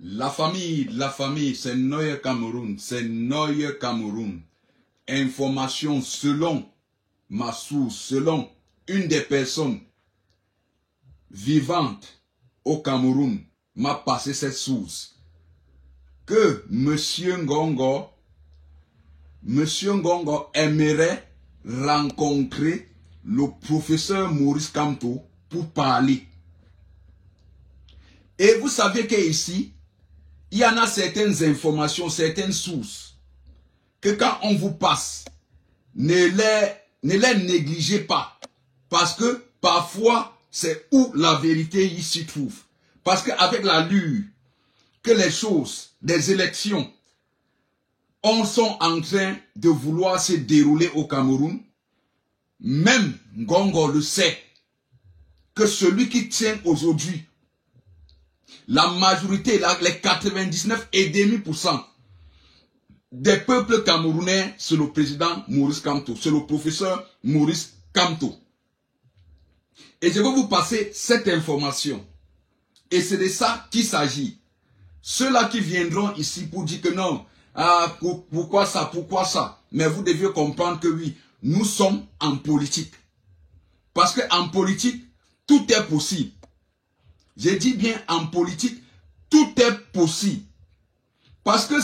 La famille, c'est Neue Cameroun, c'est Neue Cameroun. Information selon ma source, selon une des personnes vivantes au Cameroun, m'a passé cette source. Que Monsieur Ngongo aimerait rencontrer le professeur Maurice Kamto pour parler. Et vous savez qu'ici, il y en a certaines informations, certaines sources, que quand on vous passe, ne les négligez pas. Parce que parfois, c'est où la vérité ici trouve. Parce qu'avec l'allure que les choses, des élections, sont en train de vouloir se dérouler au Cameroun, même Ngongo le sait, que celui qui tient aujourd'hui la majorité, les 99,5% des peuples camerounais, c'est le président Maurice Kamto, c'est le professeur Maurice Kamto. Et je vais vous passer cette information. Et c'est de ça qu'il s'agit. Ceux-là qui viendront ici pour dire que non, pourquoi ça? Mais vous devez comprendre que oui, nous sommes en politique. Parce qu'en politique, tout est possible. Je dis bien en politique, tout est possible. Parce que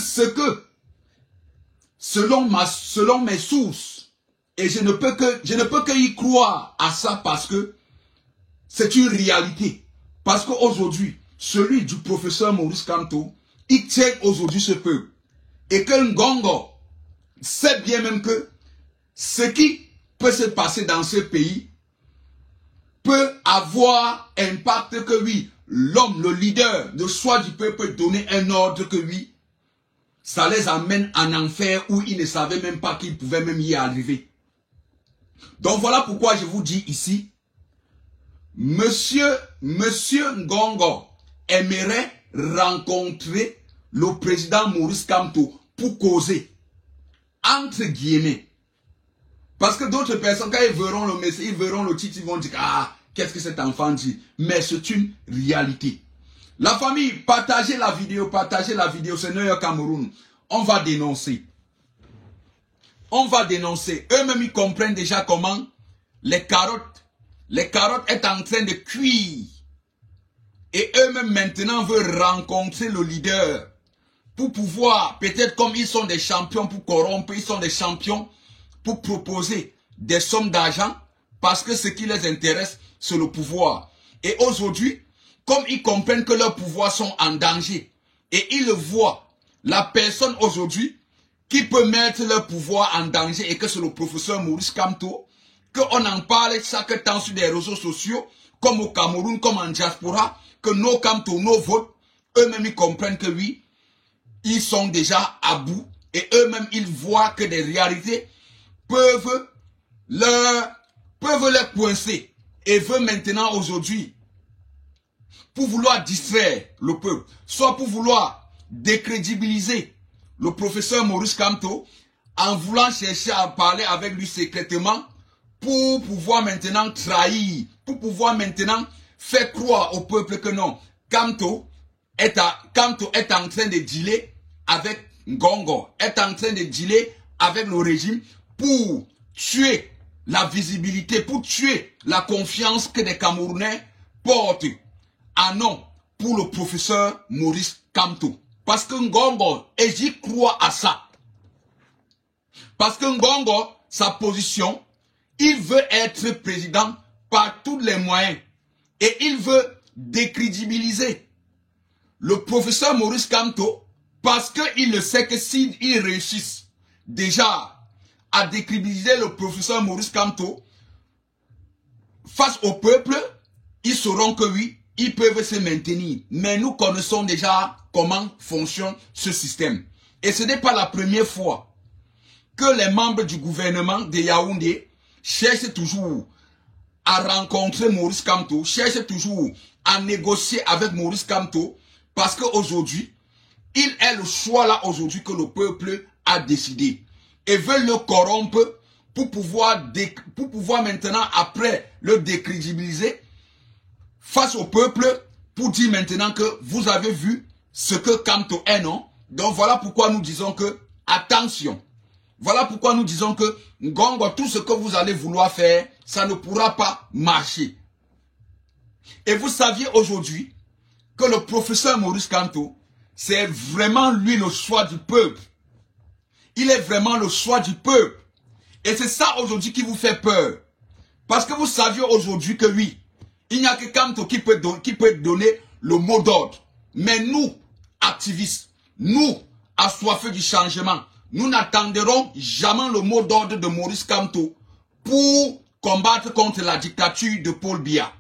selon mes sources, et je ne peux que y croire à ça parce que c'est une réalité. Parce qu'aujourd'hui, celui du professeur Maurice Kamto, il tient aujourd'hui ce peuple. Et que Ngongo sait bien même que ce qui peut se passer dans ce pays peut avoir impact que oui, l'homme, le leader, le choix du peuple peut donner un ordre que oui, ça les amène en enfer où ils ne savaient même pas qu'ils pouvaient même y arriver. Donc voilà pourquoi je vous dis ici, Monsieur Ngongo aimerait rencontrer le président Maurice Kamto pour causer, entre guillemets. Parce que d'autres personnes, quand ils verront le message, ils verront le titre, ils vont dire, ah, qu'est-ce que cet enfant dit? Mais c'est une réalité. La famille, partagez la vidéo, c'est Neue Cameroun. On va dénoncer. On va dénoncer. Eux-mêmes, ils comprennent déjà comment les carottes est en train de cuire. Et eux-mêmes, maintenant, veulent rencontrer le leader pour pouvoir, peut-être comme ils sont des champions pour corrompre, ils sont des champions pour proposer des sommes d'argent parce que ce qui les intéresse, c'est le pouvoir. Et aujourd'hui, comme ils comprennent que leurs pouvoirs sont en danger et ils le voient, la personne aujourd'hui qui peut mettre leur pouvoir en danger et que c'est le professeur Maurice Kamto, qu'on en parle chaque temps sur des réseaux sociaux, comme au Cameroun, comme en diaspora, que nos Kamto, nos votes, eux-mêmes ils comprennent que oui, ils sont déjà à bout et eux-mêmes ils voient que des réalités peuvent les coincer et veulent maintenant aujourd'hui pour vouloir distraire le peuple, soit pour vouloir décrédibiliser le professeur Maurice Kamto en voulant chercher à parler avec lui secrètement pour pouvoir maintenant trahir, pour pouvoir maintenant faire croire au peuple que non, Kamto est en train de dealer avec Ngongo, est en train de dealer avec le régime pour tuer la visibilité, pour tuer la confiance que les Camerounais portent en nom pour le professeur Maurice Kamto. Parce que Ngongo, et j'y crois à ça, parce que Ngongo, sa position, il veut être président par tous les moyens et il veut décrédibiliser le professeur Maurice Kamto parce qu'il le sait que s'il réussit déjà à décrédibiliser le professeur Maurice Kamto face au peuple, ils sauront que oui, ils peuvent se maintenir. Mais nous connaissons déjà comment fonctionne ce système. Et ce n'est pas la première fois que les membres du gouvernement de Yaoundé cherchent toujours à rencontrer Maurice Kamto, cherchent toujours à négocier avec Maurice Kamto, parce qu'aujourd'hui, il est le choix là aujourd'hui que le peuple a décidé. Et veulent le corrompre pour pouvoir maintenant, après, le décrédibiliser face au peuple, pour dire maintenant que vous avez vu ce que Kamto est, non? Donc voilà pourquoi nous disons que, attention, voilà pourquoi nous disons que Ngongo, tout ce que vous allez vouloir faire, ça ne pourra pas marcher. Et vous saviez aujourd'hui que le professeur Maurice Kamto, c'est vraiment lui le choix du peuple. Il est vraiment le choix du peuple. Et c'est ça aujourd'hui qui vous fait peur. Parce que vous saviez aujourd'hui que oui, il n'y a que Kamto qui peut donner le mot d'ordre. Mais nous, activistes, nous, assoiffés du changement, nous n'attendrons jamais le mot d'ordre de Maurice Kamto pour combattre contre la dictature de Paul Biya.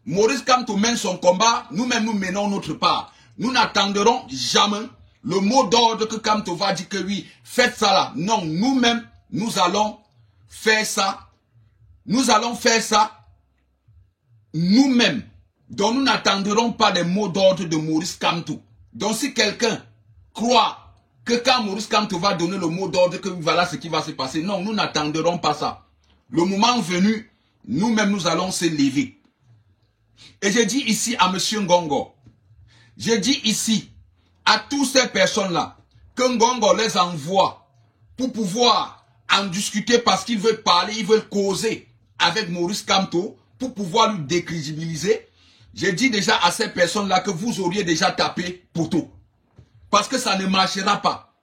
Maurice Kamto mène son combat, nous-mêmes nous menons notre part. Nous n'attendrons jamais le mot d'ordre que Kamto va dire que oui, faites ça là. Non, nous-mêmes, nous allons faire ça. Nous allons faire ça nous-mêmes. Donc nous n'attendrons pas des mots d'ordre de Maurice Kamto. Donc si quelqu'un croit que quand Maurice Kamto va donner le mot d'ordre, que voilà ce qui va se passer. Non, nous n'attendrons pas ça. Le moment venu, nous-mêmes nous allons se lever. Et je dis ici à M. Ngongo, je dis ici à toutes ces personnes-là, que Ngongo les envoie pour pouvoir en discuter parce qu'ils veulent parler, ils veulent causer avec Maurice Kamto pour pouvoir lui décrédibiliser. Je dis déjà à ces personnes-là que vous auriez déjà tapé poteau. Parce que ça ne marchera pas.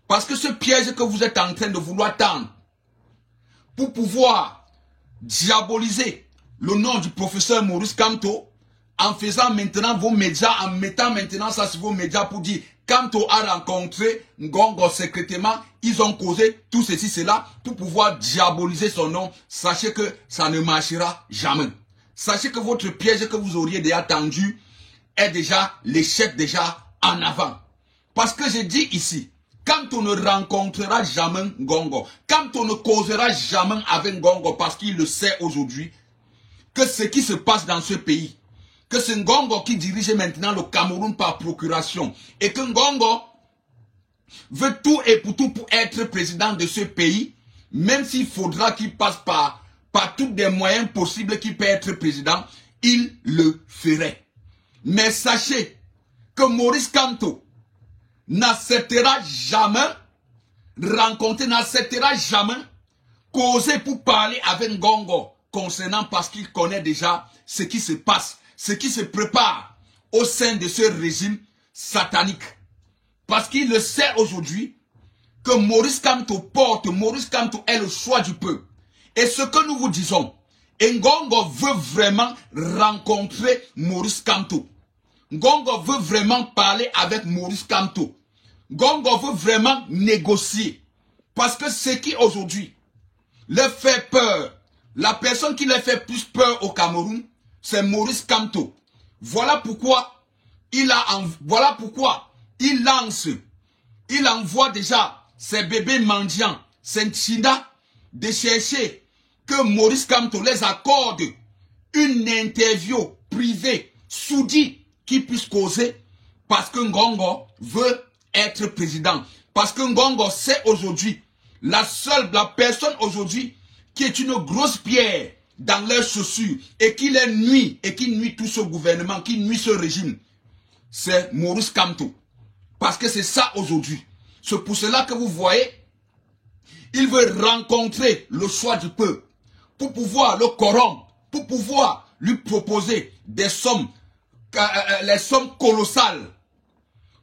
Parce que ce piège que vous êtes en train de vouloir tendre pour pouvoir diaboliser le nom du professeur Maurice Kamto en faisant maintenant vos médias, en mettant maintenant ça sur vos médias pour dire Kamto a rencontré Ngongo secrètement, ils ont causé tout ceci, cela pour pouvoir diaboliser son nom. Sachez que ça ne marchera jamais. Sachez que votre piège que vous auriez déjà tendu est déjà l'échec déjà en avant. Parce que je dis ici, quand on ne rencontrera jamais Ngongo, quand on ne causera jamais avec Ngongo, parce qu'il le sait aujourd'hui, que ce qui se passe dans ce pays, que c'est Ngongo qui dirige maintenant le Cameroun par procuration, et que Ngongo veut tout et pour tout pour être président de ce pays, même s'il faudra qu'il passe par tous des moyens possibles qu'il peut être président, il le ferait. Mais sachez que Maurice Kamto n'acceptera jamais rencontrer, n'acceptera jamais causer pour parler avec Ngongo concernant parce qu'il connaît déjà ce qui se passe, ce qui se prépare au sein de ce régime satanique. Parce qu'il le sait aujourd'hui que Maurice Kamto est le choix du peuple. Et ce que nous vous disons, Ngongo veut vraiment rencontrer Maurice Kamto. Ngongo veut vraiment parler avec Maurice Kamto. Ngongo veut vraiment négocier. Parce que ce qui aujourd'hui leur fait peur, la personne qui leur fait plus peur au Cameroun, c'est Maurice Kamto. Voilà pourquoi il lance, il envoie déjà ses bébés mendiants, ses China, de chercher que Maurice Kamto les accorde une interview privée, soudie, qui puisse causer, parce que Ngongo veut être président. Parce que Ngongo c'est aujourd'hui la personne aujourd'hui qui est une grosse pierre dans leurs chaussures et qui les nuit, et qui nuit tout ce gouvernement, qui nuit ce régime. C'est Maurice Kamto. Parce que c'est ça aujourd'hui. C'est pour cela que vous voyez, il veut rencontrer le choix du peuple pour pouvoir le corrompre, pour pouvoir lui proposer des sommes, les sommes colossales,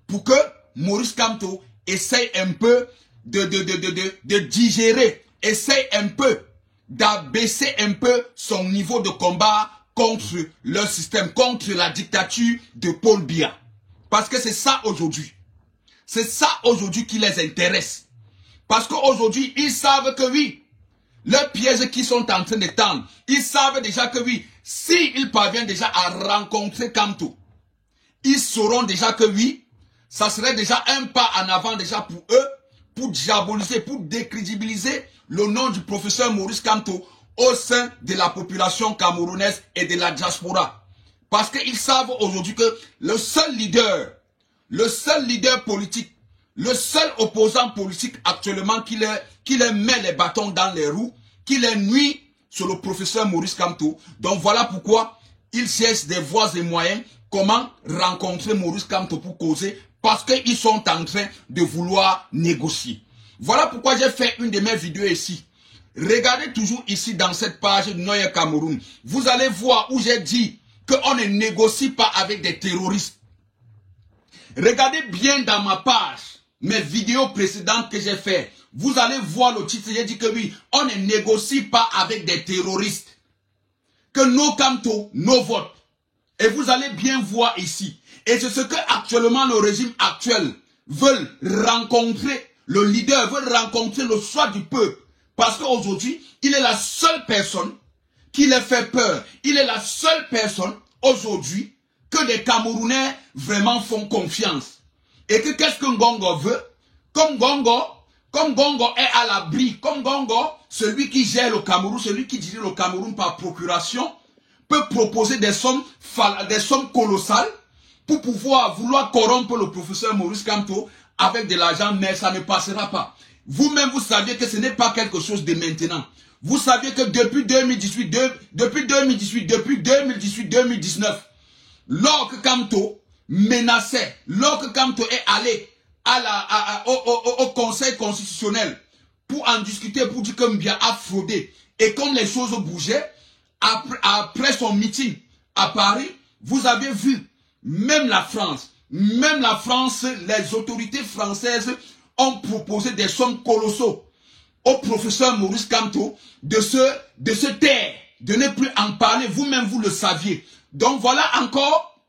pour que Maurice Kamto essaye un peu de digérer, essaye un peu d'abaisser un peu son niveau de combat contre leur système, contre la dictature de Paul Biya. Parce que c'est ça aujourd'hui. C'est ça aujourd'hui qui les intéresse. Parce qu'aujourd'hui, ils savent que oui, leurs pièges qu'ils sont en train de tendre, ils savent déjà que oui, s'ils parviennent déjà à rencontrer Kamto, ils sauront déjà que oui, ça serait déjà un pas en avant déjà pour eux, pour diaboliser, pour décrédibiliser le nom du professeur Maurice Kamto au sein de la population camerounaise et de la diaspora. Parce qu'ils savent aujourd'hui que le seul leader politique, le seul opposant politique actuellement qui les met les bâtons dans les roues, qui les nuit, c'est le professeur Maurice Kamto. Donc voilà pourquoi il cherche des voies et moyens comment rencontrer Maurice Kamto pour causer, parce qu'ils sont en train de vouloir négocier. Voilà pourquoi j'ai fait une de mes vidéos ici. Regardez toujours ici dans cette page de Noyer Cameroun. Vous allez voir où j'ai dit qu'on ne négocie pas avec des terroristes. Regardez bien dans ma page, mes vidéos précédentes que j'ai fait. Vous allez voir le titre, j'ai dit que oui, on ne négocie pas avec des terroristes. Que nos Kamto, nos votes. Et vous allez bien voir ici. Et c'est ce que actuellement le régime actuel veut rencontrer. Le leader veut rencontrer le choix du peuple. Parce qu'aujourd'hui, il est la seule personne qui les fait peur. Il est la seule personne aujourd'hui que les Camerounais vraiment font confiance. Et que qu'est-ce que Ngongo veut? Comme Ngongo est à l'abri, comme Ngongo, celui qui gère le Cameroun, celui qui dirige le Cameroun par procuration, peut proposer des sommes colossales pour vouloir corrompre le professeur Maurice Kamto avec de l'argent, mais ça ne passera pas. Vous-même, vous saviez que ce n'est pas quelque chose de maintenant. Vous saviez que depuis 2018-2019, lorsque Kamto menaçait, lorsque Kamto est allé au Conseil constitutionnel pour en discuter, pour dire que Mbia a fraudé, et comme les choses bougeaient, après son meeting à Paris, vous avez vu, même la France, les autorités françaises ont proposé des sommes colossaux au professeur Maurice Kamto de se taire, de ne plus en parler. Vous-même, vous le saviez. Donc voilà encore,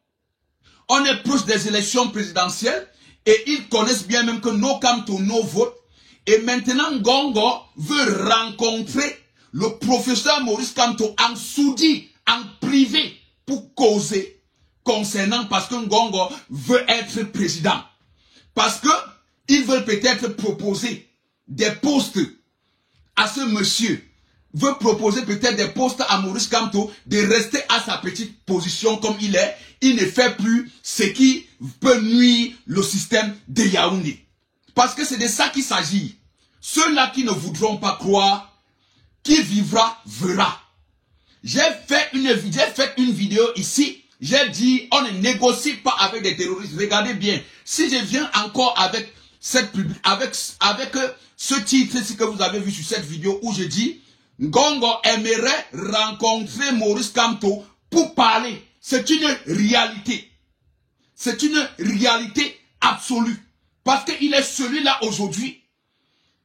on est proche des élections présidentielles et ils connaissent bien même que nos Kamto, nos votes. Et maintenant, Ngongo veut rencontrer le professeur Maurice Kamto en soudi, en privé, pour causer concernant, parce que Ngongo veut être président. Parce que ils veulent peut-être proposer des postes à ce monsieur, veut proposer peut-être des postes à Maurice Kamto, de rester à sa petite position comme il est. Il ne fait plus ce qui peut nuire le système de Yaoundé. Parce que c'est de ça qu'il s'agit. Ceux-là qui ne voudront pas croire, qui vivra, verra. J'ai fait une vidéo ici. J'ai dit, on ne négocie pas avec des terroristes. Regardez bien. Si je viens encore avec ce titre ici que vous avez vu sur cette vidéo où je dis, Ngongo aimerait rencontrer Maurice Kamto pour parler. C'est une réalité. C'est une réalité absolue. Parce qu'il est celui-là aujourd'hui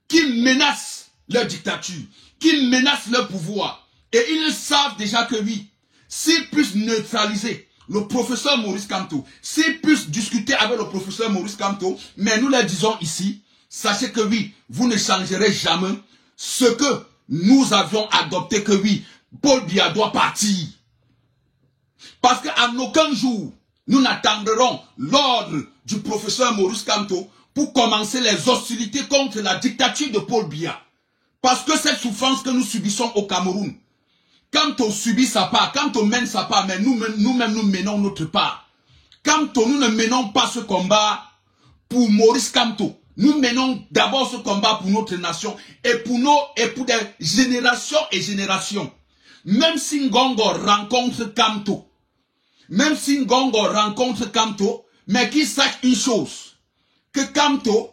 qui menace leur dictature, qui menace leur pouvoir. Et ils savent déjà que oui, s'ils puissent neutraliser le professeur Maurice Kamto, s'ils puissent discuter avec le professeur Maurice Kamto, mais nous leur disons ici, sachez que oui, vous ne changerez jamais ce que nous avions adopté, que oui, Paul Biya doit partir. Parce qu'en aucun jour, nous n'attendrons l'ordre du professeur Maurice Kamto pour commencer les hostilités contre la dictature de Paul Biya. Parce que cette souffrance que nous subissons au Cameroun, quand on subit sa part, quand on mène sa part, mais nous-mêmes nous menons notre part. Quand nous ne menons pas ce combat pour Maurice Kamto, nous menons d'abord ce combat pour notre nation et pour des générations et générations. Même si Ngongo rencontre Kamto, mais qu'il sache une chose, que Kamto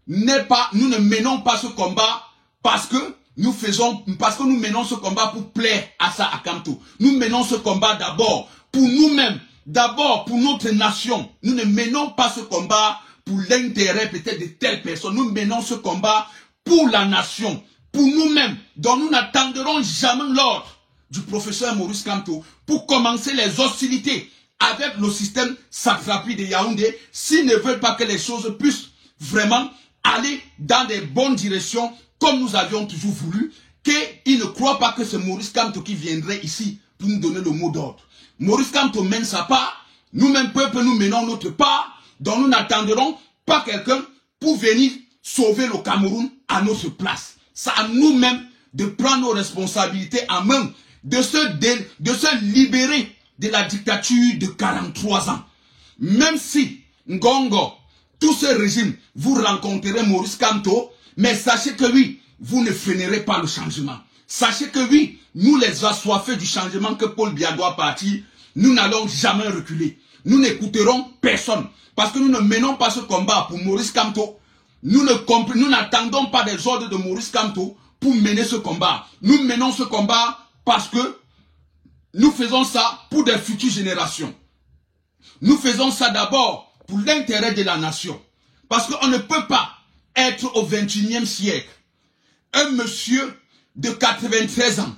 n'est pas, nous ne menons pas ce combat parce que nous menons ce combat pour plaire à Kamto. Nous menons ce combat d'abord pour nous-mêmes, d'abord pour notre nation. Nous ne menons pas ce combat pour l'intérêt peut-être de telle personne. Nous menons ce combat pour la nation, pour nous-mêmes. Donc nous n'attendrons jamais l'ordre du professeur Maurice Kamto pour commencer les hostilités avec le système satrapi de Yaoundé s'ils ne veulent pas que les choses puissent vraiment aller dans des bonnes directions comme nous avions toujours voulu, qu'ils ne croient pas que c'est Maurice Kamto qui viendrait ici pour nous donner le mot d'ordre. Maurice Kamto mène sa part, nous-mêmes peuple, nous menons notre part, donc nous n'attendrons pas quelqu'un pour venir sauver le Cameroun à notre place. C'est à nous-mêmes de prendre nos responsabilités en main, de se libérer de la dictature de 43 ans. Même si Ngongo, tout ce régime, vous rencontrerez Maurice Kamto, mais sachez que oui, vous ne freinerez pas le changement. Sachez que oui, nous les assoiffés du changement que Paul Biya doit partir, nous n'allons jamais reculer. nous n'écouterons personne. Parce que nous ne menons pas ce combat pour Maurice Kamto. Nous n'attendons pas des ordres de Maurice Kamto pour mener ce combat. Nous menons ce combat parce que nous faisons ça pour des futures générations. Nous faisons ça d'abord pour l'intérêt de la nation. Parce qu'on ne peut pas être au 21e siècle. Un monsieur de 93 ans,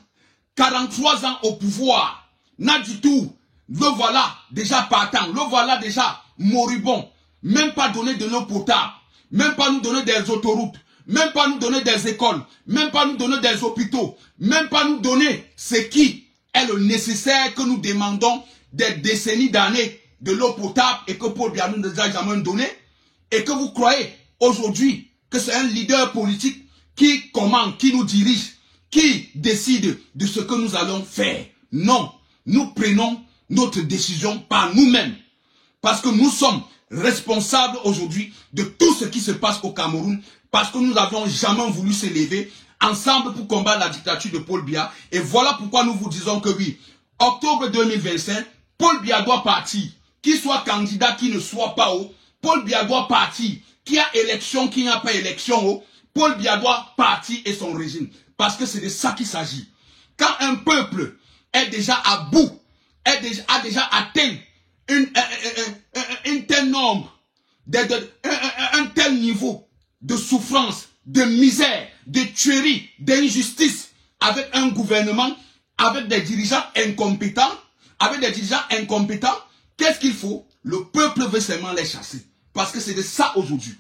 43 ans au pouvoir, n'a du tout, le voilà déjà partant, le voilà déjà moribond, même pas donner de l'eau potable, même pas nous donner des autoroutes, même pas nous donner des écoles, même pas nous donner des hôpitaux, même pas nous donner ce qui est le nécessaire que nous demandons des décennies d'années, de l'eau potable et que Paul Biya nous a jamais donné, et que vous croyez aujourd'hui que c'est un leader politique qui commande, qui nous dirige, qui décide de ce que nous allons faire. Non, nous prenons notre décision par nous-mêmes. Parce que nous sommes responsables aujourd'hui de tout ce qui se passe au Cameroun. Parce que nous n'avions jamais voulu se lever ensemble pour combattre la dictature de Paul Biya. Et voilà pourquoi nous vous disons que oui, octobre 2025, Paul Biya doit partir. Qu'il soit candidat, qu'il ne soit pas haut, Paul Biya doit partir. Qu'il y a élection, qu'il n'y a pas élection haut, Paul Biya doit partir et son régime. Parce que c'est de ça qu'il s'agit. Quand un peuple est déjà à bout, a déjà atteint un tel nombre, un tel niveau de souffrance, de misère, de tuerie, d'injustice, avec un gouvernement, avec des dirigeants incompétents, qu'est-ce qu'il faut? Le peuple veut seulement les chasser. Parce que c'est de ça aujourd'hui.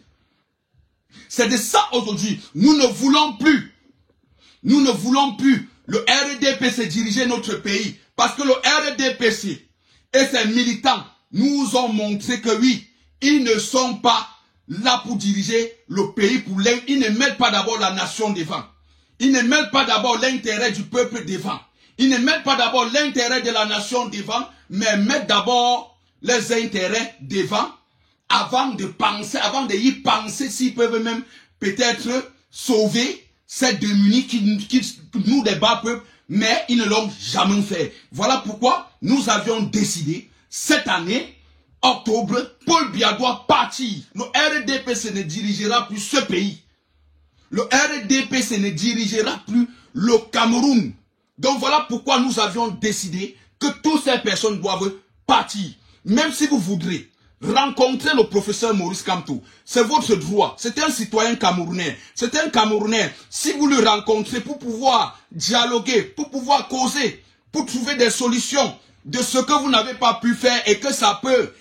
C'est de ça aujourd'hui. Nous ne voulons plus le RDPC diriger notre pays. Parce que le RDPC et ses militants nous ont montré que oui, ils ne sont pas là pour diriger le pays. Ils ne mettent pas d'abord la nation devant. Ils ne mettent pas d'abord l'intérêt du peuple devant. Ils ne mettent pas d'abord l'intérêt de la nation devant, mais mettent d'abord les intérêts devant avant de y penser s'ils peuvent même peut-être sauver ces démunis qui nous débattent peu, mais ils ne l'ont jamais fait. Voilà pourquoi nous avions décidé, cette année, octobre, Paul Biya doit partir. Le RDPC ne dirigera plus ce pays. Le RDPC ne dirigera plus le Cameroun. Donc voilà pourquoi nous avions décidé que toutes ces personnes doivent partir. Même si vous voudrez rencontrer le professeur Maurice Kamto, c'est votre droit. C'est un citoyen camerounais. C'est un Camerounais. Si vous le rencontrez pour pouvoir dialoguer, pour pouvoir causer, pour trouver des solutions de ce que vous n'avez pas pu faire et que ça peut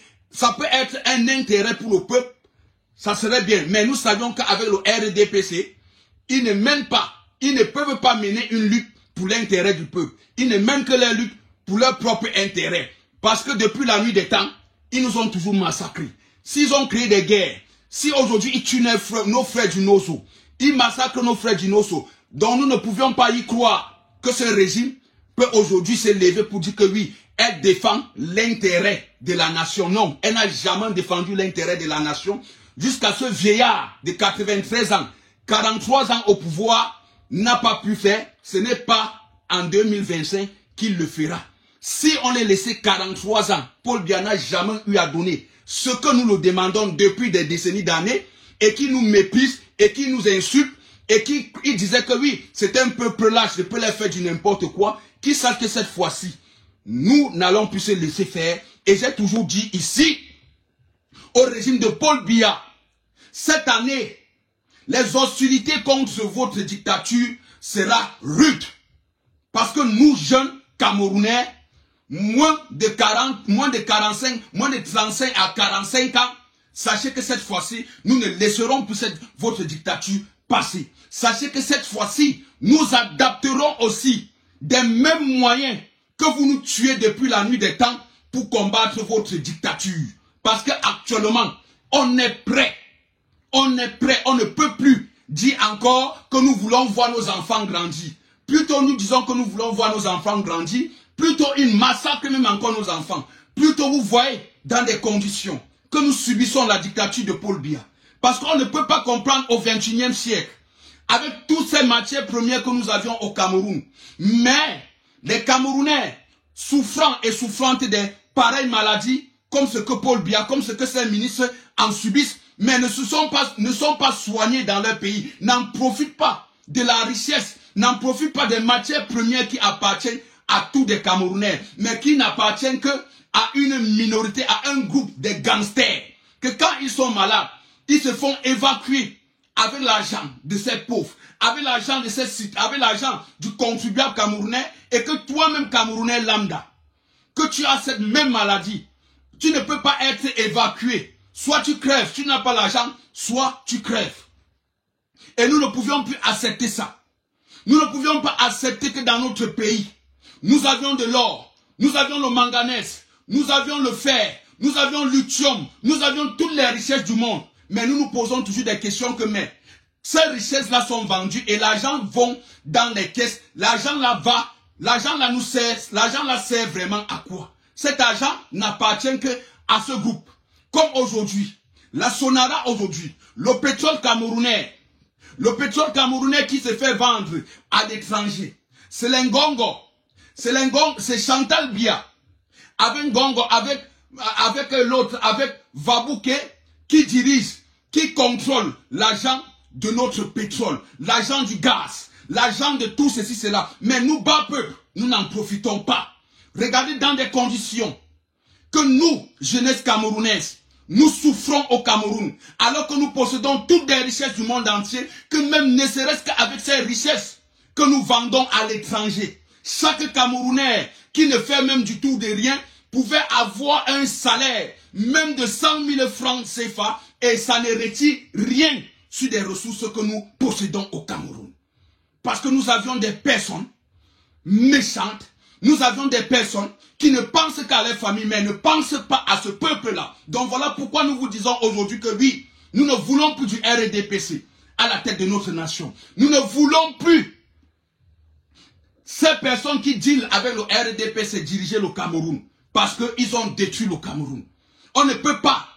être un intérêt pour le peuple, ça serait bien. Mais nous savions qu'avec le RDPC, ils ne peuvent pas mener une lutte pour l'intérêt du peuple. Ils ne mènent que la lutte pour leur propre intérêt. Parce que depuis la nuit des temps, ils nous ont toujours massacrés. S'ils ont créé des guerres, si aujourd'hui ils tuent nos frères du Nosso, ils massacrent nos frères du Nosso, dont nous ne pouvions pas y croire que ce régime peut aujourd'hui se lever pour dire que oui, elle défend l'intérêt de la nation. Non, elle n'a jamais défendu l'intérêt de la nation jusqu'à ce vieillard de 93 ans, 43 ans au pouvoir, n'a pas pu faire. Ce n'est pas en 2025 qu'il le fera. Si on les laissait 43 ans, Paul Biya n'a jamais eu à donner ce que nous le demandons depuis des décennies d'années et qui nous méprise et qui nous insulte et qui disait que oui, c'est un peuple lâche, je peux les faire du n'importe quoi, qui sache que cette fois-ci, nous n'allons plus se laisser faire. Et j'ai toujours dit ici, au régime de Paul Biya, cette année, les hostilités contre votre dictature sera rude. Parce que nous, jeunes Camerounais, moins de 35 à 45 ans, sachez que cette fois-ci, nous ne laisserons plus votre dictature passer. Sachez que cette fois-ci, nous adapterons aussi des mêmes moyens que vous nous tuez depuis la nuit des temps pour combattre votre dictature. Parce qu'actuellement, on est prêt. On est prêt. On ne peut plus dire encore que nous voulons voir nos enfants grandir. Plutôt nous disons que nous voulons voir nos enfants grandir. Plutôt ils massacrent même encore nos enfants. Plutôt vous voyez dans des conditions que nous subissons la dictature de Paul Biya. Parce qu'on ne peut pas comprendre au 21e siècle, avec toutes ces matières premières que nous avions au Cameroun. Mais les Camerounais, souffrant et souffrantes des pareilles maladies, comme ce que Paul Biya, comme ce que ces ministres en subissent, mais ne sont pas soignés dans leur pays, n'en profitent pas de la richesse, n'en profitent pas des matières premières qui appartiennent à tous les Camerounais, mais qui n'appartiennent que à une minorité, à un groupe de gangsters, que quand ils sont malades, ils se font évacuer avec l'argent de ces pauvres, avec l'argent de ces sites, avec l'argent du contribuable camerounais, et que toi-même Camerounais lambda, que tu as cette même maladie, tu ne peux pas être évacué. Soit tu crèves, tu n'as pas l'argent, soit tu crèves. Et nous ne pouvions plus accepter ça. Nous ne pouvions pas accepter que dans notre pays, nous avions de l'or, nous avions le manganèse, nous avions le fer, nous avions l'uthium, nous avions toutes les richesses du monde. Mais nous nous posons toujours des questions que, mais, ces richesses-là sont vendues et l'argent va dans les caisses. L'argent là va, l'argent là nous sert, l'argent là sert vraiment à quoi? Cet argent n'appartient que à ce groupe. Comme aujourd'hui, la Sonara aujourd'hui, le pétrole camerounais qui se fait vendre à l'étranger, c'est l'Ngongo, c'est Chantal Biya, avec Ngongo, avec l'autre, avec Vabouke, qui dirige, qui contrôle l'argent de notre pétrole, l'argent du gaz, l'argent de tout ceci, cela. Mais nous, bas peuple, nous n'en profitons pas. Regardez dans des conditions que nous, jeunesse camerounaise, nous souffrons au Cameroun, alors que nous possédons toutes les richesses du monde entier, que même ne serait-ce qu'avec ces richesses que nous vendons à l'étranger. Chaque Camerounais qui ne fait même du tout de rien pouvait avoir un salaire, même de 100 000 francs CFA, et ça ne retire rien sur des ressources que nous possédons au Cameroun. Parce que nous avions des personnes méchantes, nous avions des personnes qui ne pensent qu'à leur famille, mais ne pensent pas à ce peuple-là. Donc voilà pourquoi nous vous disons aujourd'hui que oui, nous ne voulons plus du RDPC à la tête de notre nation. Nous ne voulons plus ces personnes qui dealent avec le RDPC diriger le Cameroun. Parce qu'ils ont détruit le Cameroun. On ne peut pas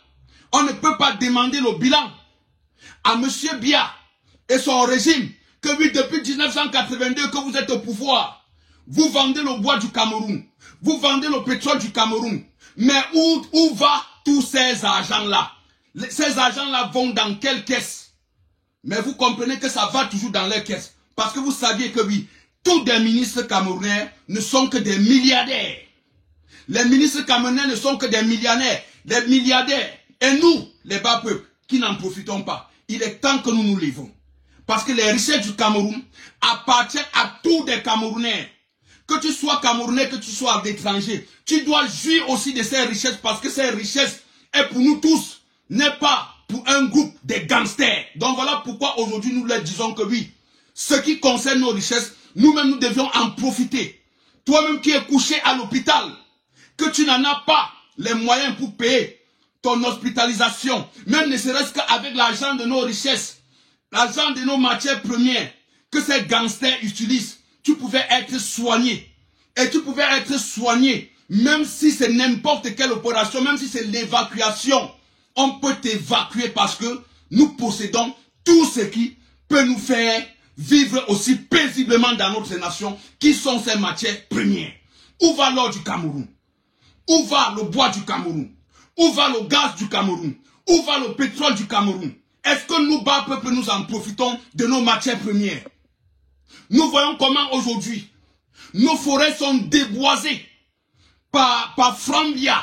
demander le bilan à M. Biya et son régime que oui, depuis 1982 que vous êtes au pouvoir, vous vendez le bois du Cameroun, vous vendez le pétrole du Cameroun. Mais où va tous ces argents-là? Ces argents-là vont dans quelle caisse? Mais vous comprenez que ça va toujours dans leur caisse. Parce que vous saviez que oui, tous les ministres camerounais ne sont que des milliardaires. Les ministres camerounais ne sont que des millionnaires, des milliardaires. Et nous, les bas peuples, qui n'en profitons pas, il est temps que nous nous levons. Parce que les richesses du Cameroun appartiennent à tous les Camerounais. Que tu sois Camerounais, que tu sois d'étranger, tu dois jouir aussi de ces richesses parce que ces richesses est pour nous tous, n'est pas pour un groupe de gangsters. Donc voilà pourquoi aujourd'hui nous leur disons que oui, ce qui concerne nos richesses, nous-mêmes nous devions en profiter. Toi-même qui es couché à l'hôpital, que tu n'en as pas les moyens pour payer ton hospitalisation, même ne serait-ce qu'avec l'argent de nos richesses, l'argent de nos matières premières, que ces gangsters utilisent, tu pouvais être soigné. Et tu pouvais être soigné, même si c'est n'importe quelle opération, même si c'est l'évacuation, on peut t'évacuer parce que nous possédons tout ce qui peut nous faire vivre aussi paisiblement dans notre nation, qui sont ces matières premières. Où va l'or du Cameroun? Où va le bois du Cameroun? Où va le gaz du Cameroun? Où va le pétrole du Cameroun? Est-ce que nous, bas peuple, nous en profitons de nos matières premières? Nous voyons comment aujourd'hui, nos forêts sont déboisées par Frambia.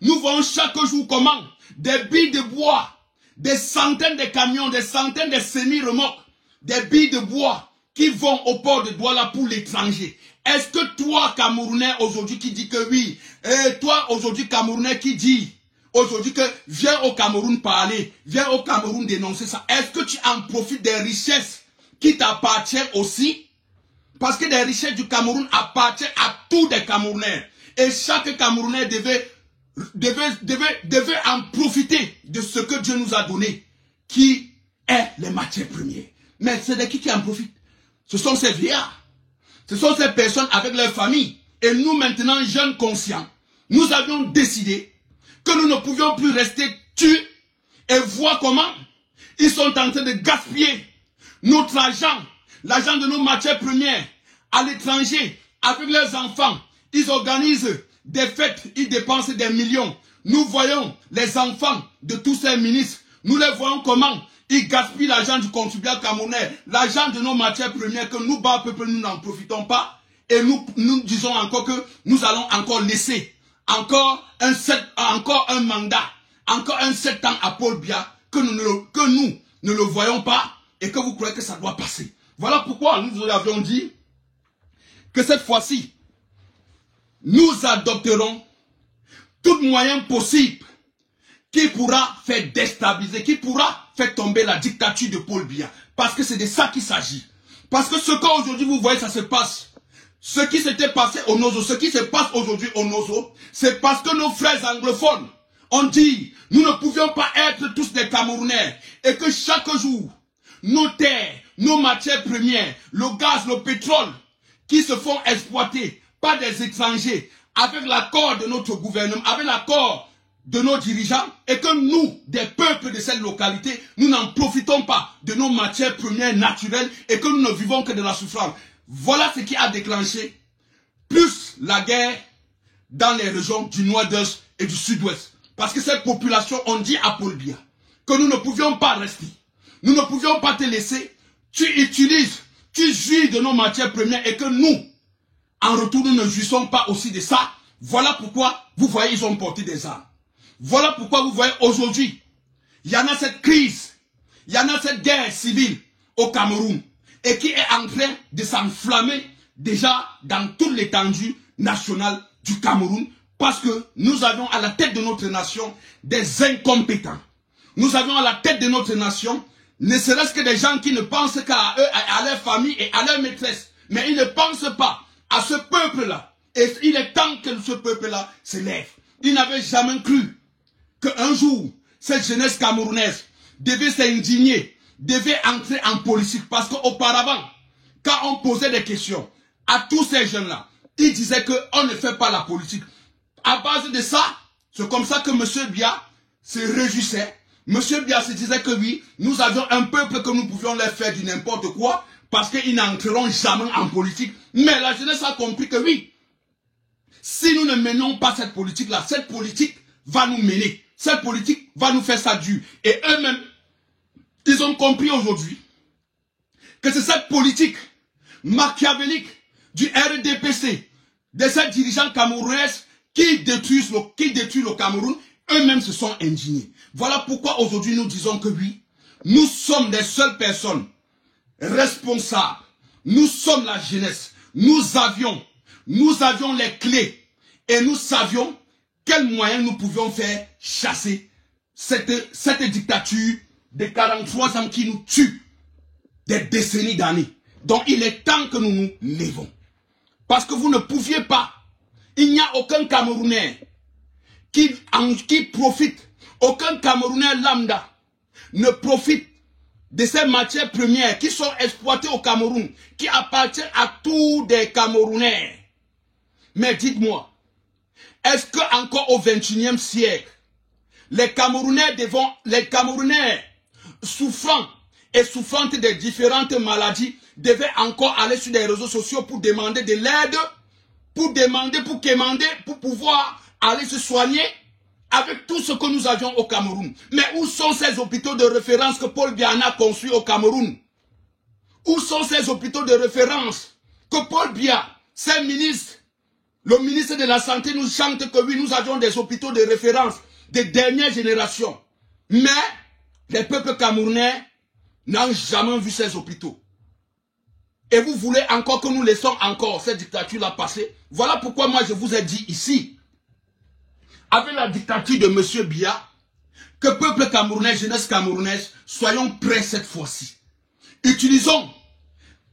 Nous voyons chaque jour comment des billes de bois, des centaines de camions, des centaines de semi-remorques, des billes de bois qui vont au port de Douala pour l'étranger. Est-ce que toi, Camerounais, aujourd'hui qui dis que oui, et toi, aujourd'hui, Camerounais qui dis aujourd'hui que viens au Cameroun parler, viens au Cameroun dénoncer ça, est-ce que tu en profites des richesses qui t'appartiennent aussi? Parce que les richesses du Cameroun appartiennent à tous les Camerounais. Et chaque Camerounais devait en profiter de ce que Dieu nous a donné, qui est les matières premières. Mais c'est de qui en profite? Ce sont ces vieillards. Ce sont ces personnes avec leurs familles. Et nous maintenant, jeunes conscients, nous avions décidé que nous ne pouvions plus rester tués et voir comment ils sont en train de gaspiller notre argent, l'argent de nos matières premières à l'étranger, avec leurs enfants. Ils organisent des fêtes, il dépense des millions. Nous voyons les enfants de tous ces ministres. Nous les voyons comment ils gaspillent l'argent du contribuable camerounais, l'argent de nos matières premières que nous, bas peuple, nous n'en profitons pas. Et nous disons encore que nous allons encore laisser encore un mandat, encore un 7 ans à Paul Biya que nous ne le voyons pas et que vous croyez que ça doit passer. Voilà pourquoi nous avions dit que cette fois-ci, nous adopterons tout moyen possible qui pourra faire déstabiliser, qui pourra faire tomber la dictature de Paul Biya. Parce que c'est de ça qu'il s'agit. Parce que ce qu'aujourd'hui vous voyez, ça se passe. Ce qui s'était passé au Nozo, ce qui se passe aujourd'hui au Nozo, c'est parce que nos frères anglophones ont dit, nous ne pouvions pas être tous des Camerounais et que chaque jour, nos terres, nos matières premières, le gaz, le pétrole, qui se font exploiter par des étrangers, avec l'accord de notre gouvernement, avec l'accord de nos dirigeants, et que nous, des peuples de cette localité, nous n'en profitons pas de nos matières premières naturelles et que nous ne vivons que de la souffrance. Voilà ce qui a déclenché plus la guerre dans les régions du nord-est et du sud-ouest. Parce que cette population ont dit à Paul Biya que nous ne pouvions pas rester. Nous ne pouvions pas te laisser. Tu utilises, tu jouis de nos matières premières et que nous, en retour, nous ne jouissons pas aussi de ça. Voilà pourquoi, vous voyez, ils ont porté des armes. Voilà pourquoi vous voyez aujourd'hui, il y en a cette crise, il y en a cette guerre civile au Cameroun et qui est en train de s'enflammer déjà dans toute l'étendue nationale du Cameroun parce que nous avons à la tête de notre nation des incompétents. Nous avons à la tête de notre nation ne serait-ce que des gens qui ne pensent qu'à eux, à leur famille et à leur maîtresse. Mais ils ne pensent pas à ce peuple-là. Et il est temps que ce peuple-là se lève. Ils n'avaient jamais cru qu'un jour, cette jeunesse camerounaise devait s'indigner, devait entrer en politique. Parce qu'auparavant, quand on posait des questions à tous ces jeunes-là, ils disaient qu'on ne fait pas la politique. À base de ça, c'est comme ça que M. Biya se réjouissait. M. Biya se disait que oui, nous avions un peuple que nous pouvions leur faire du n'importe quoi parce qu'ils n'entreront jamais en politique. Mais la jeunesse a compris que oui, si nous ne menons pas cette politique-là, cette politique va nous mener. Cette politique va nous faire ça dur. Et eux-mêmes, ils ont compris aujourd'hui que c'est cette politique machiavélique du RDPC, de ces dirigeants camerounais qui détruisent le Cameroun, eux-mêmes se sont indignés. Voilà pourquoi aujourd'hui nous disons que oui, nous sommes des seules personnes responsables. Nous sommes la jeunesse. Nous avions les clés et nous savions quels moyens nous pouvions faire chasser cette dictature de 43 ans qui nous tue des décennies d'années. Donc il est temps que nous nous levons. Parce que vous ne pouviez pas. Il n'y a aucun Camerounais qui profite. Aucun Camerounais lambda ne profite de ces matières premières qui sont exploitées au Cameroun, qui appartiennent à tous des Camerounais. Mais dites-moi, est-ce qu'encore au XXIe siècle, les Camerounais souffrant et souffrantes de différentes maladies devaient encore aller sur les réseaux sociaux pour demander de l'aide, pour pouvoir aller se soigner avec tout ce que nous avions au Cameroun. Mais où sont ces hôpitaux de référence que Paul Biya a construits au Cameroun? Où sont ces hôpitaux de référence que Paul Biya, ses ministres, le ministre de la Santé nous chante que oui, nous avions des hôpitaux de référence des dernières générations. Mais les peuples camerounais n'ont jamais vu ces hôpitaux. Et vous voulez encore que nous laissons encore cette dictature-là passer? Voilà pourquoi moi je vous ai dit ici, avec la dictature de M. Biya, que peuple camerounais, jeunesse camerounaise, soyons prêts cette fois-ci. Utilisons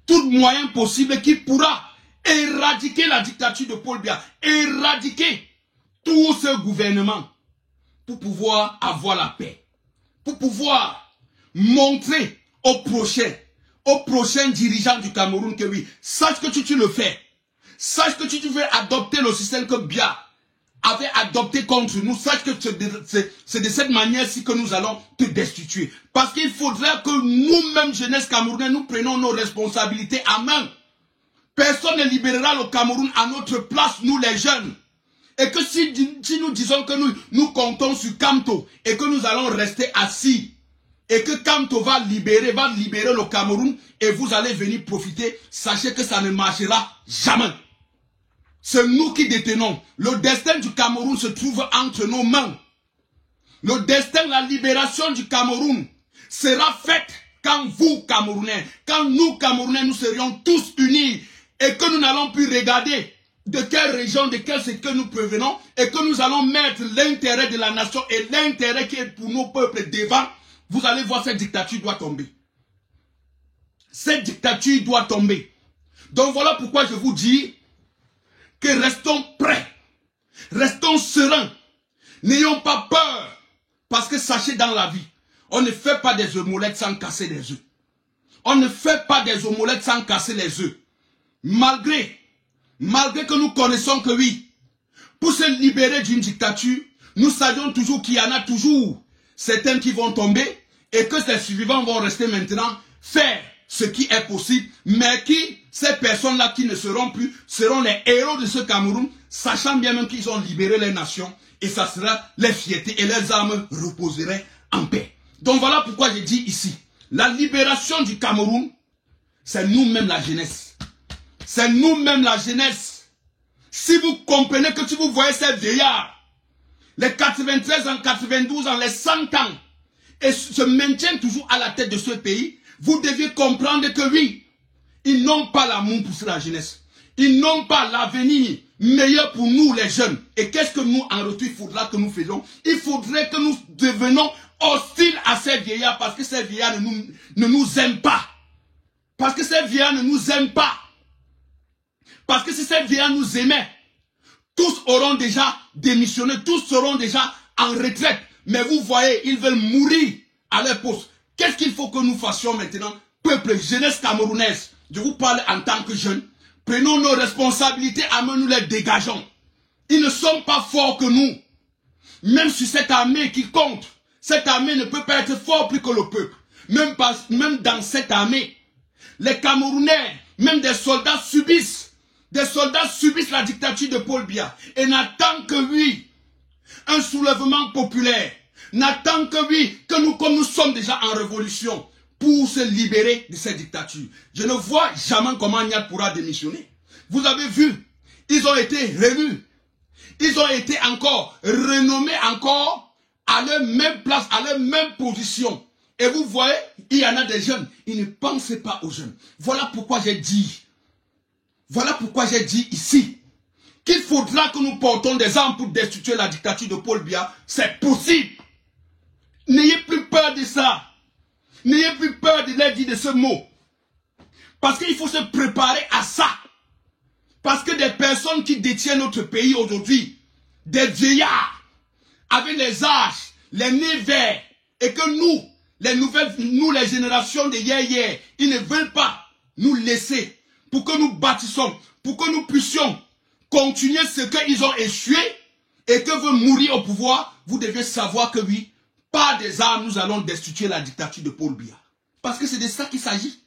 tout moyen possible qui pourra éradiquer la dictature de Paul Biya, éradiquer tout ce gouvernement pour pouvoir avoir la paix, pour pouvoir montrer aux prochains dirigeants du Cameroun que oui, sache que tu le fais, sache que tu veux adopter le système que Biya avait adopté contre nous, sache que c'est de cette manière-ci que nous allons te destituer. Parce qu'il faudrait que nous-mêmes, jeunesse camerounaise, nous prenions nos responsabilités à main. Personne ne libérera le Cameroun à notre place, nous les jeunes. Et que si nous disons que nous comptons sur Kamto et que nous allons rester assis et que Kamto va libérer le Cameroun et vous allez venir profiter, sachez que ça ne marchera jamais. C'est nous qui détenons. Le destin du Cameroun se trouve entre nos mains. Le destin, la libération du Cameroun sera faite quand vous, Camerounais, quand nous, Camerounais, nous serions tous unis et que nous n'allons plus regarder de quelle région, de quel secteur nous provenons et que nous allons mettre l'intérêt de la nation et l'intérêt qui est pour nos peuples devant, vous allez voir, cette dictature doit tomber. Cette dictature doit tomber. Donc voilà pourquoi je vous dis que restons prêts, restons sereins, n'ayons pas peur, parce que sachez dans la vie, on ne fait pas des omelettes sans casser les œufs. On ne fait pas des omelettes sans casser les œufs. Malgré que nous connaissons que oui, pour se libérer d'une dictature, nous savions toujours qu'il y en a toujours certains qui vont tomber et que ces survivants vont rester maintenant faire ce qui est possible, mais qui, ces personnes-là qui ne seront plus, seront les héros de ce Cameroun, sachant bien même qu'ils ont libéré les nations, et ça sera les fiertés et les âmes reposeraient en paix. Donc voilà pourquoi je dis ici, la libération du Cameroun, c'est nous-mêmes la jeunesse. C'est nous-mêmes la jeunesse. Si vous comprenez que si vous voyez ces vieillards, les 93 ans, 92 ans, les 100 ans, et se maintiennent toujours à la tête de ce pays, vous deviez comprendre que oui, ils n'ont pas l'amour pour la jeunesse. Ils n'ont pas l'avenir meilleur pour nous les jeunes. Et qu'est-ce que nous, en retour, il faudra que nous faisons? Il faudrait que nous devenions hostiles à ces vieillards parce que ces vieillards ne nous aiment pas. Parce que ces vieillards ne nous aiment pas. Parce que si ces vieillards nous aimaient, tous auront déjà démissionné, tous seront déjà en retraite. Mais vous voyez, ils veulent mourir à leur poste. Qu'est-ce qu'il faut que nous fassions maintenant? Peuple, jeunesse camerounaise, je vous parle en tant que jeune. Prenons nos responsabilités, nous les dégageons. Ils ne sont pas forts que nous. Même sur cette armée qui compte, cette armée ne peut pas être fort plus que le peuple. Même dans cette armée, les Camerounais, même des soldats subissent la dictature de Paul Biya. Et n'attendent que oui, un soulèvement populaire. N'attend que oui, que nous, comme nous sommes déjà en révolution, pour se libérer de cette dictature. Je ne vois jamais comment Niat pourra démissionner. Vous avez vu, ils ont été réélus. Ils ont été encore renommés encore à leur même place, à leur même position. Et vous voyez, il y en a des jeunes, ils ne pensent pas aux jeunes. Voilà pourquoi j'ai dit ici, qu'il faudra que nous portons des armes pour destituer la dictature de Paul Biya. C'est possible. N'ayez plus peur de ça. N'ayez plus peur de leur dire de ce mot. Parce qu'il faut se préparer à ça. Parce que des personnes qui détiennent notre pays aujourd'hui, des vieillards, avec les âges, les nez verts, et que nous, les générations de hier, ils ne veulent pas nous laisser pour que nous bâtissons, pour que nous puissions continuer ce qu'ils ont échoué et que veut mourir au pouvoir. Vous devez savoir que oui, par des armes, nous allons destituer la dictature de Paul Biya. Parce que c'est de ça qu'il s'agit.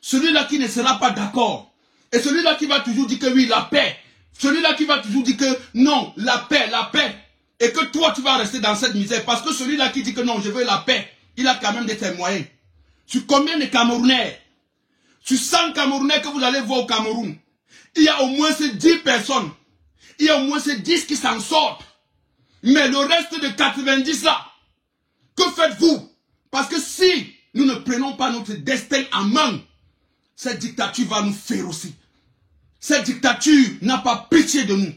Celui-là qui ne sera pas d'accord, et celui-là qui va toujours dire que oui, la paix, celui-là qui va toujours dire que non, la paix, et que toi tu vas rester dans cette misère, parce que celui-là qui dit que non, je veux la paix, il a quand même des moyens. Sur combien de Camerounais, sur 100 Camerounais que vous allez voir au Cameroun, il y a au moins ces 10 personnes, il y a au moins ces 10 qui s'en sortent. Mais le reste de 90 là, que faites-vous? Parce que si nous ne prenons pas notre destin en main, cette dictature va nous férocer. Cette dictature n'a pas pitié de nous.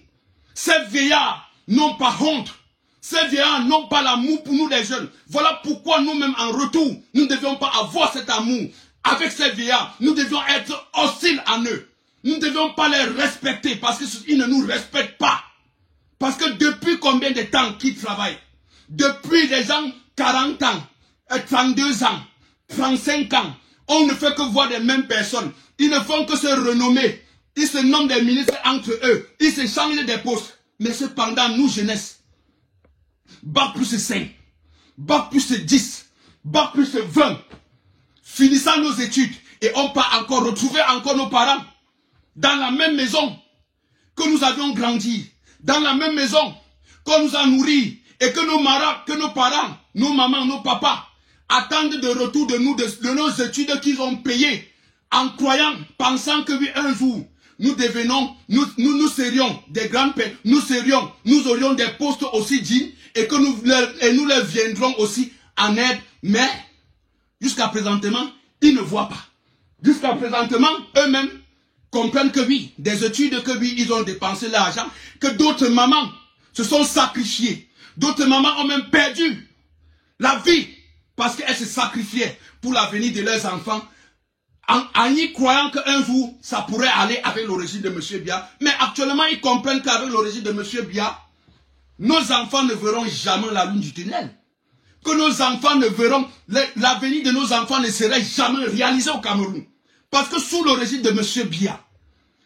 Ces vieillards n'ont pas honte. Ces vieillards n'ont pas l'amour pour nous les jeunes. Voilà pourquoi nous-mêmes en retour, nous ne devions pas avoir cet amour. Avec ces vieillards, nous devions être hostiles à eux. Nous ne devions pas les respecter parce qu'ils ne nous respectent pas. Parce que depuis combien de temps qu'ils travaillent? Depuis des gens 40 ans, 32 ans, 35 ans, on ne fait que voir les mêmes personnes. Ils ne font que se renommer. Ils se nomment des ministres entre eux. Ils se changent des postes. Mais cependant, nous, jeunesse, Bac plus 5, Bac plus 10, Bac plus 20, finissant nos études, et on peut encore retrouver encore nos parents dans la même maison que nous avions grandi, dans la même maison, qu'on nous a nourris, et que nos parents, nos mamans, nos papas, attendent de retour de nous, de nos études qu'ils ont payées, en croyant, pensant que oui, un jour, nous serions des grandes paix, nous aurions des postes aussi dignes, et que nous leur viendrons aussi en aide, mais, jusqu'à présentement, ils ne voient pas. Jusqu'à présentement, eux-mêmes comprennent que oui, des études que oui, ils ont dépensé l'argent, que d'autres mamans se sont sacrifiées. D'autres mamans ont même perdu la vie parce qu'elles se sacrifiaient pour l'avenir de leurs enfants en y croyant qu'un jour, ça pourrait aller avec le régime de M. Biya. Mais actuellement, ils comprennent qu'avec le régime de M. Biya, nos enfants ne verront jamais la lune du tunnel. Que nos enfants ne verront, l'avenir de nos enfants ne serait jamais réalisé au Cameroun. Parce que sous le régime de M. Biya,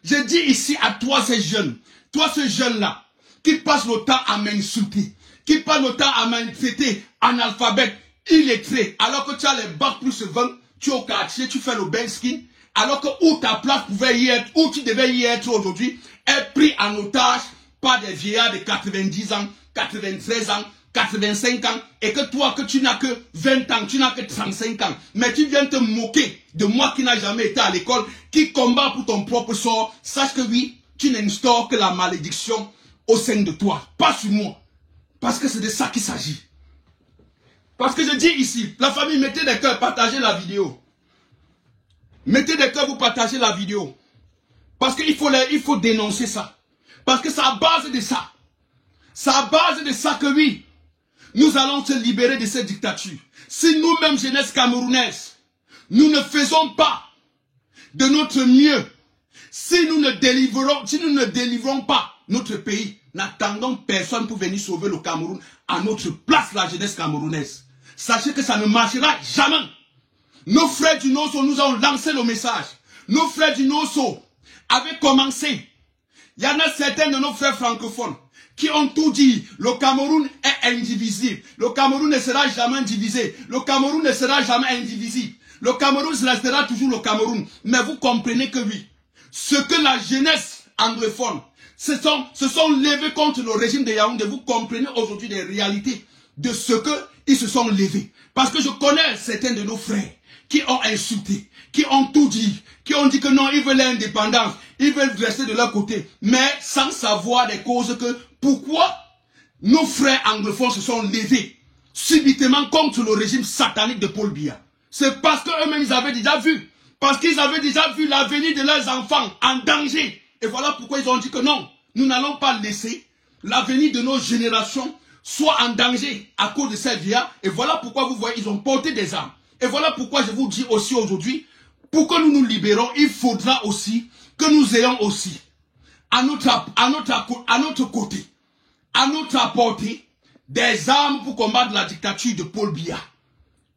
je dis ici à toi ces jeunes-là, qui passent le temps à m'insulter, qui passent le temps à m'insulter analphabète, illettré, alors que tu as les bacs plus 20, tu es au quartier, tu fais le bel skin, alors que où ta place pouvait y être, où tu devais y être aujourd'hui, est pris en otage par des vieillards de 90 ans, 93 ans, 85 ans, et que toi, que tu n'as que 20 ans, tu n'as que 35 ans, mais tu viens te moquer de moi qui n'ai jamais été à l'école, qui combat pour ton propre sort, sache que oui, tu n'instaures que la malédiction au sein de toi, pas sur moi, parce que c'est de ça qu'il s'agit. Parce que je dis ici, la famille, mettez des cœurs, partagez la vidéo. Mettez des cœurs, vous partagez la vidéo. Parce qu'il faut dénoncer ça. Parce que c'est à base de ça. C'est à base de ça que oui, nous allons se libérer de cette dictature. Si nous-mêmes, jeunesse camerounaise, nous ne faisons pas de notre mieux, si nous ne délivrons pas notre pays, n'attendons personne pour venir sauver le Cameroun à notre place, la jeunesse camerounaise. Sachez que ça ne marchera jamais. Nos frères du Nosso nous ont lancé le message. Nos frères du Nosso avaient commencé. Il y en a certains de nos frères francophones qui ont tout dit. Le Cameroun est indivisible. Le Cameroun ne sera jamais divisé. Le Cameroun ne sera jamais indivisible. Le Cameroun restera toujours le Cameroun. Mais vous comprenez que oui, ce que la jeunesse anglophone se sont levés contre le régime de Yaoundé, vous comprenez aujourd'hui les réalités de ce qu'ils se sont levés. Parce que je connais certains de nos frères qui ont insulté, qui ont tout dit, qui ont dit que non, ils veulent l'indépendance, ils veulent rester de leur côté, mais sans savoir des causes que pourquoi nos frères anglophones se sont levés subitement contre le régime satanique de Paul Biya. C'est parce qu'eux-mêmes ils avaient déjà vu, parce qu'ils avaient déjà vu l'avenir de leurs enfants en danger. Et voilà pourquoi ils ont dit que non, nous n'allons pas laisser l'avenir de nos générations soit en danger à cause de cette vie. Et voilà pourquoi vous voyez, ils ont porté des armes. Et voilà pourquoi je vous dis aussi aujourd'hui, pour que nous nous libérons, il faudra aussi que nous ayons aussi à notre côté, à notre portée, des armes pour combattre la dictature de Paul Biya.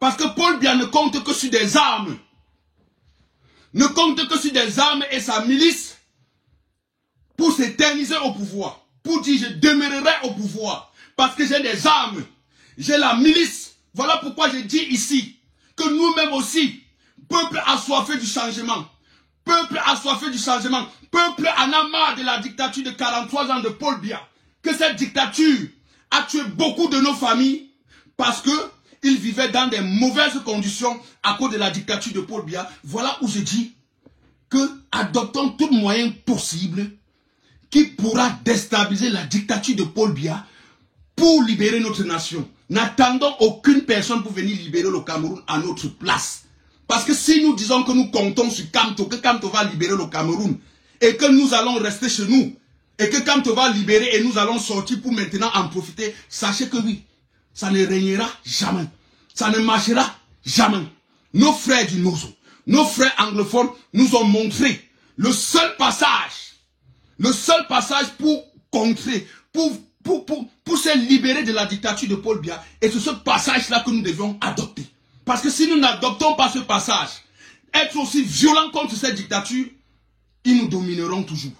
Parce que Paul Biya ne compte que sur des armes. Ne compte que sur des armes et sa milice pour s'éterniser au pouvoir. Pour dire je demeurerai au pouvoir. Parce que j'ai des armes. J'ai la milice. Voilà pourquoi je dis ici que nous-mêmes aussi, peuple assoiffé du changement. Peuple assoiffé du changement. Peuple en a marre de la dictature de 43 ans de Paul Biya. Que cette dictature a tué beaucoup de nos familles parce qu'ils vivaient dans des mauvaises conditions à cause de la dictature de Paul Biya. Voilà où je dis que adoptons tout moyen possible qui pourra déstabiliser la dictature de Paul Biya pour libérer notre nation. N'attendons aucune personne pour venir libérer le Cameroun à notre place. Parce que si nous disons que nous comptons sur Kamto, que Kamto va libérer le Cameroun, et que nous allons rester chez nous, et que Kamto va libérer et nous allons sortir pour maintenant en profiter, sachez que oui, ça ne régnera jamais. Ça ne marchera jamais. Nos frères du Nosso, nos frères anglophones nous ont montré le seul passage pour contrer, pour se libérer de la dictature de Paul Biya. Et c'est ce passage-là que nous devons adopter. Parce que si nous n'adoptons pas ce passage, être aussi violents contre cette dictature, ils nous domineront toujours.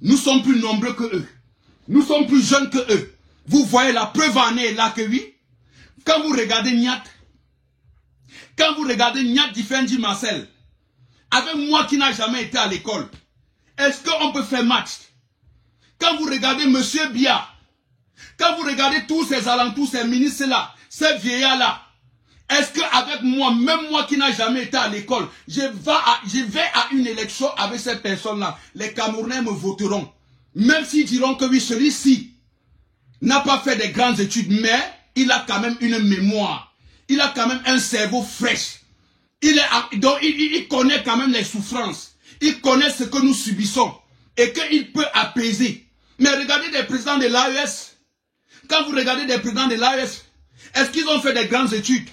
Nous sommes plus nombreux que eux. Nous sommes plus jeunes que eux. Vous voyez la preuve en est là que oui. Quand vous regardez Nyat Difendi Marcel, avec moi qui n'a jamais été à l'école, est-ce qu'on peut faire match? Quand vous regardez M. Biya, quand vous regardez tous ces alentours, ces ministres-là, ces vieillards-là, est-ce qu'avec moi, même moi qui n'ai jamais été à l'école, je vais à une élection avec ces personnes-là, les Camerounais me voteront. Même s'ils diront que oui, celui-ci n'a pas fait de grandes études, mais il a quand même une mémoire. Il a quand même un cerveau fraîche. Donc il connaît quand même les souffrances. Il connaît ce que nous subissons. Et qu'il peut apaiser. Mais regardez des présidents de l'AES. Quand vous regardez des présidents de l'AES, est-ce qu'ils ont fait des grandes études?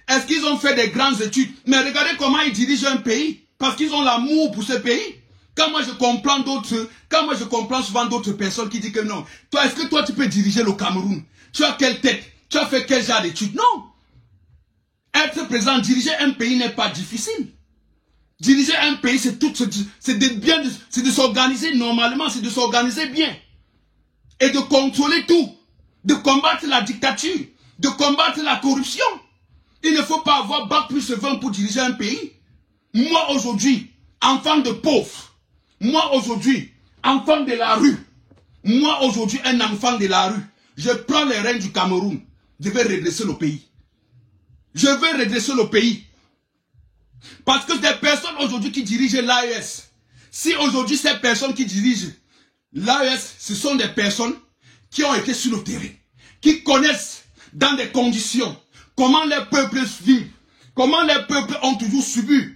Est-ce qu'ils ont fait des grandes études? Mais regardez comment ils dirigent un pays. Parce qu'ils ont l'amour pour ce pays. Quand moi je comprends souvent d'autres personnes qui disent que non. Toi, est-ce que toi tu peux diriger le Cameroun? Tu as quelle tête? Tu as fait quel genre d'études? Non. Être président, diriger un pays n'est pas difficile. Diriger un pays, c'est de s'organiser normalement, c'est de s'organiser bien. Et de contrôler tout. De combattre la dictature. De combattre la corruption. Il ne faut pas avoir bac plus 20 pour diriger un pays. Moi aujourd'hui, enfant de pauvre. Moi aujourd'hui, enfant de la rue. Moi aujourd'hui, un enfant de la rue. Je prends les rênes du Cameroun. Je vais redresser le pays. Je vais redresser le pays. Parce que des personnes aujourd'hui qui dirigent l'AES, si aujourd'hui ces personnes qui dirigent l'AES, ce sont des personnes qui ont été sur le terrain, qui connaissent dans des conditions comment les peuples vivent, comment les peuples ont toujours subi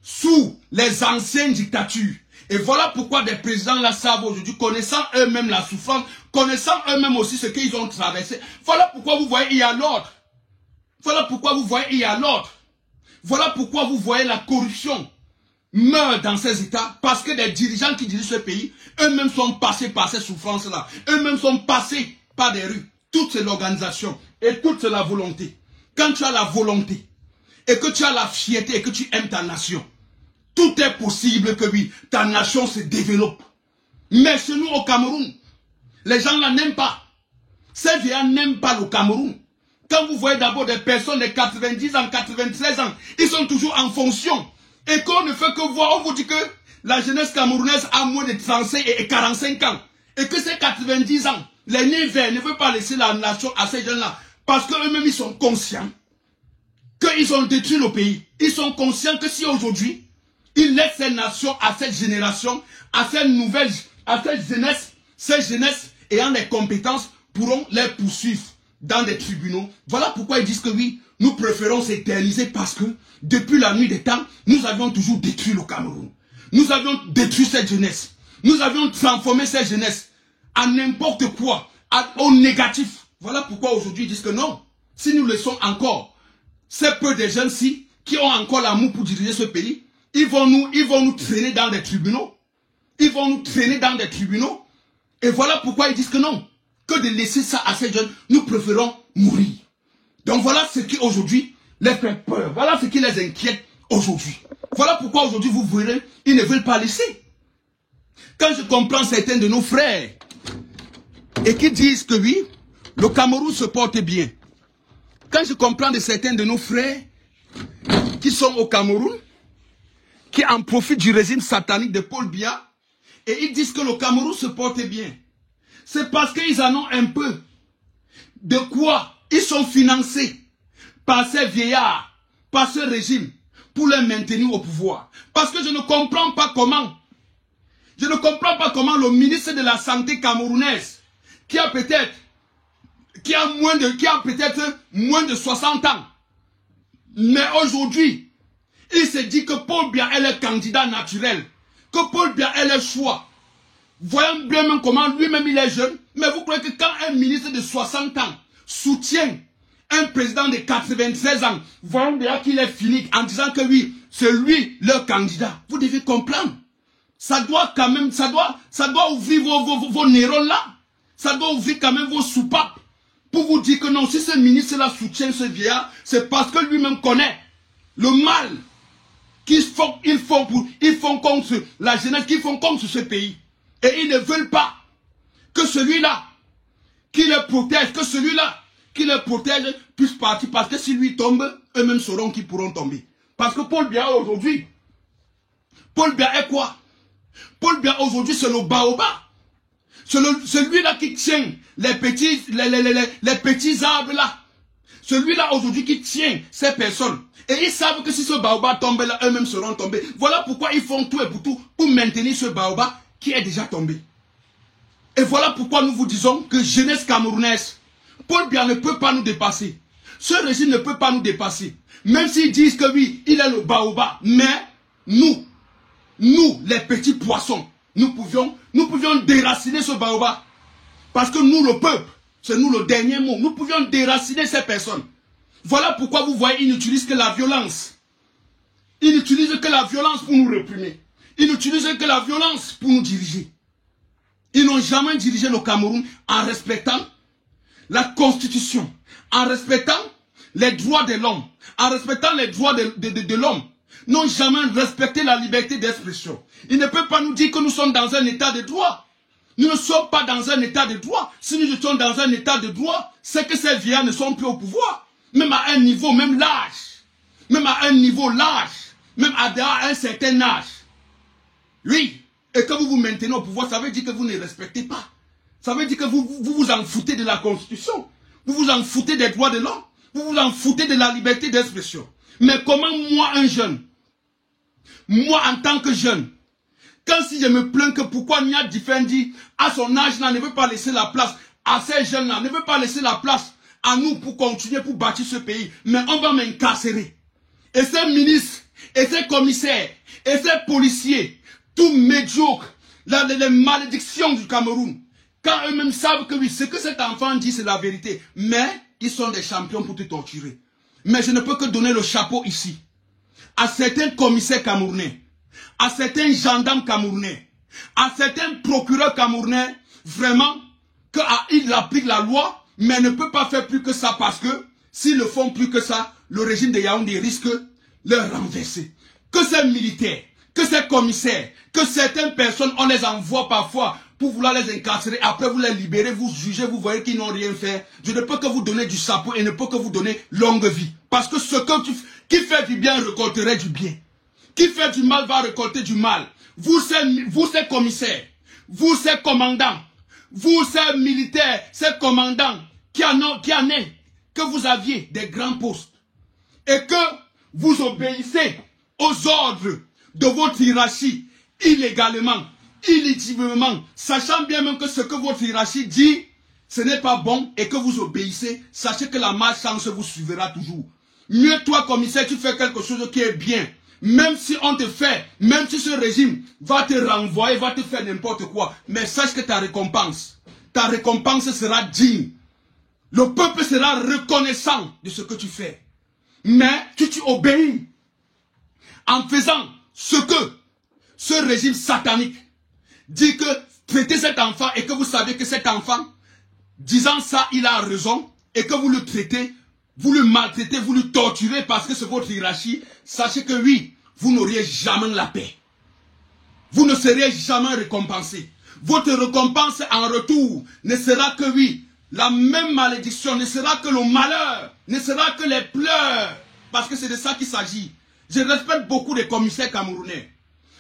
sous les anciennes dictatures. Et voilà pourquoi des présidents là savent aujourd'hui, connaissant eux-mêmes la souffrance, connaissant eux-mêmes aussi ce qu'ils ont traversé. Voilà pourquoi vous voyez, il y a l'ordre. Voilà pourquoi vous voyez, il y a l'ordre. Voilà pourquoi vous voyez la corruption meurt dans ces États. Parce que des dirigeants qui dirigent ce pays, eux-mêmes sont passés par ces souffrances-là. Eux-mêmes sont passés par des rues. Toute c'est l'organisation et toute c'est la volonté. Quand tu as la volonté et que tu as la fierté et que tu aimes ta nation, tout est possible que oui, ta nation se développe. Mais chez nous au Cameroun, les gens là n'aiment pas. Ces vieillards n'aiment pas le Cameroun. Quand vous voyez d'abord des personnes de 90 ans, 93 ans, ils sont toujours en fonction. Et qu'on ne fait que voir, on vous dit que la jeunesse camerounaise a moins de 35 et 45 ans. Et que ces 90 ans, les nez verts ne veulent pas laisser la nation à ces jeunes-là. Parce qu'eux-mêmes, ils sont conscients qu'ils ont détruit le pays. Ils sont conscients que si aujourd'hui, ils laissent ces nations à cette génération, à cette nouvelle, à cette jeunesse, ces jeunesses ayant des compétences pourront les poursuivre dans des tribunaux. Voilà pourquoi ils disent que oui, nous préférons s'éterniser parce que depuis la nuit des temps, nous avions toujours détruit le Cameroun. Nous avions détruit cette jeunesse. Nous avions transformé cette jeunesse à n'importe quoi, au négatif. Voilà pourquoi aujourd'hui ils disent que non. Si nous laissons encore ces peu de jeunes-ci qui ont encore l'amour pour diriger ce pays, ils vont nous traîner dans des tribunaux. Ils vont nous traîner dans des tribunaux. Et voilà pourquoi ils disent que non. Que de laisser ça à ces jeunes, nous préférons mourir. Donc voilà ce qui aujourd'hui les fait peur. Voilà ce qui les inquiète aujourd'hui. Voilà pourquoi aujourd'hui vous verrez, ils ne veulent pas laisser. Quand je comprends certains de nos frères et qui disent que oui, le Cameroun se porte bien. Quand je comprends de certains de nos frères qui sont au Cameroun, qui en profitent du régime satanique de Paul Biya, et ils disent que le Cameroun se porte bien. C'est parce qu'ils en ont un peu. De quoi ils sont financés par ces vieillards, par ce régime, pour les maintenir au pouvoir. Parce que je ne comprends pas comment le ministre de la Santé camerounaise, qui a peut-être moins de 60 ans, mais aujourd'hui, il se dit que Paul Biya est le candidat naturel, que Paul Biya est le choix. Voyons bien même comment lui-même il est jeune, mais vous croyez que quand un ministre de 60 ans soutient un président de 93 ans, voyons bien qu'il est fini en disant que oui, c'est lui leur candidat. Vous devez comprendre. Ça doit quand même, ça doit ouvrir vos neurones là. Ça doit ouvrir quand même vos soupapes. Pour vous dire que non, si ce ministre-là soutient ce vieillard, c'est parce que lui-même connaît le mal qu'ils font contre la jeunesse, qu'ils font contre ce pays. Et ils ne veulent pas que celui-là qui les protège, puisse partir. Parce que si lui tombe, eux-mêmes sauront qu'ils pourront tomber. Parce que Paul Biya aujourd'hui, Paul Biya est quoi? Paul Biya aujourd'hui c'est le baobab. C'est celui-là qui tient les petits arbres là. Celui-là aujourd'hui qui tient ces personnes. Et ils savent que si ce baobab tombe là, eux-mêmes seront tombés. Voilà pourquoi ils font tout et pour tout pour maintenir ce baobab qui est déjà tombé. Et voilà pourquoi nous vous disons que jeunesse camerounaise, Paul Biya ne peut pas nous dépasser. Ce régime ne peut pas nous dépasser. Même s'ils disent que oui, il est le baobab. Mais nous, les petits poissons, nous pouvions déraciner ce baobab. Parce que nous, le peuple, c'est nous le dernier mot. Nous pouvions déraciner ces personnes. Voilà pourquoi vous voyez, ils n'utilisent que la violence. Ils n'utilisent que la violence pour nous réprimer. Ils n'utilisent que la violence pour nous diriger. Ils n'ont jamais dirigé le Cameroun en respectant la Constitution, en respectant les droits de l'homme, en respectant les droits de l'homme. N'ont jamais respecté la liberté d'expression. Ils ne peuvent pas nous dire que nous sommes dans un état de droit. Nous ne sommes pas dans un état de droit. Si nous étions dans un état de droit, c'est que ces vieillards ne sont plus au pouvoir. Même à un niveau, même l'âge. Même à un niveau, l'âge. Même à un certain âge. Oui. Et que vous vous maintenez au pouvoir, ça veut dire que vous ne respectez pas. Ça veut dire que vous vous en foutez de la Constitution. Vous vous en foutez des droits de l'homme. Vous vous en foutez de la liberté d'expression. Mais comment moi, un jeune, moi en tant que jeune, quand si je me plains que pourquoi Nia Difendi, à son âge là, ne veut pas laisser la place à ces jeunes-là, ne veut pas laisser la place à nous pour continuer, pour bâtir ce pays, mais on va m'incarcérer. Et ces ministres, et ces commissaires, et ces policiers, tout médiocres, les malédictions du Cameroun, quand eux-mêmes savent que oui, ce que cet enfant dit, c'est la vérité, mais ils sont des champions pour te torturer. Mais je ne peux que donner le chapeau ici à certains commissaires camerounais, à certains gendarmes camerounais, à certains procureurs camerounais, vraiment, qu'ils appliquent la loi, mais ne peut pas faire plus que ça parce que s'ils ne font plus que ça, le régime de Yaoundé risque de leur renverser. Que ces militaires, que ces commissaires, que certaines personnes, on les envoie parfois pour vouloir les incarcérer, après vous les libérez, vous jugez, vous voyez qu'ils n'ont rien fait. Je ne peux que vous donner du chapeau et ne peux que vous donner longue vie. Parce que ce que qui fait du bien récolterait du bien. Qui fait du mal va récolter du mal. Vous ces commissaires, vous ces commandants, vous ces militaires, ces commandants qui en est, que vous aviez des grands postes et que vous obéissez aux ordres de votre hiérarchie illégalement, illégitimement, sachant bien même que ce que votre hiérarchie dit, ce n'est pas bon et que vous obéissez, sachez que la malchance vous suivra toujours. Mieux toi, commissaire, tu fais quelque chose qui est bien. Même si on te fait, même si ce régime va te renvoyer, va te faire n'importe quoi, mais sache que ta récompense sera digne. Le peuple sera reconnaissant de ce que tu fais. Mais tu obéis en faisant ce que ce régime satanique dit que traitez cet enfant et que vous savez que cet enfant, disant ça, il a raison et que vous le traitez, vous le maltraitez, vous le torturez parce que c'est votre hiérarchie, sachez que oui, vous n'auriez jamais la paix. Vous ne serez jamais récompensé. Votre récompense en retour ne sera que oui, la même malédiction, ne sera que le malheur, ne sera que les pleurs. Parce que c'est de ça qu'il s'agit. Je respecte beaucoup les commissaires camerounais.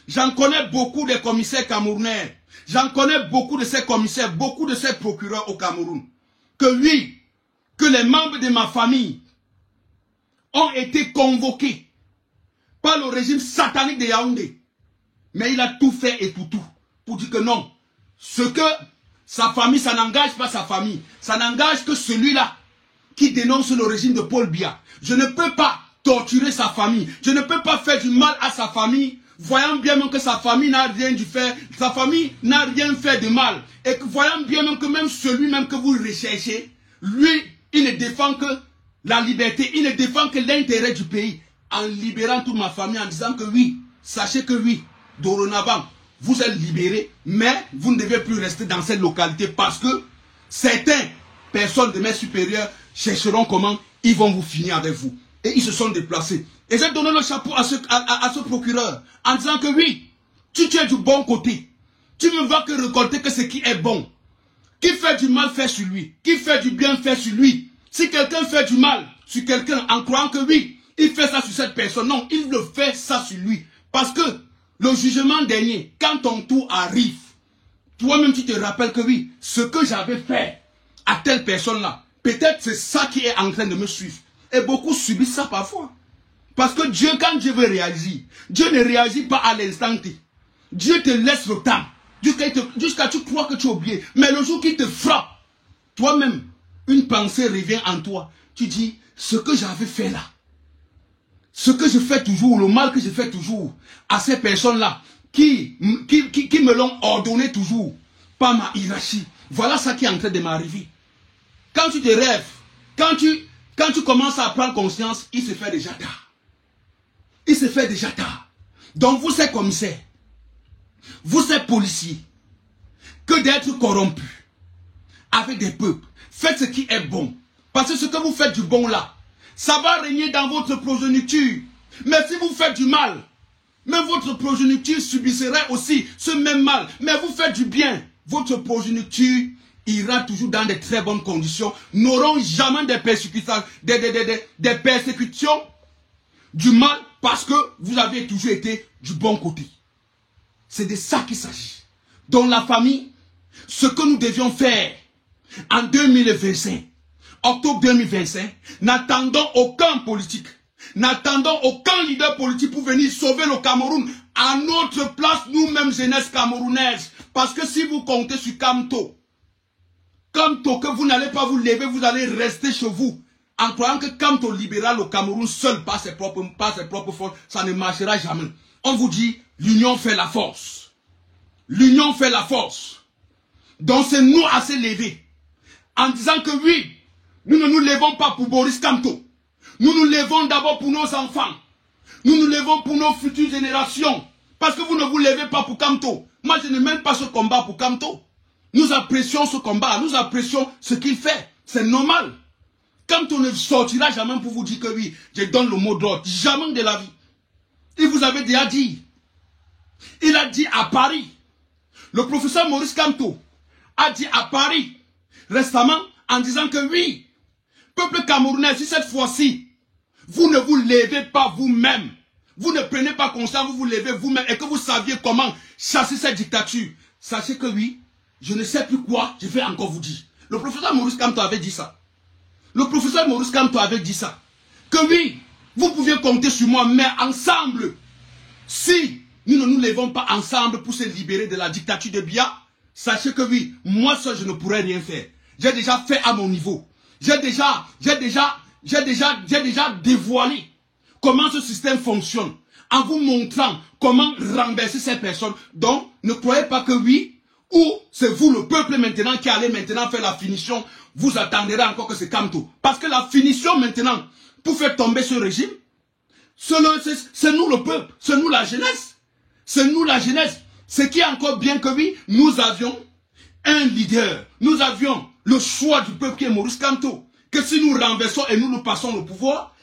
J'en connais beaucoup des commissaires camerounais. J'en connais beaucoup de ces commissaires, beaucoup de ces procureurs au Cameroun. Que oui, que les membres de ma famille ont été convoqués par le régime satanique de Yaoundé. Mais il a tout fait et pour tout. Pour dire que non. Ce que sa famille, ça n'engage pas sa famille. Ça n'engage que celui-là qui dénonce le régime de Paul Biya. Je ne peux pas torturer sa famille. Je ne peux pas faire du mal à sa famille, voyant bien même que sa famille n'a rien dû faire. Sa famille n'a rien fait de mal. Et voyant bien même que même celui même que vous recherchez, lui, il ne défend que la liberté. Il ne défend que l'intérêt du pays. En libérant toute ma famille, en disant que oui, sachez que oui, dorénavant, vous êtes libérés, mais vous ne devez plus rester dans cette localité parce que certaines personnes de mes supérieurs chercheront comment ils vont vous finir avec vous. Et ils se sont déplacés. Et j'ai donné le chapeau à ce procureur en disant que oui, tu es du bon côté. Tu ne vas que récolter que ce qui est bon. Qui fait du mal, fait sur lui. Qui fait du bien, fait sur lui. Si quelqu'un fait du mal sur quelqu'un en croyant que oui, il fait ça sur cette personne, non, il le fait ça sur lui. Parce que le jugement dernier, quand ton tour arrive, toi-même tu te rappelles que oui, ce que j'avais fait à telle personne-là, peut-être c'est ça qui est en train de me suivre. Et beaucoup subissent ça parfois. Parce que Dieu, quand Dieu veut réagir, Dieu ne réagit pas à l'instant T. Dieu te laisse le temps. Jusqu'à tu crois que tu as oublié. Mais le jour qu'il te frappe, toi-même, une pensée revient en toi. Tu dis, ce que j'avais fait là, ce que je fais toujours, le mal que je fais toujours à ces personnes-là, qui me l'ont ordonné toujours, par ma hiérarchie. Voilà ça qui est en train de m'arriver. Quand tu te rêves, quand tu commences à prendre conscience, il se fait déjà tard. Il se fait déjà tard. Donc vous êtes commissaire, vous êtes policier, que d'être corrompu avec des peuples. Faites ce qui est bon. Parce que ce que vous faites du bon là, ça va régner dans votre progéniture. Mais si vous faites du mal, même votre progéniture subisserait aussi ce même mal. Mais vous faites du bien, votre progéniture ira toujours dans de très bonnes conditions, n'auront jamais des persécutions, des persécutions du mal parce que vous avez toujours été du bon côté. C'est de ça qu'il s'agit. Dans la famille, ce que nous devions faire en 2025, octobre 2025, n'attendons aucun politique, n'attendons aucun leader politique pour venir sauver le Cameroun à notre place, nous-mêmes, jeunesse camerounaise. Parce que si vous comptez sur Kamto, que vous n'allez pas vous lever, vous allez rester chez vous, en croyant que Kamto libérera le Cameroun seul par ses propres forces, ça ne marchera jamais. On vous dit, l'union fait la force. L'union fait la force. Donc c'est nous à se lever. En disant que oui, nous ne nous levons pas pour Boris Kamto. Nous nous levons d'abord pour nos enfants. Nous nous levons pour nos futures générations. Parce que vous ne vous levez pas pour Kamto. Moi je ne mène pas ce combat pour Kamto. Nous apprécions ce combat. Nous apprécions ce qu'il fait. C'est normal. Kamto ne sortira jamais pour vous dire que oui, je donne le mot d'ordre. Jamais de la vie. Il vous avait déjà dit. Il a dit à Paris. Le professeur Maurice Kamto a dit à Paris récemment en disant que oui, peuple camerounais, si cette fois-ci, vous ne vous levez pas vous-même, vous ne prenez pas conscience, vous vous levez vous-même et que vous saviez comment chasser cette dictature, sachez que oui, je ne sais plus quoi, je vais encore vous dire. Le professeur Maurice Kamto avait dit ça. Le professeur Maurice Kamto avait dit ça. Que oui, vous pouviez compter sur moi, mais ensemble, si nous ne nous levons pas ensemble pour se libérer de la dictature de Biya, sachez que oui, moi seul je ne pourrais rien faire. J'ai déjà fait à mon niveau. J'ai déjà dévoilé comment ce système fonctionne en vous montrant comment renverser ces personnes. Donc, ne croyez pas que oui, ou c'est vous le peuple maintenant qui allez maintenant faire la finition, vous attendrez encore que c'est Kamto. Parce que la finition maintenant, pour faire tomber ce régime, c'est nous le peuple, c'est nous la jeunesse. C'est nous la jeunesse. Ce qui est encore bien que oui, nous avions un leader. Nous avions le choix du peuple qui est Maurice Kamto. Que si nous renversons et nous passons le pouvoir,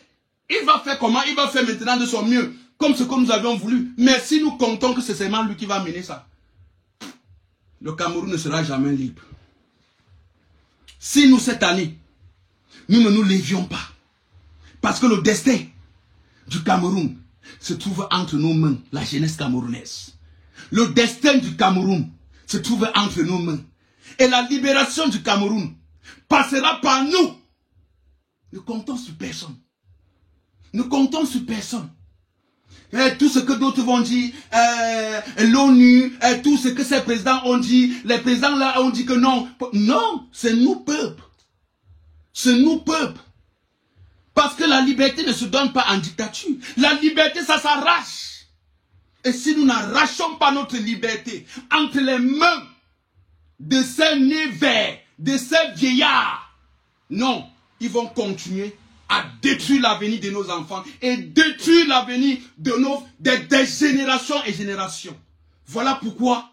il va faire comment? Il va faire maintenant de son mieux, comme ce que nous avions voulu. Mais si nous comptons que c'est seulement lui qui va mener ça, le Cameroun ne sera jamais libre. Si nous, cette année, nous ne nous levions pas, parce que le destin du Cameroun se trouve entre nos mains, la jeunesse camerounaise. Le destin du Cameroun se trouve entre nos mains. Et la libération du Cameroun passera par nous. Ne comptons sur personne. Ne comptons sur personne. Et tout ce que d'autres vont dire, l'ONU, tout ce que ces présidents ont dit, les présidents là ont dit que non. Non, c'est nous peuple. C'est nous peuple. Parce que la liberté ne se donne pas en dictature. La liberté, ça s'arrache. Et si nous n'arrachons pas notre liberté entre les mains de ces nez verts, de ces vieillards, non, ils vont continuer à détruire l'avenir de nos enfants et détruire l'avenir de des générations et générations. Voilà pourquoi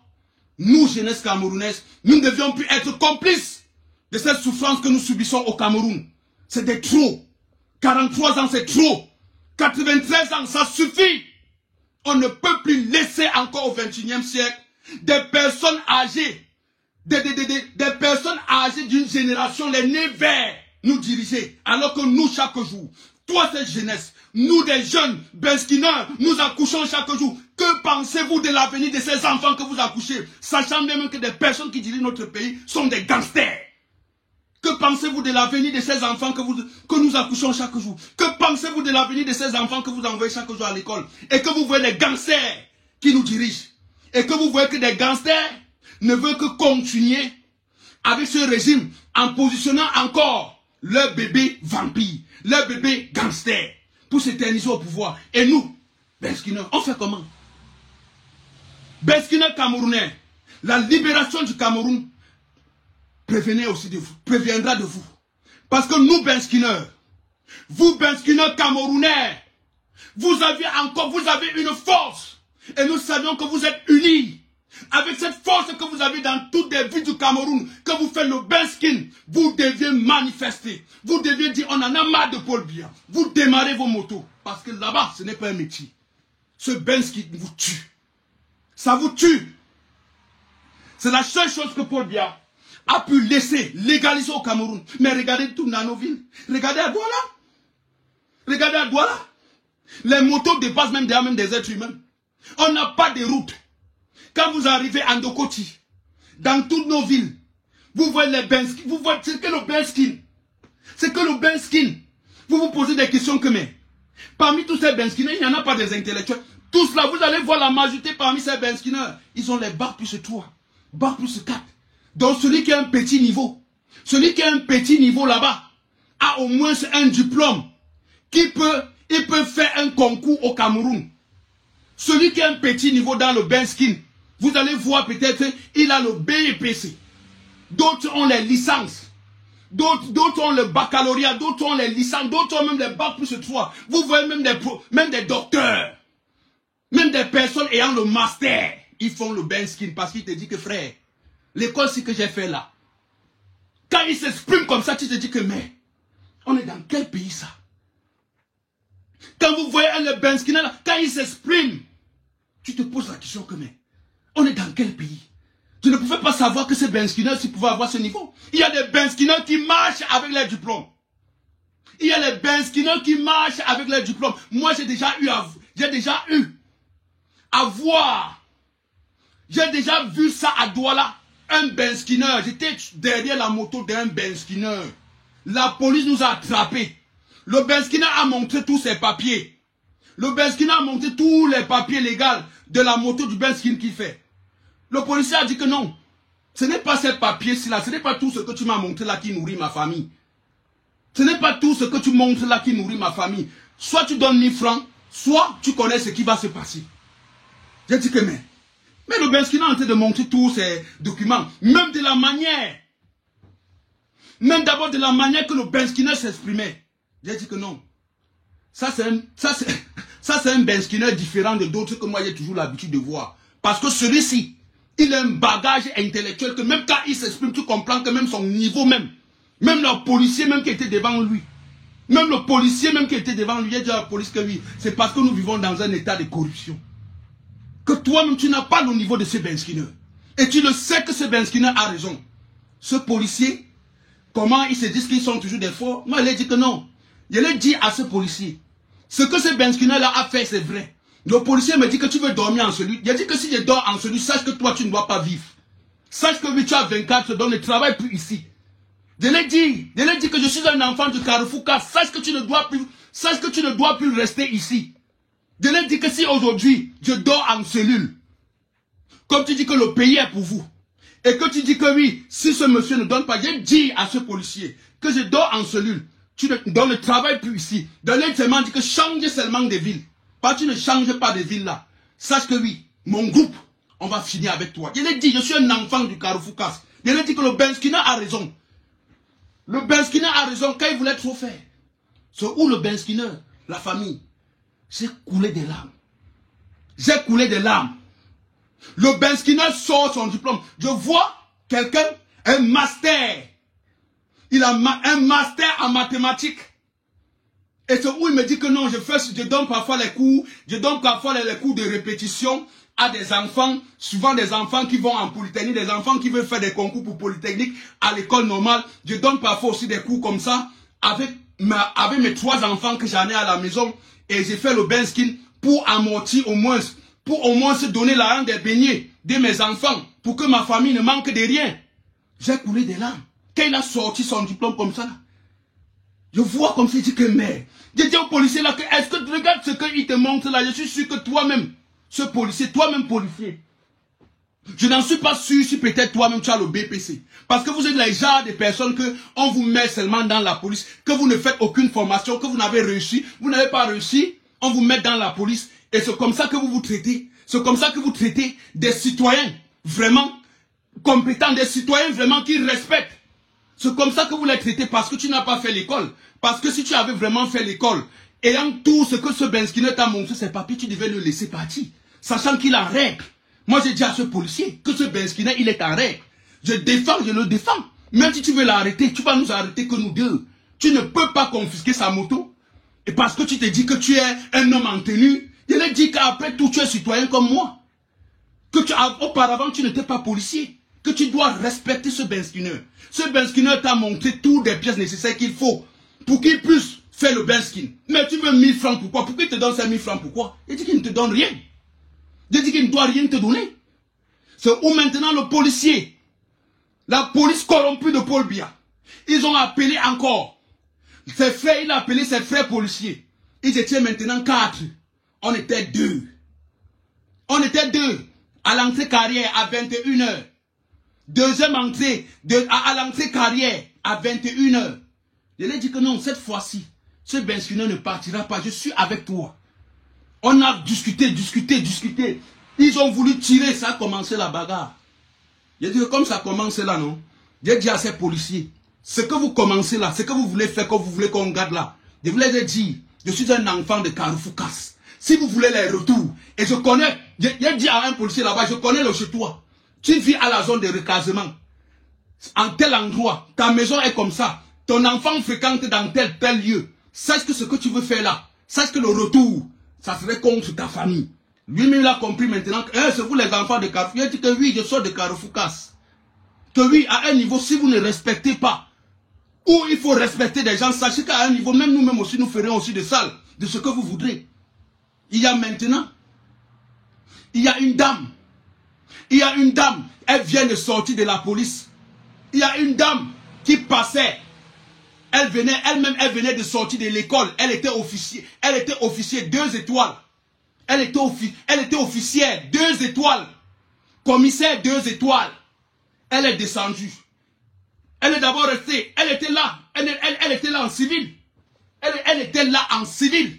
nous, jeunesse camerounaise, nous ne devions plus être complices de cette souffrance que nous subissons au Cameroun. C'est des trop. 43 ans, c'est trop. 93 ans, ça suffit. On ne peut plus laisser encore au XXIe siècle des personnes âgées, des personnes âgées d'une génération, les nez verts, nous diriger, alors que nous, chaque jour, toi, cette jeunesse, nous, des jeunes benskineurs, nous accouchons chaque jour. Que pensez-vous de l'avenir de ces enfants que vous accouchez, sachant même que des personnes qui dirigent notre pays sont des gangsters? Que pensez-vous de l'avenir de ces enfants que nous accouchons chaque jour? Que pensez-vous de l'avenir de ces enfants que vous envoyez chaque jour à l'école? Et que vous voyez des gangsters qui nous dirigent. Et que vous voyez que des gangsters ne veulent que continuer avec ce régime en positionnant encore leur bébé vampire, leur bébé gangster pour s'éterniser au pouvoir. Et nous, Benskineurs, on fait comment? Benskineurs camerounais, la libération du Cameroun prévenez aussi de vous, préviendra de vous. Parce que nous, Benskineurs, vous, Benskineurs camerounais, vous avez une force. Et nous savions que vous êtes unis. Avec cette force que vous avez dans toutes les villes du Cameroun, que vous faites le Benskin, vous deviez manifester. Vous deviez dire, on en a marre de Paul Biya. Vous démarrez vos motos. Parce que là-bas, ce n'est pas un métier. Ce Benskin vous tue. Ça vous tue. C'est la seule chose que Paul Biya a pu laisser légaliser au Cameroun. Mais regardez tout dans nos villes. Regardez à Douala. Regardez à Douala. Les motos dépassent même des êtres humains. On n'a pas de route. Quand vous arrivez à Ndokoti, dans toutes nos villes, vous voyez les Benskin, vous voyez, c'est que le Benskin. C'est que le Benskin. Vous vous posez des questions que, mais, parmi tous ces Benskiners, il n'y en a pas des intellectuels. Tous là, vous allez voir la majorité parmi ces Benskiners. Ils ont les bacs plus 3, bacs plus 4. Donc celui qui a un petit niveau, là-bas, a au moins un diplôme il peut faire un concours au Cameroun. Celui qui a un petit niveau dans le Benskin, vous allez voir peut-être, il a le BEPC. D'autres ont les licences. D'autres ont le baccalauréat, d'autres ont les licences, d'autres ont même les bacs plus 3. Vous voyez même des docteurs, même des personnes ayant le master, ils font le Benskin parce qu'ils te disent que frère, l'école c'est que j'ai fait là. Quand ils s'expriment comme ça, tu te dis que mais, on est dans quel pays ça? Quand vous voyez un Benskineur là, quand il s'exprime, tu te poses la question que mais, on est dans quel pays? Je ne pouvais pas savoir que ces Benskineurs s'ils pouvaient avoir ce niveau. Il y a des Benskineurs qui marchent avec leurs diplômes. Il y a des Benskineurs qui marchent avec leurs diplômes. Moi, j'ai déjà vu ça à Douala. Un Benskineur, j'étais derrière la moto d'un Benskineur. La police nous a attrapés. Le Benskineur a montré tous ses papiers. Le Benskineur a montré tous les papiers légaux de la moto du Benskin qu'il fait. Le policier a dit que non. Ce n'est pas ces papiers-là, ce n'est pas tout ce que tu m'as montré là qui nourrit ma famille. Ce n'est pas tout ce que tu montres là qui nourrit ma famille. Soit tu donnes 1000 francs, soit tu connais ce qui va se passer. J'ai dit que mais le Benskineur est en train de montrer tous ces documents, même de la manière. Même d'abord de la manière que le Benskineur s'exprimait. J'ai dit que non. Ça c'est un Benskineur différent de d'autres que moi j'ai toujours l'habitude de voir. Parce que celui-ci, il a un bagage intellectuel que même quand il s'exprime, tu comprends que même son niveau même le policier même qui était devant lui, il a dit à la police que oui, c'est parce que nous vivons dans un état de corruption. Que toi-même tu n'as pas le niveau de ce Benskineur. Et tu le sais que ce Benskineur a raison. Ce policier, comment ils se disent qu'ils sont toujours des forts? Moi, je lui ai dit que non. Je l'ai dit à ce policier, ce que ce Benskineur-là a fait, c'est vrai. Le policier me dit que tu veux dormir en celui. Il a dit que si je dors en celui, sache que toi, tu ne dois pas vivre. Sache que oui, tu as 24, donc ne travaille plus ici. Je l'ai dit que je suis un enfant du Carrefour, sache que tu ne dois plus rester ici. Je l'ai dit que si aujourd'hui, je dors en cellule, comme tu dis que le pays est pour vous, et que tu dis que oui, si ce monsieur ne donne pas, j'ai dit à ce policier que je dors en cellule, donc ne travaille plus ici. Je l'ai seulement dit que change seulement des villes. Pas tu ne changes pas de ville là. Sache que oui, mon groupe, on va finir avec toi. Je l'ai dit, je suis un enfant du Carrefour Casse. Je l'ai dit que le Benskineur a raison. Le Benskineur a raison quand il voulait trop faire. C'est où le Benskineur, la famille, j'ai coulé des larmes. J'ai coulé des larmes. Le Benskineur sort son diplôme. Je vois quelqu'un, un master. Il a un master en mathématiques. Et c'est où il me dit que non, je donne parfois les cours, les cours de répétition à des enfants, souvent des enfants qui vont en Polytechnique, des enfants qui veulent faire des concours pour Polytechnique à l'école normale. Je donne parfois aussi des cours comme ça avec mes 3 enfants que j'en ai à la maison et j'ai fait le bain skin pour amortir au moins se donner l'argent des beignets de mes enfants pour que ma famille ne manque de rien. J'ai coulé des larmes. Quand il a sorti son diplôme comme ça, là, je vois comme ça, je dis que merde. Je dis au policier là, est-ce que tu regardes ce qu'il te montre là, je suis sûr que toi-même, ce policier, toi-même policier, je n'en suis pas sûr si peut-être toi-même tu as le BPC. Parce que vous êtes les genres de personnes que on vous met seulement dans la police, que vous ne faites aucune formation, que vous n'avez réussi, vous n'avez pas réussi, on vous met dans la police et c'est comme ça que vous vous traitez. C'est comme ça que vous traitez des citoyens vraiment compétents, des citoyens vraiment qui respectent. C'est comme ça que vous les traitez parce que tu n'as pas fait l'école. Parce que si tu avais vraiment fait l'école, ayant tout ce que ce Benskiner t'a montré, ses papiers, tu devais le laisser partir. Sachant qu'il a règle. Moi, j'ai dit à ce policier que ce Benskiner, il est en règle. Je le défends. Même si tu veux l'arrêter, tu vas nous arrêter que nous deux. Tu ne peux pas confisquer sa moto. Et parce que tu te dis que tu es un homme en tenue, je lui dis qu'après tout, tu es citoyen comme moi. Que auparavant, tu n'étais pas policier. Que tu dois respecter ce Benskiner. Ce Benskiner t'a montré toutes les pièces nécessaires qu'il faut pour qu'il puisse faire le Benskin. Mais tu veux 1000 francs pourquoi? Pourquoi il te donne 5000 francs pourquoi? Il dit qu'il ne te donne rien. Il dit qu'il ne doit rien te donner. C'est où maintenant le policier, la police corrompue de Paul Biya, ils ont appelé encore ses frères, il a appelé ses frères policiers. Ils étaient maintenant 4. On était 2. On était 2 à l'entrée carrière à 21 h. Deuxième entrée à l'entrée carrière à 21 h. Je lui ai dit que non, cette fois-ci, ce Benskiner ne partira pas. Je suis avec toi. On a discuté. Ils ont voulu tirer, ça a commencé la bagarre. J'ai dit que comme ça a commencé là, non? J'ai dit à ces policiers, ce que vous commencez là, ce que vous voulez faire, que vous voulez qu'on garde là, je voulais leur dire, je suis un enfant de Carrefourcas. Si vous voulez les retours, et je connais, j'ai dit à un policier là-bas, je connais le chez toi. Tu vis à la zone de recasement. En tel endroit, ta maison est comme ça. Ton enfant fréquente dans tel lieu. Sache que ce que tu veux faire là, sache que le retour, ça serait contre ta famille. Lui-même l'a compris maintenant que c'est vous les enfants de Carrefour. Il a dit que oui, je sors de Carrefourcas. Que oui, à un niveau, si vous ne respectez pas, ou il faut respecter des gens, sachez qu'à un niveau, même nous-mêmes aussi, nous ferons aussi des salles de ce que vous voudrez. Il y a maintenant, il y a une dame, elle vient de sortir de la police. Il y a une dame qui passait. Elle venait de sortir de l'école. Elle était officier 2 étoiles. Elle était officière 2 étoiles. Commissaire 2 étoiles. Elle est descendue. Elle est d'abord restée. Elle était là. Elle était là en civil. Elle était là en civil.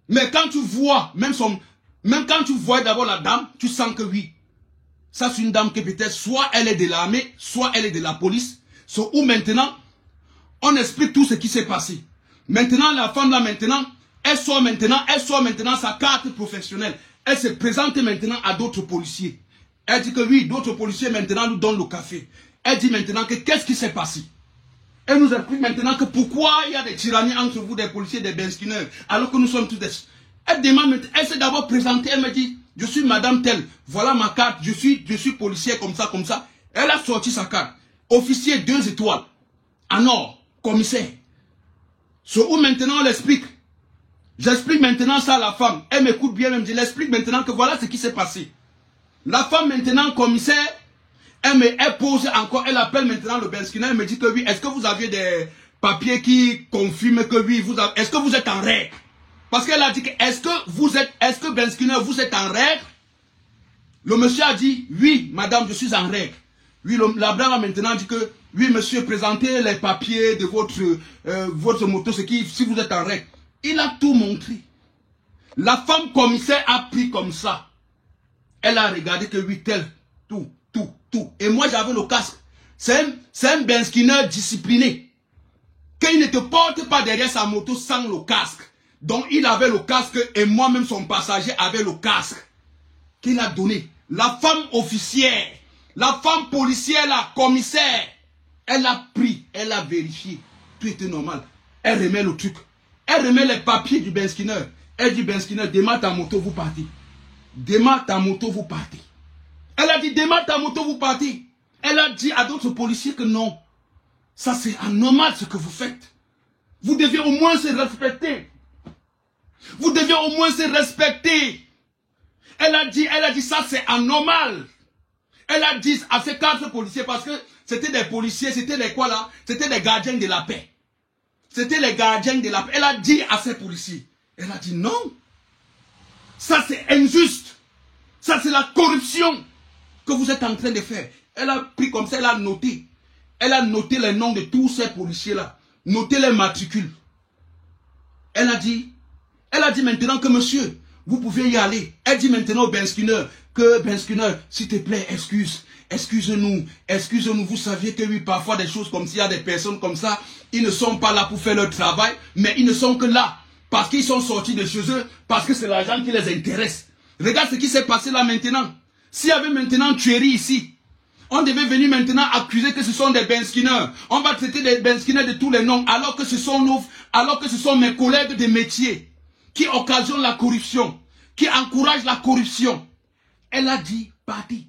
Mais quand tu vois, même quand tu vois d'abord la dame, tu sens que oui. Ça, c'est une dame qui peut-être, soit elle est de l'armée, soit elle est de la police. So, où maintenant, on explique tout ce qui s'est passé. Maintenant, la femme là, maintenant, elle sort maintenant sa carte professionnelle. Elle se présente maintenant à d'autres policiers. Elle dit que oui, d'autres policiers maintenant nous donnent le café. Elle dit maintenant que qu'est-ce qui s'est passé. Elle nous explique maintenant que pourquoi il y a des tyrannies entre vous, des policiers, des Benskiner, alors que nous sommes tous des... Elle demande, elle s'est d'abord présentée, elle me dit, je suis madame telle, voilà ma carte, je suis policier comme ça. Elle a sorti sa carte. Officier 2 étoiles. En or, commissaire. Sur où maintenant on l'explique. J'explique maintenant ça à la femme. Elle m'écoute bien, même je l'explique maintenant que voilà ce qui s'est passé. La femme maintenant, commissaire, elle pose encore, elle appelle maintenant le Benskiner, elle me dit que oui, est-ce que vous aviez des papiers qui confirment que oui, est-ce que vous êtes en règle? Parce qu'elle a dit que est-ce que Benskiner, vous êtes en règle? Le monsieur a dit, oui, madame, je suis en règle. Oui, la dame a maintenant dit que, oui, monsieur, présentez les papiers de votre moto, si vous êtes en règle. Il a tout montré. La femme commissaire a pris comme ça. Elle a regardé que oui, tel, tout. Et moi, j'avais le casque. C'est un Benskiner discipliné. Qu'il ne te porte pas derrière sa moto sans le casque. Donc, il avait le casque et moi-même, son passager, avait le casque. Qu'il a donné. La femme officière, la femme policière, la commissaire, elle a pris, elle a vérifié. Tout était normal. Elle remet le truc. Elle remet les papiers du Benskiner. Elle dit, Benskiner, démarre ta moto, vous partez. démarre ta moto, vous partez. Elle a dit, démarre ta moto, vous partez. Elle a dit à d'autres policiers que non. Ça, c'est anormal ce que vous faites. Vous devez au moins se respecter. Vous devez au moins se respecter. Elle a dit, ça, c'est anormal. Elle a dit à ces 4 policiers, parce que c'était des policiers, c'était des quoi là? C'était des gardiens de la paix. C'était les gardiens de la paix. Elle a dit à ces policiers, elle a dit non. Ça, c'est injuste. Ça, c'est la corruption que vous êtes en train de faire. Elle a pris comme ça, elle a noté. Elle a noté les noms de tous ces policiers-là. Noté les matricules. Elle a dit maintenant que monsieur, vous pouvez y aller. Elle dit maintenant au Ben Skinner que Ben Skinner, s'il te plaît, excuse-nous. Vous saviez que oui, parfois des choses comme s'il y a des personnes comme ça, ils ne sont pas là pour faire leur travail, mais ils ne sont que là parce qu'ils sont sortis de chez eux, parce que c'est l'argent qui les intéresse. Regarde ce qui s'est passé là maintenant. S'il y avait maintenant tuerie ici, on devait venir maintenant accuser que ce sont des Ben Skinner. On va traiter des Ben Skinner de tous les noms, alors que ce sont mes collègues de métier qui occasionnent la corruption, qui encouragent la corruption. Elle a dit, partez.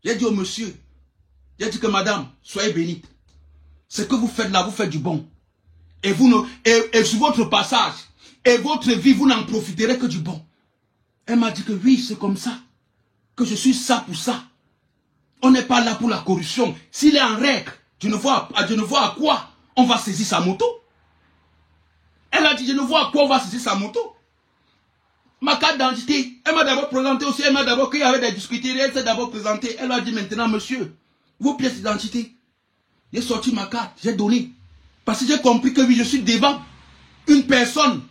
J'ai dit au monsieur, j'ai dit que madame, soyez bénite. Ce que vous faites là, vous faites du bon. Et sur votre passage, et votre vie, vous n'en profiterez que du bon. Elle m'a dit que oui, c'est comme ça. Que je suis ça pour ça. On n'est pas là pour la corruption. S'il est en règle, je ne vois à quoi on va saisir sa moto. Elle a dit, je ne vois à quoi on va saisir sa moto. Ma carte d'identité, elle m'a d'abord présenté aussi, elle m'a d'abord qu'il y avait des discutés, elle s'est d'abord présentée. Elle a dit maintenant, monsieur, vos pièces d'identité. J'ai sorti ma carte, j'ai donné. Parce que j'ai compris que oui, je suis devant une personne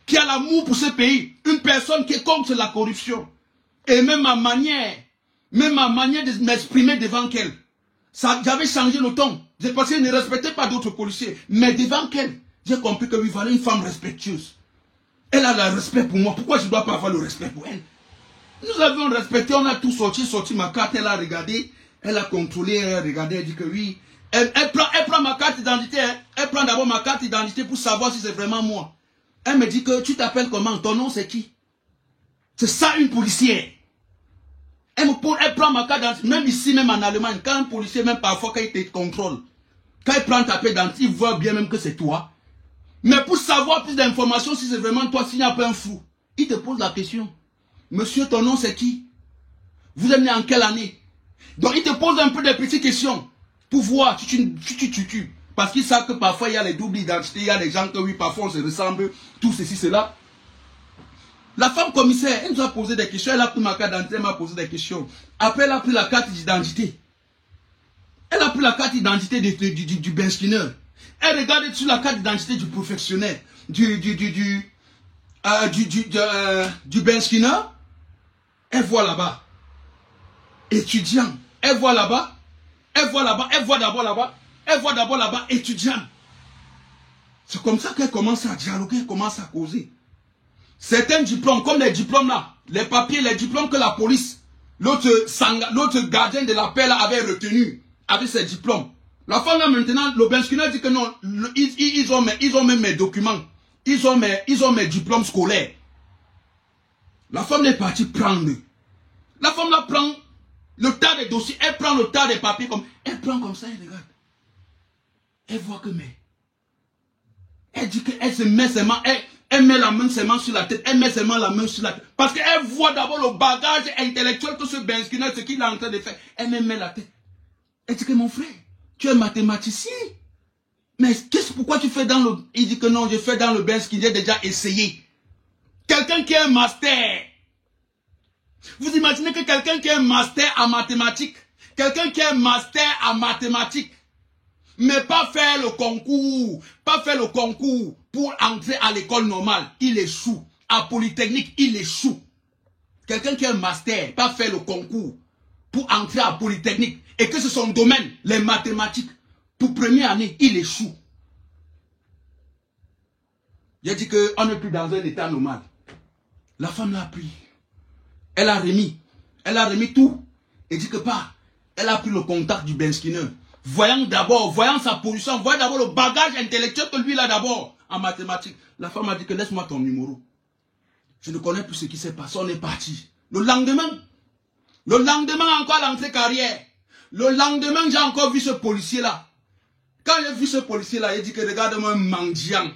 qui a l'amour pour ce pays, une personne qui est contre la corruption. Et même ma manière de m'exprimer devant elle, j'avais changé le ton. Parce qu'elle ne respectait pas d'autres policiers. Mais devant elle, j'ai compris que oui, voilà une femme respectueuse. Elle a le respect pour moi. Pourquoi je ne dois pas avoir le respect pour elle? Nous avions respecté, on a tout sorti ma carte, elle a regardé, elle a contrôlé, elle a regardé, elle dit que oui. Elle prend ma carte d'identité, elle prend d'abord ma carte d'identité pour savoir si c'est vraiment moi. Elle me dit que tu t'appelles comment? Ton nom c'est qui? C'est ça une policière. Elle prend ma carte d'identité, même ici, même en Allemagne, quand un policier, même parfois quand il te contrôle, quand il prend ta carte d'identité, il voit bien même que c'est toi. Mais pour savoir plus d'informations, si c'est vraiment toi, s'il n'y a pas un flou, il te pose la question. Monsieur, ton nom c'est qui? Vous êtes né en quelle année? Donc il te pose un peu des petites questions pour voir si tu. Parce qu'ils savent que parfois il y a les doubles identités, il y a des gens que oui, parfois on se ressemble, tout ceci, cela. La femme commissaire, elle nous a posé des questions, elle a pris ma carte d'identité, elle m'a posé des questions. Après, elle a pris la carte d'identité. Elle a pris la carte d'identité du Ben Skinner. Elle regarde sur la carte d'identité du professionnel, du Ben Skinner. Elle voit là-bas, étudiant. Elle voit là-bas, elle voit d'abord là-bas, elle voit d'abord là-bas, étudiant. C'est comme ça qu'elle commence à dialoguer, elle commence à causer. Certains diplômes, comme les diplômes là, les papiers, les diplômes que la police, l'autre gardien de la paix là avait retenu avec ses diplômes. La femme là maintenant, le Ben Skinner dit que non, ils ont même mes documents, ils ont mes diplômes scolaires. La femme est partie prendre. La femme là prend le tas des dossiers, elle prend le tas des papiers elle prend comme ça, elle regarde. Elle voit que mais. Elle dit qu'elle se met seulement, elle met la main seulement sur la tête, elle met seulement la main sur la tête. Parce qu'elle voit d'abord le bagage intellectuel que ce Ben Skinner, ce qu'il est en train de faire. Elle me met la tête. Elle dit que mon frère, tu es mathématicien. Mais pourquoi tu fais dans le... Il dit que non, je fais dans le Ben Skinner, j'ai déjà essayé. Quelqu'un qui a un master. Vous imaginez que quelqu'un qui a un master en mathématiques, quelqu'un qui a un master en mathématiques, mais pas faire le concours pour entrer à l'école normale, il échoue. À Polytechnique, il échoue. Quelqu'un qui a un master, pas faire le concours pour entrer à Polytechnique, et que c'est son domaine, les mathématiques, pour première année, il échoue. J'ai dit qu'on n'est plus dans un état normal. La femme l'a pris. Elle a remis tout. Et dit que pas. Elle a pris le contact du Ben Skinner. Voyant sa position, voyant d'abord le bagage intellectuel que lui a d'abord en mathématiques. La femme a dit que laisse-moi ton numéro. Je ne connais plus ce qui s'est passé, on est parti. Le lendemain encore l'entrée carrière. Le lendemain, j'ai encore vu ce policier-là. Quand j'ai vu ce policier-là, il dit que regarde-moi un mendiant.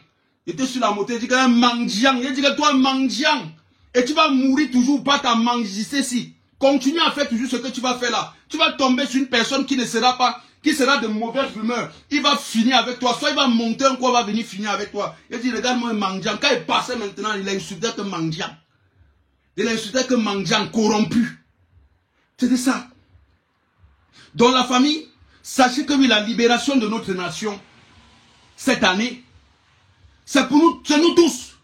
Il était sur la moto, il dit que un mendiant. Il dit que toi, mendiant. Et tu vas mourir toujours par ta mendicer si. Continue à faire toujours ce que tu vas faire là. Tu vas tomber sur une personne qui ne sera pas, qui sera de mauvaise humeur. Il va finir avec toi. Soit il va monter un coup, il va venir finir avec toi. Il dit, regarde-moi un mendiant. Quand il passait maintenant, il a insulté que mendiant. Il a insulté que mendiant, corrompu. C'était ça. Dans la famille, sachez que oui, la libération de notre nation, cette année, c'est pour nous, c'est nous tous.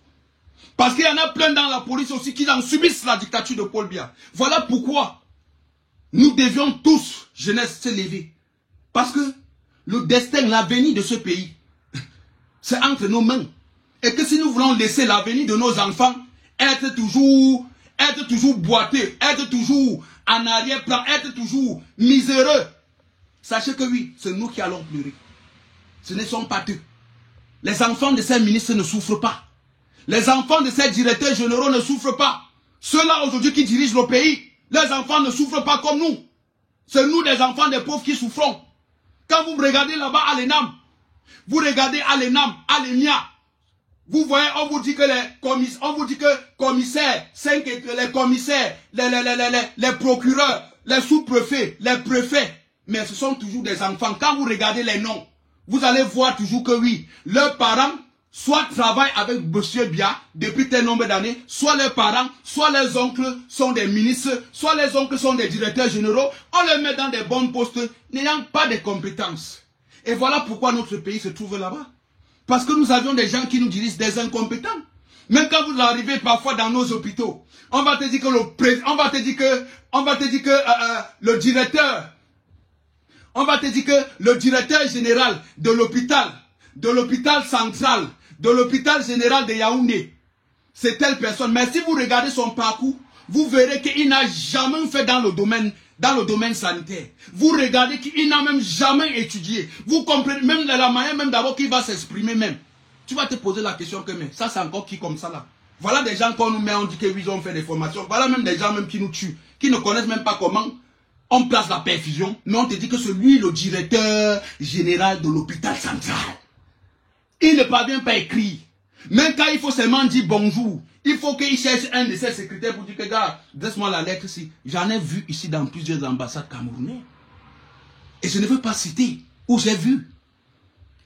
Parce qu'il y en a plein dans la police aussi qui en subissent la dictature de Paul Biya. Voilà pourquoi nous devions tous, jeunesse, se lever. Parce que le destin, l'avenir de ce pays, c'est entre nos mains. Et que si nous voulons laisser l'avenir de nos enfants être toujours boité, être toujours en arrière-plan, être toujours miséreux, sachez que oui, c'est nous qui allons pleurer. Ce ne sont pas eux. Les enfants de ces ministres ne souffrent pas. Les enfants de ces directeurs généraux ne souffrent pas. Ceux-là aujourd'hui qui dirigent le pays, les enfants ne souffrent pas comme nous. C'est nous les enfants des pauvres qui souffrons. Quand vous regardez là-bas à l'ENAM, vous regardez à l'ENAM, à l'ENIA, vous voyez, on vous dit que les commissaires, les commissaires, les procureurs, les sous-préfets, les préfets, mais ce sont toujours des enfants. Quand vous regardez les noms, vous allez voir toujours que oui, leurs parents soit travaillent avec M. Biya depuis tel nombre d'années, soit leurs parents, soit leurs oncles sont des ministres, soit les oncles sont des directeurs généraux, on les met dans des bons postes, n'ayant pas de compétences. Et voilà pourquoi notre pays se trouve là-bas. Parce que nous avions des gens qui nous dirigent des incompétents. Même quand vous arrivez parfois dans nos hôpitaux, on va te dire que le directeur, on va te dire que le directeur général de l'hôpital central, de l'hôpital général de Yaoundé, c'est telle personne. Mais si vous regardez son parcours, vous verrez qu'il n'a jamais fait dans le domaine sanitaire. Vous regardez qu'il n'a même jamais étudié. Vous comprenez même de la manière même d'abord qu'il va s'exprimer même. Tu vas te poser la question que mais ça c'est encore qui comme ça là. Voilà des gens qu'on nous met, on dit qu'ils ont fait des formations. Voilà même des gens même qui nous tuent, qui ne connaissent même pas comment on place la perfusion. Mais on te dit que c'est lui le directeur général de l'hôpital central. Il ne parvient pas à écrire. Même quand il faut seulement dire bonjour, il faut qu'il cherche un de ses secrétaires pour dire que, gars, laisse-moi la lettre ici. J'en ai vu ici dans plusieurs ambassades camerounaises. Et je ne veux pas citer où j'ai vu.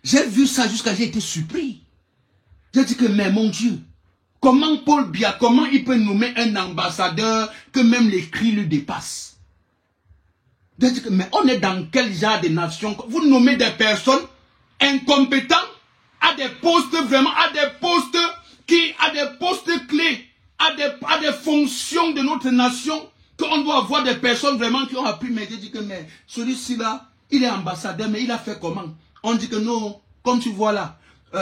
J'ai vu ça jusqu'à j'ai été surpris. J'ai dit que, mais mon Dieu, comment Paul Biya, comment il peut nommer un ambassadeur que même les cris lui dépassent? J'ai dit que, mais on est dans quel genre de nation? Vous nommez des personnes incompétentes à des postes vraiment, à des postes clés, à des fonctions de notre nation, qu'on doit avoir des personnes vraiment qui ont appris, mais j'ai dit que mais celui-ci là, il est ambassadeur, mais il a fait comment? On dit que non, comme tu vois là,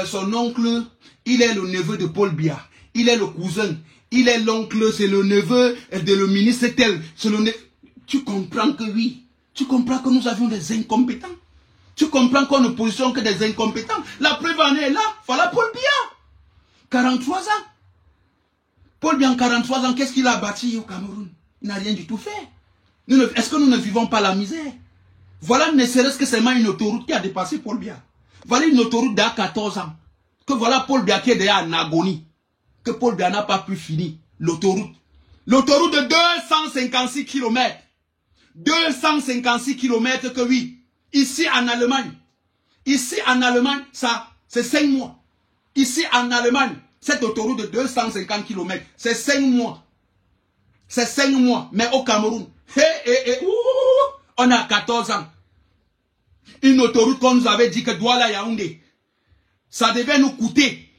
son oncle, il est le neveu de Paul Biya, il est le cousin, il est l'oncle, c'est le neveu de le ministre tel, tu comprends que oui, tu comprends que nous avions des incompétents. Tu comprends qu'on ne positionne que des incompétents. La preuve en est là. Voilà Paul Biya. 43 ans. Paul Biya en 43 ans, qu'est-ce qu'il a bâti au Cameroun? Il n'a rien du tout fait. Est-ce que nous ne vivons pas la misère? Voilà ne serait-ce que seulement une autoroute qui a dépassé Paul Biya. Voilà une autoroute d'à 14 ans. Que voilà Paul Biya qui est déjà en agonie. Que Paul Biya n'a pas pu finir l'autoroute. L'autoroute de 256 km. 256 km que oui. Ici en Allemagne, ça, c'est 5 mois. Ici en Allemagne, cette autoroute de 250 km, c'est 5 mois. C'est 5 mois. Mais au Cameroun, on a 14 ans. Une autoroute qu'on nous avait dit que Douala Yaoundé, ça devait nous coûter,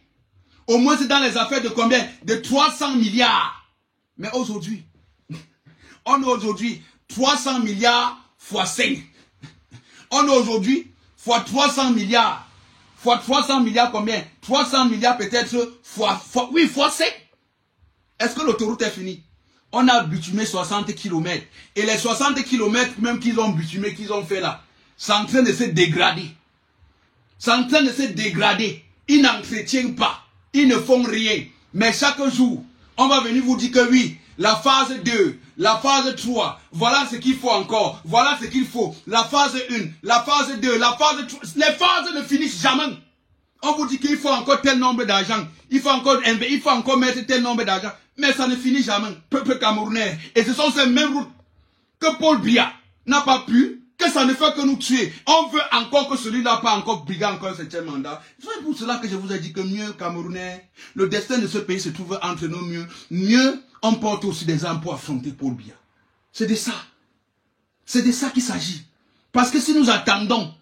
au moins c'est dans les affaires de combien? De 300 milliards. Mais aujourd'hui, on a aujourd'hui 300 milliards fois 5. On a aujourd'hui fois 300 milliards. Fois 300 milliards combien? 300 milliards peut-être fois 5. Est-ce que l'autoroute est finie? On a bitumé 60 km. Et les 60 km même qu'ils ont bitumé, qu'ils ont fait là, c'est en train de se dégrader. C'est en train de se dégrader. Ils n'entretiennent pas. Ils ne font rien. Mais chaque jour, On va venir vous dire que oui, la phase 2, la phase 3, voilà ce qu'il faut encore, voilà ce qu'il faut. La phase 1, la phase 2, la phase 3, les phases ne finissent jamais. On vous dit qu'il faut encore tel nombre d'argent, il faut encore mettre tel nombre d'argent, mais ça ne finit jamais. Peuple camerounais. Et ce sont ces mêmes routes que Paul Biya n'a pas pu, que ça ne fait que nous tuer. On veut encore que celui-là pas encore briguer encore un 7e mandat. C'est pour cela que je vous ai dit que mieux Camerounais, le destin de ce pays se trouve entre nous mieux. Mieux, on porte aussi des armes pour affronter Paul Biya. C'est de ça. C'est de ça qu'il s'agit. Parce que si nous attendons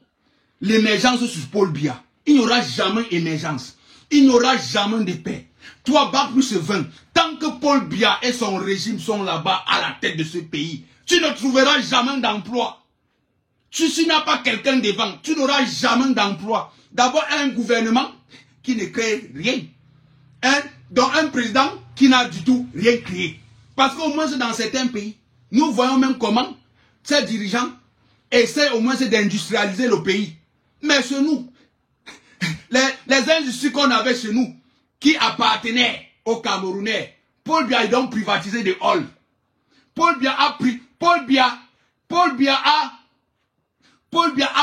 l'émergence sur Paul Biya, il n'y aura jamais émergence. Il n'y aura jamais de paix. 3 bacs plus 20. Tant que Paul Biya et son régime sont là-bas à la tête de ce pays, tu ne trouveras jamais d'emploi. Si tu n'as pas quelqu'un devant, tu n'auras jamais d'emploi. D'abord, un gouvernement qui ne crée rien. Donc un président qui n'a du tout rien créé. Parce qu'au moins dans certains pays, nous voyons même comment ces dirigeants essaient au moins d'industrialiser le pays. Mais chez nous, les industries qu'on avait chez nous, qui appartenaient aux Camerounais, Paul Biya a donc privatisé des halls. Paul Biya a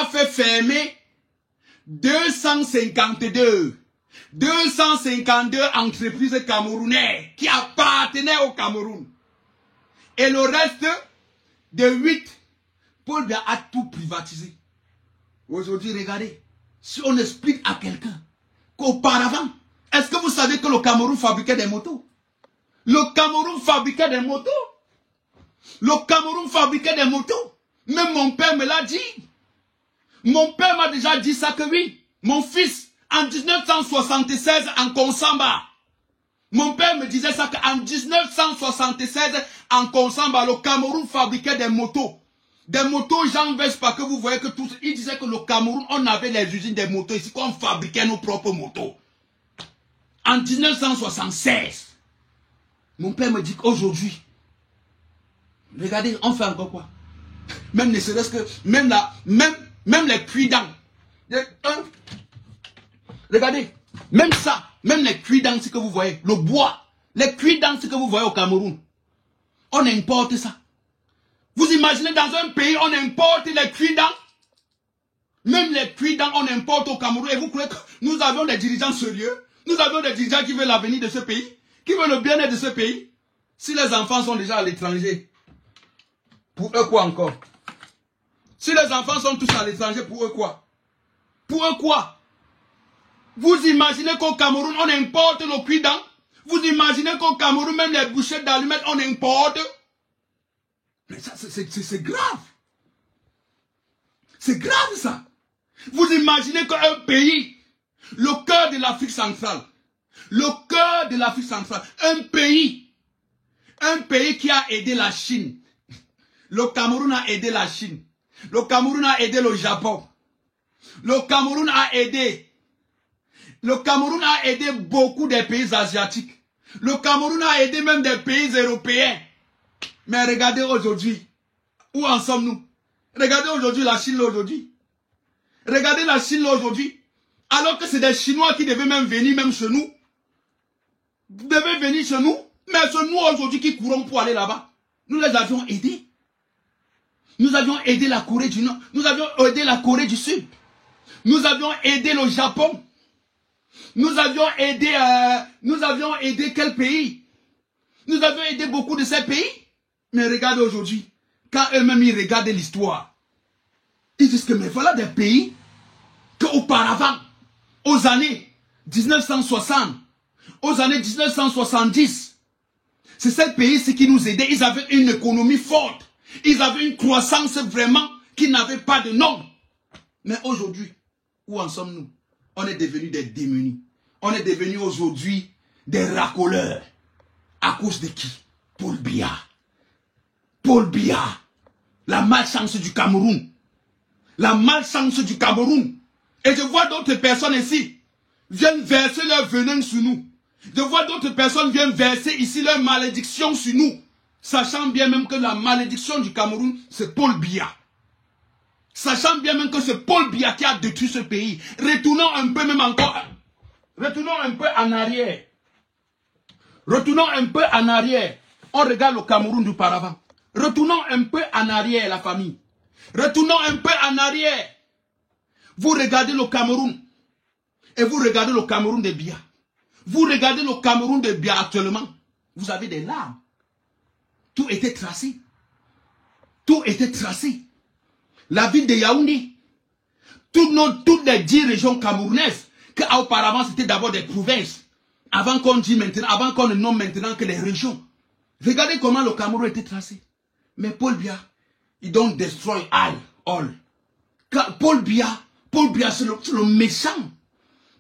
fait fermer 252 entreprises camerounaises qui appartenaient au Cameroun. Et le reste de 8, Paul Biya a tout privatisé. Aujourd'hui, regardez, si on explique à quelqu'un qu'auparavant, est-ce que vous savez que le Cameroun fabriquait des motos? Le Cameroun fabriquait des motos. Le Cameroun fabriquait des motos. Même mon père me l'a dit. Mon père m'a déjà dit ça que oui. Mon fils, en 1976, en Konsamba. Mon père me disait ça qu'en 1976, en Konsamba, le Cameroun fabriquait des motos. Des motos Jean Vespa que vous voyez que tous. Il disait que le Cameroun, on avait les usines des motos ici, qu'on fabriquait nos propres motos. En 1976. Mon père me dit qu'aujourd'hui, regardez, on fait encore quoi? Même ne serait-ce que, même les cuits-dents. Regardez, même ça, même les cuits-dents, ce que vous voyez, le bois, les cuits-dents, ce que vous voyez au Cameroun, on importe ça. Vous imaginez dans un pays, on importe les cuits-dents? Même les cuits-dents, on importe au Cameroun. Et vous croyez que nous avions des dirigeants sérieux? Nous avions des dirigeants qui veulent l'avenir de ce pays? Qui veulent le bien-être de ce pays? Si les enfants sont déjà à l'étranger, pour eux quoi encore? Si les enfants sont tous à l'étranger, pour eux quoi? Pour eux quoi? Vous imaginez qu'au Cameroun, on importe nos cuits-dents? Vous imaginez qu'au Cameroun, même les bouchées d'allumettes, on importe? Mais ça, c'est grave. C'est grave ça. Vous imaginez qu'un pays, le cœur de l'Afrique centrale, un pays qui a aidé la Chine, le Cameroun a aidé la Chine, le Cameroun a aidé le Japon, le Cameroun a aidé beaucoup des pays asiatiques, le Cameroun a aidé même des pays européens. Mais regardez aujourd'hui, où en sommes-nous? Regardez aujourd'hui la Chine aujourd'hui. Regardez la Chine aujourd'hui. Alors que c'est des Chinois qui devaient même venir même chez nous. Devaient venir chez nous. Mais c'est nous aujourd'hui qui courons pour aller là-bas. Nous les avions aidés. Nous avions aidé la Corée du Nord. Nous avions aidé la Corée du Sud. Nous avions aidé le Japon. Nous avions aidé quel pays? Nous avions aidé beaucoup de ces pays. Mais regardez aujourd'hui, quand eux-mêmes ils regardent l'histoire, ils disent que mais voilà des pays qu'auparavant, aux années 1960, aux années 1970, c'est ces pays-ci qui nous aidaient. Ils avaient une économie forte. Ils avaient une croissance vraiment qui n'avait pas de nom. Mais aujourd'hui, où en sommes-nous? On est devenus des démunis. On est devenus aujourd'hui des racoleurs. À cause de qui? Paul Biya. Paul Biya. La malchance du Cameroun. La malchance du Cameroun. Et je vois d'autres personnes ici viennent verser leur venin sur nous. Je vois d'autres personnes viennent verser ici leur malédiction sur nous. Sachant bien même que la malédiction du Cameroun, c'est Paul Biya. Sachant bien même que c'est Paul Biya qui a détruit ce pays. Retournons un peu même encore. Retournons un peu en arrière. Retournons un peu en arrière. On regarde le Cameroun d'auparavant. Retournons un peu en arrière, la famille. Retournons un peu en arrière. Vous regardez le Cameroun. Et vous regardez le Cameroun de Biya. Vous regardez le Cameroun de Biya actuellement. Vous avez des larmes. Tout était tracé. Tout était tracé. La ville de Yaoundé. Toutes les 10 régions camerounaises, que auparavant c'était d'abord des provinces. Avant qu'on dise maintenant, avant qu'on ne nomme maintenant que les régions. Regardez comment le Cameroun était tracé. Mais Paul Biya, il don't destroy all. Paul Biya c'est le méchant.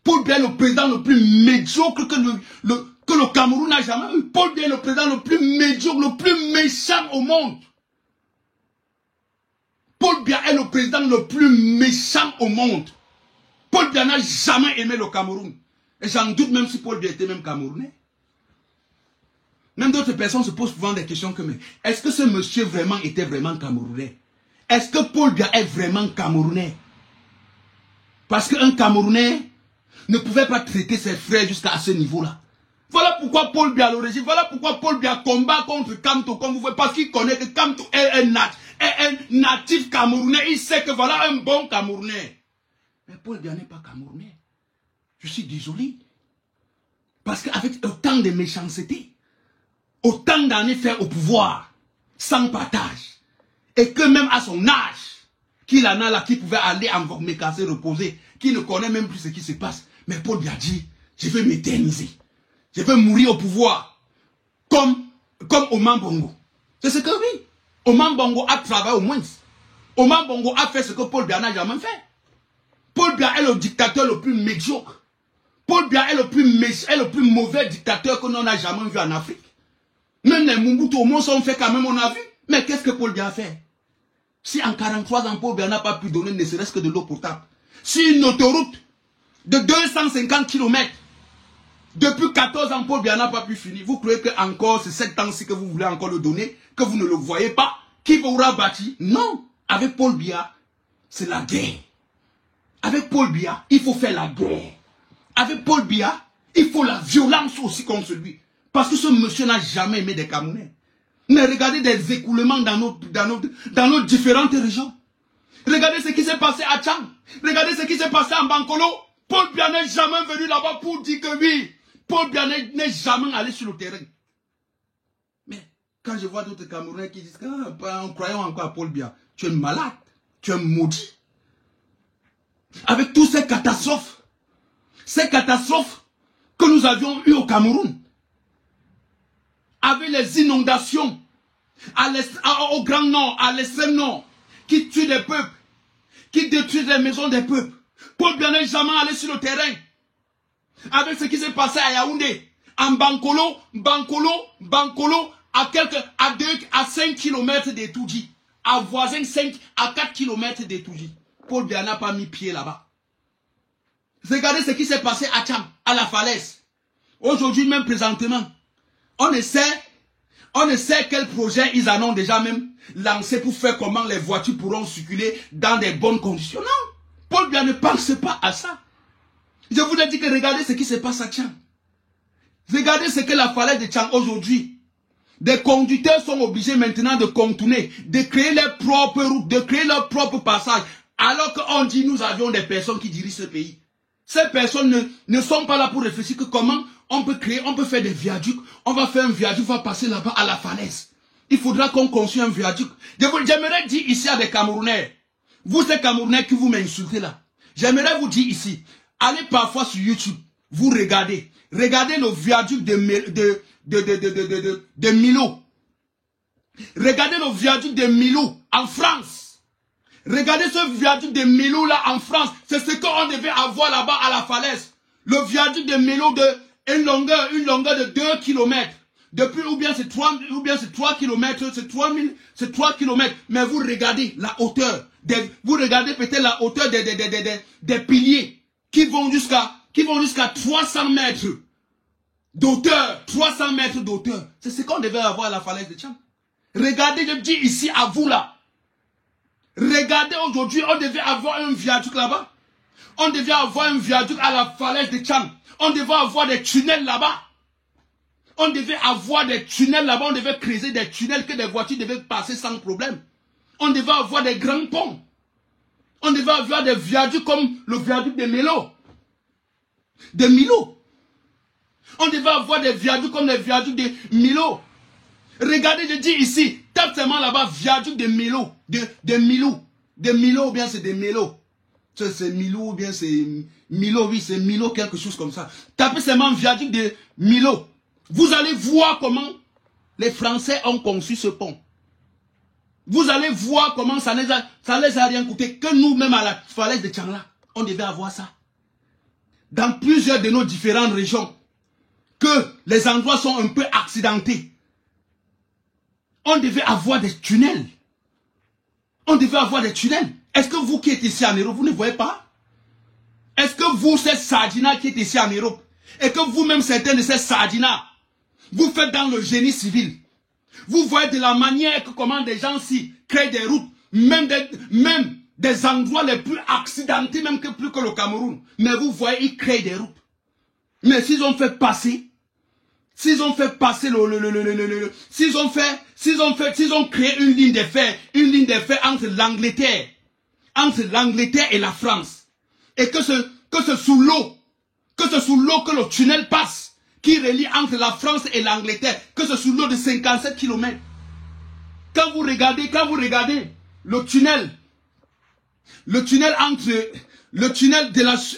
Paul Biya est le président le plus médiocre que le Cameroun n'a jamais eu. Paul Biya est le président le plus médiocre, le plus méchant au monde. Paul Biya est le président le plus méchant au monde. Paul Biya n'a jamais aimé le Cameroun. Et j'en doute même si Paul Biya était même Camerounais. Même d'autres personnes se posent souvent des questions comme est-ce que ce monsieur vraiment était vraiment Camerounais? Est-ce que Paul Biya est vraiment Camerounais? Parce qu'un Camerounais ne pouvait pas traiter ses frères jusqu'à ce niveau-là. Voilà pourquoi Paul Biya l'origine, voilà pourquoi Paul Biya combat contre Kamto, comme vous voyez, parce qu'il connaît que Kamto est un natif camerounais, il sait que voilà un bon Camerounais. Mais Paul Biya n'est pas Camerounais. Je suis désolé. Parce qu'avec autant de méchanceté, autant d'années fait au pouvoir, sans partage, et que même à son âge, qu'il en a là, qui pouvait aller encore me casser, reposer, qui ne connaît même plus ce qui se passe. Mais Paul Biya dit, je veux m'éterniser. Je veux mourir au pouvoir. Comme Oman Bongo. C'est ce que oui. Oman Bongo a travaillé au moins. Oman Bongo a fait ce que Paul Biya n'a jamais fait. Paul Biya est le dictateur le plus médiocre. Paul Biya est le plus mauvais dictateur que l'on a jamais vu en Afrique. Même les Mobutu au moins sont fait quand même, on a vu. Mais qu'est-ce que Paul Biya a fait? Si en 43 ans, Paul Biya n'a pas pu donner ne serait-ce que de l'eau potable. Si une autoroute de 250 km, depuis 14 ans, Paul Biya n'a pas pu finir. Vous croyez que encore c'est 7 ans-ci que vous voulez encore le donner, que vous ne le voyez pas, qui vous aura bâti? Non. Avec Paul Biya, c'est la guerre. Avec Paul Biya, il faut faire la guerre. Avec Paul Biya, il faut la violence aussi contre lui. Parce que ce monsieur n'a jamais aimé des Camerounais. Mais regardez des écoulements dans nos différentes régions. Regardez ce qui s'est passé à Tchang. Regardez ce qui s'est passé en Bankolo. Paul Biya n'est jamais venu là-bas pour dire que oui. Paul Biya n'est jamais allé sur le terrain. Mais quand je vois d'autres Camerounais qui disent en croyant encore à Paul Biya, tu es malade, tu es maudit. Avec toutes ces catastrophes que nous avions eues au Cameroun, avec les inondations au Grand Nord, à l'extrême Nord, qui tuent les peuples, qui détruisent les maisons des peuples. Paul Biya n'est jamais allé sur le terrain. Avec ce qui s'est passé à Yaoundé, en Bankolo, à 5 km de Toudji, à voisin 5 à 4 km de Toudji. Paul Biya n'a pas mis pied là-bas. Regardez ce qui s'est passé à Tcham, à la falaise. Aujourd'hui, même présentement, on ne sait quel projet ils en ont déjà même lancé pour faire comment les voitures pourront circuler dans des bonnes conditions. Non, Paul Biya ne pense pas à ça. Je vous ai dit que regardez ce qui se passe à Tchang. Regardez ce que la falaise de Tchang aujourd'hui. Des conducteurs sont obligés maintenant de contourner, de créer leurs propres routes, de créer leurs propres passages. Alors qu'on dit nous avions des personnes qui dirigent ce pays. Ces personnes ne sont pas là pour réfléchir que comment on peut créer, on peut faire des viaducs. On va faire un viaduc, on va passer là-bas à la falaise. Il faudra qu'on construise un viaduc. J'aimerais dire ici à des Camerounais, vous ces Camerounais qui vous m'insultez là, j'aimerais vous dire ici, allez parfois sur YouTube, vous regardez le viaduc de Milo. Regardez le viaduc de Milo en France. Regardez ce viaduc de Milo là en France. C'est ce qu'on devait avoir là-bas à la falaise. Le viaduc de Milo de une longueur de 2 km. Depuis, ou bien c'est 3 km, c'est 3 km. Mais vous regardez la hauteur. Vous regardez peut-être la hauteur des piliers qui vont jusqu'à 300 mètres d'auteur. 300 mètres d'auteur. C'est ce qu'on devait avoir à la falaise de Tcham. Regardez, je dis ici à vous là. Regardez aujourd'hui, on devait avoir un viaduc là-bas. On devait avoir un viaduc à la falaise de Tcham. On devait avoir des tunnels là-bas. On devait avoir des tunnels là-bas, on devait creuser des tunnels que des voitures devaient passer sans problème. On devait avoir des grands ponts. On devait avoir des viaducs comme le viaduc de Milo. De Milo. On devait avoir des viaducs comme les viaducs de Milo. Regardez, je dis ici, tape seulement là-bas, viaduc de Milo. De Milo. De Milo ou bien c'est de Milo. C'est Milo ou bien c'est Milo, oui, c'est Milo, quelque chose comme ça. Tapez seulement viaduc de Milo. Vous allez voir comment les Français ont conçu ce pont. Vous allez voir comment ça les a rien coûté. Que nous-mêmes à la falaise de Tchangla, on devait avoir ça. Dans plusieurs de nos différentes régions, que les endroits sont un peu accidentés, on devait avoir des tunnels. On devait avoir des tunnels. Est-ce que vous qui êtes ici en Europe, vous ne voyez pas? Est-ce que vous, ces sardinas qui êtes ici en Europe, et que vous-même, certains de ces sardinas, vous faites dans le génie civil, vous voyez de la manière que comment des gens ici créent des routes, même des endroits les plus accidentés, même que plus que le Cameroun. Mais vous voyez, ils créent des routes. Mais s'ils ont fait passer, s'ils ont créé une ligne de fer entre l'Angleterre et la France, et que c'est sous l'eau que le tunnel passe, qui relie entre la France et l'Angleterre, que c'est sous l'eau de 57 km. Quand vous regardez le tunnel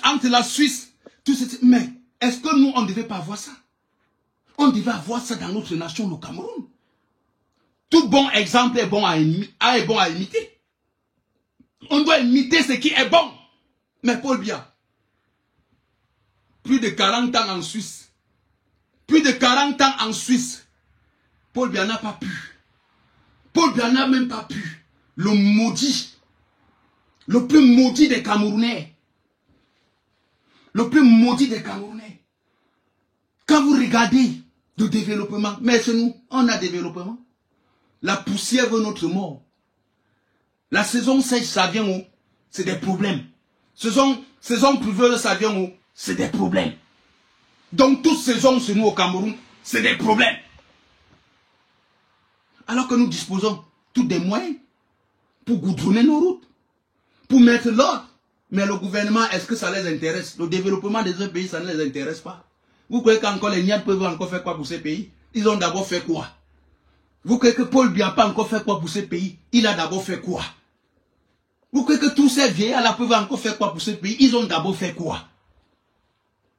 entre la Suisse, tout ce, mais est-ce que nous, on ne devait pas avoir ça? On devait avoir ça dans notre nation, le Cameroun. Tout bon exemple est bon à imiter. On doit imiter ce qui est bon. Mais Paul Biya, plus de 40 ans en Suisse. Paul Biya n'a pas pu. Paul Biya n'a même pas pu. Le plus maudit des Camerounais. Quand vous regardez le développement, mais c'est nous, on a développement. La poussière veut notre mort. La saison sèche, ça vient où? C'est des problèmes. Saison pluvieuse, ça vient où? C'est des problèmes. Donc toute saison chez nous au Cameroun, c'est des problèmes. Alors que nous disposons tous des moyens pour goudronner nos routes, pour mettre l'ordre. Mais le gouvernement, est-ce que ça les intéresse? Le développement des autres pays, ça ne les intéresse pas. Vous croyez qu'encore les Niads peuvent encore faire quoi pour ces pays? Ils ont d'abord fait quoi? Vous croyez que Paul Biya n'a pas encore fait quoi pour ces pays? Il a d'abord fait quoi? Vous croyez que tous ces vieillards là peuvent encore faire quoi pour ces pays? Ils ont d'abord fait quoi?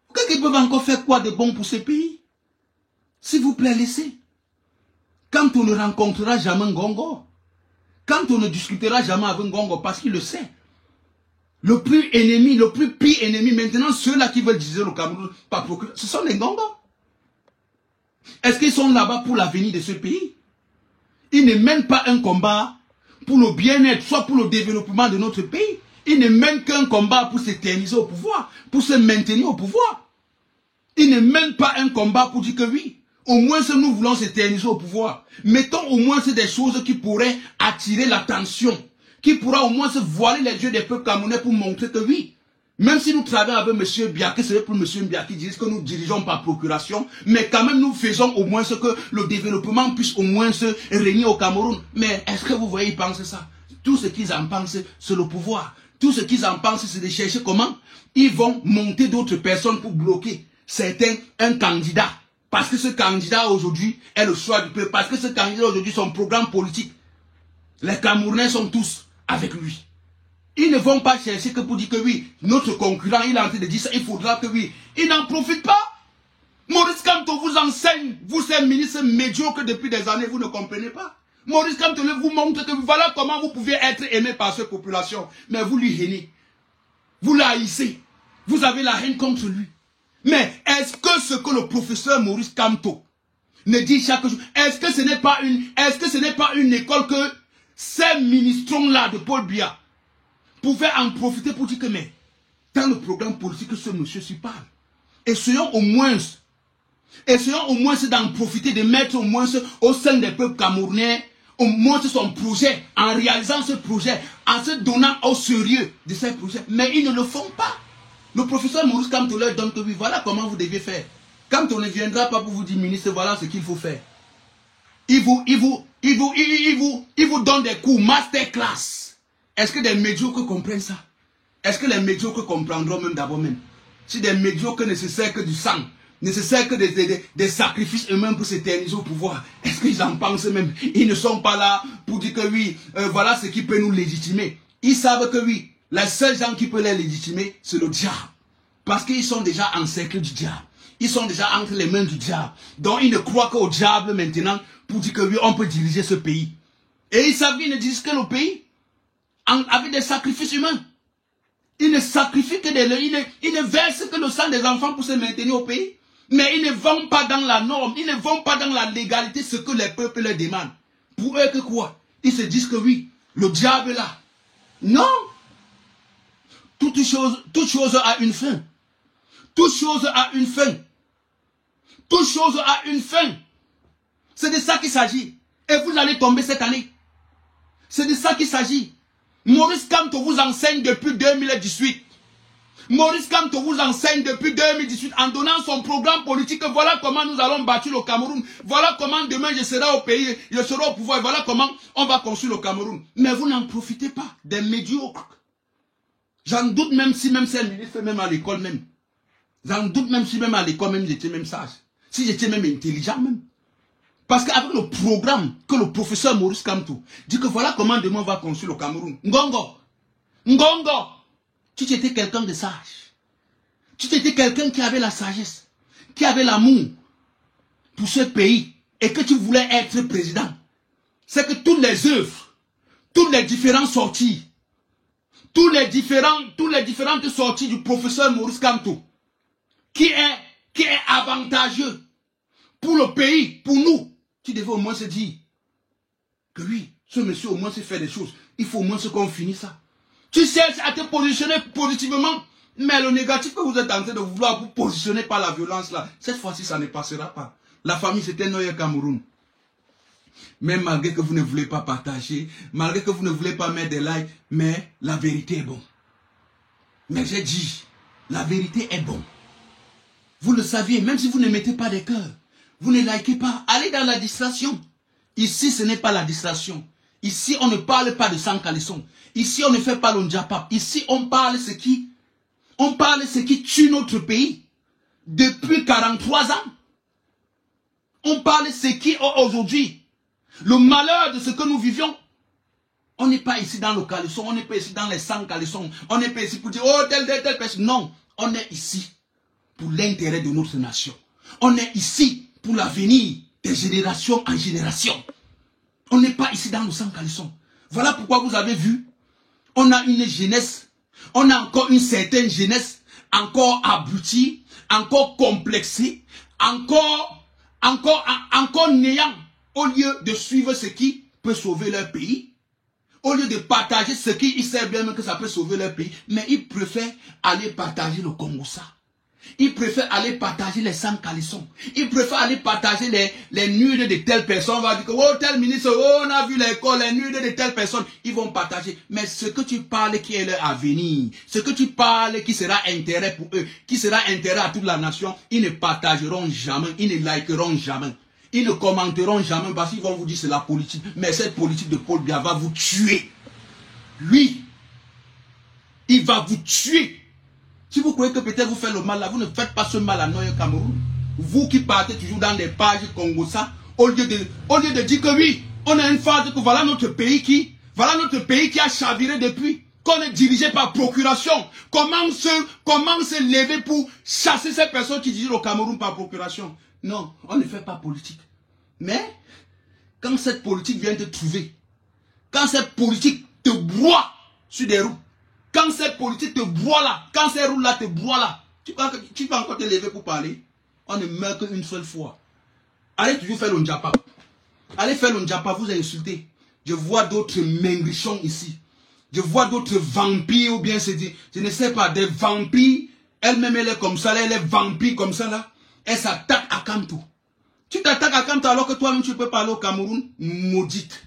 Vous croyez qu'ils peuvent encore faire quoi de bon pour ces pays? S'il vous plaît, laissez. Quand on ne rencontrera jamais Ngongo, quand on ne discutera jamais avec Ngongo, parce qu'il le sait, le plus pire ennemi, maintenant, ceux-là qui veulent diviser le Cameroun, ce sont les Ngongo. Est-ce qu'ils sont là-bas pour l'avenir de ce pays? Ils ne mènent pas un combat pour le bien-être, soit pour le développement de notre pays. Ils ne mènent qu'un combat pour s'éterniser au pouvoir, pour se maintenir au pouvoir. Ils ne mènent pas un combat pour dire que oui, au moins si nous voulons s'éterniser au pouvoir, mettons au moins des choses qui pourraient attirer l'attention, qui pourra au moins se voiler les yeux des peuples camerounais pour montrer que oui, même si nous travaillons avec M. Biaki, c'est pour M. Biaki qui dit que nous dirigeons par procuration, mais quand même nous faisons au moins ce que le développement puisse au moins se régner au Cameroun. Mais est-ce que vous voyez, ils pensent ça? Tout ce qu'ils en pensent, c'est le pouvoir. Tout ce qu'ils en pensent, c'est de chercher comment ils vont monter d'autres personnes pour bloquer un candidat. Parce que ce candidat aujourd'hui est le choix du peuple. Parce que ce candidat aujourd'hui, son programme politique, les Camerounais sont tous avec lui. Ils ne vont pas chercher que pour dire que oui, notre concurrent, il est en train de dire ça, il faudra que oui. Ils n'en profitent pas. Maurice Kamto vous enseigne, vous ces ministres médiocres depuis des années, vous ne comprenez pas. Maurice Kamto vous montre que voilà comment vous pouvez être aimé par cette population. Mais vous lui hainez. Vous l'haïssez. Vous avez la haine contre lui. Mais est-ce que ce que le professeur Maurice Kamto ne dit chaque jour, est-ce que ce n'est pas une école que ces ministrons-là de Paul Biya pouvaient en profiter pour dire que mais dans le programme politique que ce monsieur s'y parle, essayons au moins d'en profiter, de mettre au moins au sein des peuples camerounais, au moins son projet, en réalisant ce projet, en se donnant au sérieux de ces projets. Mais ils ne le font pas. Le professeur Maurice Kamto leur donne que oui, voilà comment vous devez faire. Quand on ne viendra pas pour vous dire, ministre, voilà ce qu'il faut faire. Il vous donne des cours masterclass. Est-ce que des médiocres comprennent ça? Est-ce que les médiocres comprendront même d'abord même? Si des médiocres ne se servent que du sang, ne se servent que des sacrifices eux-mêmes pour s'éterniser au pouvoir, est-ce qu'ils en pensent même? Ils ne sont pas là pour dire que oui, voilà ce qui peut nous légitimer. Ils savent que oui, les seuls gens qui peuvent les légitimer, c'est le diable. Parce qu'ils sont déjà encerclés du diable. Ils sont déjà entre les mains du diable. Donc ils ne croient qu'au diable maintenant pour dire que oui, on peut diriger ce pays. Et ils savent qu'ils ne dirigent que le pays avec des sacrifices humains. Ils ne sacrifient que ils ne versent que le sang des enfants pour se maintenir au pays. Mais ils ne vont pas dans la norme, ils ne vont pas dans la légalité ce que les peuples leur demandent. Pour eux que quoi? Ils se disent que oui, le diable est là. Non! Toute chose a une fin. Toute chose a une fin. Toute chose a une fin. C'est de ça qu'il s'agit. Et vous allez tomber cette année. C'est de ça qu'il s'agit. Maurice Kamto vous enseigne depuis 2018. Maurice Kamto vous enseigne depuis 2018 en donnant son programme politique. Voilà comment nous allons bâtir le Cameroun. Voilà comment demain je serai au pays, je serai au pouvoir. Voilà comment on va construire le Cameroun. Mais vous n'en profitez pas des médiocres. J'en doute même si même c'est ministre, même à l'école même. J'en doute même si même à l'école même j'étais même sage. Si j'étais même intelligent même. Parce qu'avec le programme que le professeur Maurice Kamto dit que voilà comment demain on va construire le Cameroun. Ngongo. Ngongo. Tu étais quelqu'un de sage. Tu étais quelqu'un qui avait la sagesse. Qui avait l'amour pour ce pays. Et que tu voulais être président. C'est que toutes les œuvres, toutes les différentes sorties, toutes les différentes sorties du professeur Maurice Kamto, qui est avantageux pour le pays, pour nous, tu devais au moins se dire que oui, ce monsieur au moins sait faire des choses. Il faut au moins qu'on finisse ça. Tu cherches à te positionner positivement, mais le négatif que vous êtes en train de vouloir vous positionner par la violence là, cette fois-ci ça ne passera pas. La famille c'était Noyer Cameroun. Même malgré que vous ne voulez pas partager, malgré que vous ne voulez pas mettre des likes, mais la vérité est bonne. Mais j'ai dit, la vérité est bonne. Vous le saviez, même si vous ne mettez pas des cœurs, vous ne likez pas, allez dans la distraction. Ici, ce n'est pas la distraction. Ici, on ne parle pas de sang caleçon. Ici, on ne fait pas l'ondiapap. Ici, on parle ce qui tue notre pays depuis 43 ans. On parle ce qui, aujourd'hui, le malheur de ce que nous vivions. On n'est pas ici dans le caleçon, on n'est pas ici dans les sangs caleçons. On n'est pas ici pour dire, oh, telle personne. Non, on est ici pour l'intérêt de notre nation. On est ici pour l'avenir des générations en génération. On n'est pas ici dans le sang caleçon. Voilà pourquoi vous avez vu, on a une jeunesse, on a encore une certaine jeunesse, encore abrutie, encore complexée, encore néant, au lieu de suivre ce qui peut sauver leur pays, au lieu de partager ce qui, ils savent bien que ça peut sauver leur pays, mais ils préfèrent aller partager le Congo-Ça. Ils préfèrent aller partager les sangs caleçons. Ils préfèrent aller partager les nudes de telle personne. On va dire que, oh, tel ministre, oh, on a vu l'école, les nudes de telle personne. Ils vont partager. Mais ce que tu parles qui est leur avenir, ce que tu parles qui sera intérêt pour eux, qui sera intérêt à toute la nation, ils ne partageront jamais, ils ne likeront jamais. Ils ne commenteront jamais parce qu'ils vont vous dire c'est la politique. Mais cette politique de Paul Biya va vous tuer. Lui, il va vous tuer. Si vous croyez que peut-être vous faites le mal là, vous ne faites pas ce mal à Noyer Cameroun. Vous qui partez toujours dans des pages Congo-Ça, au lieu de dire que oui, on a une phase que voilà notre pays qui a chaviré depuis, qu'on est dirigé par procuration. Comment se lever pour chasser ces personnes qui dirigent le Cameroun par procuration? Non, on ne fait pas politique. Mais, quand cette politique vient te trouver, quand cette politique te broie sur des roues, quand cette politique te broie là, quand ces roues là te broient là, tu vas encore te lever pour parler. On ne meurt qu'une seule fois. Allez toujours faire le Ndjapa. Allez faire le Ndjapa, vous insultez. Je vois d'autres maigrichons ici. Je vois d'autres vampires, ou bien c'est dit, je ne sais pas, des vampires. Elle-même, elle est comme ça, elle est vampire comme ça là. Elle s'attaque à Kamto. Tu t'attaques à Kamto alors que toi-même tu peux parler au Cameroun. Maudite.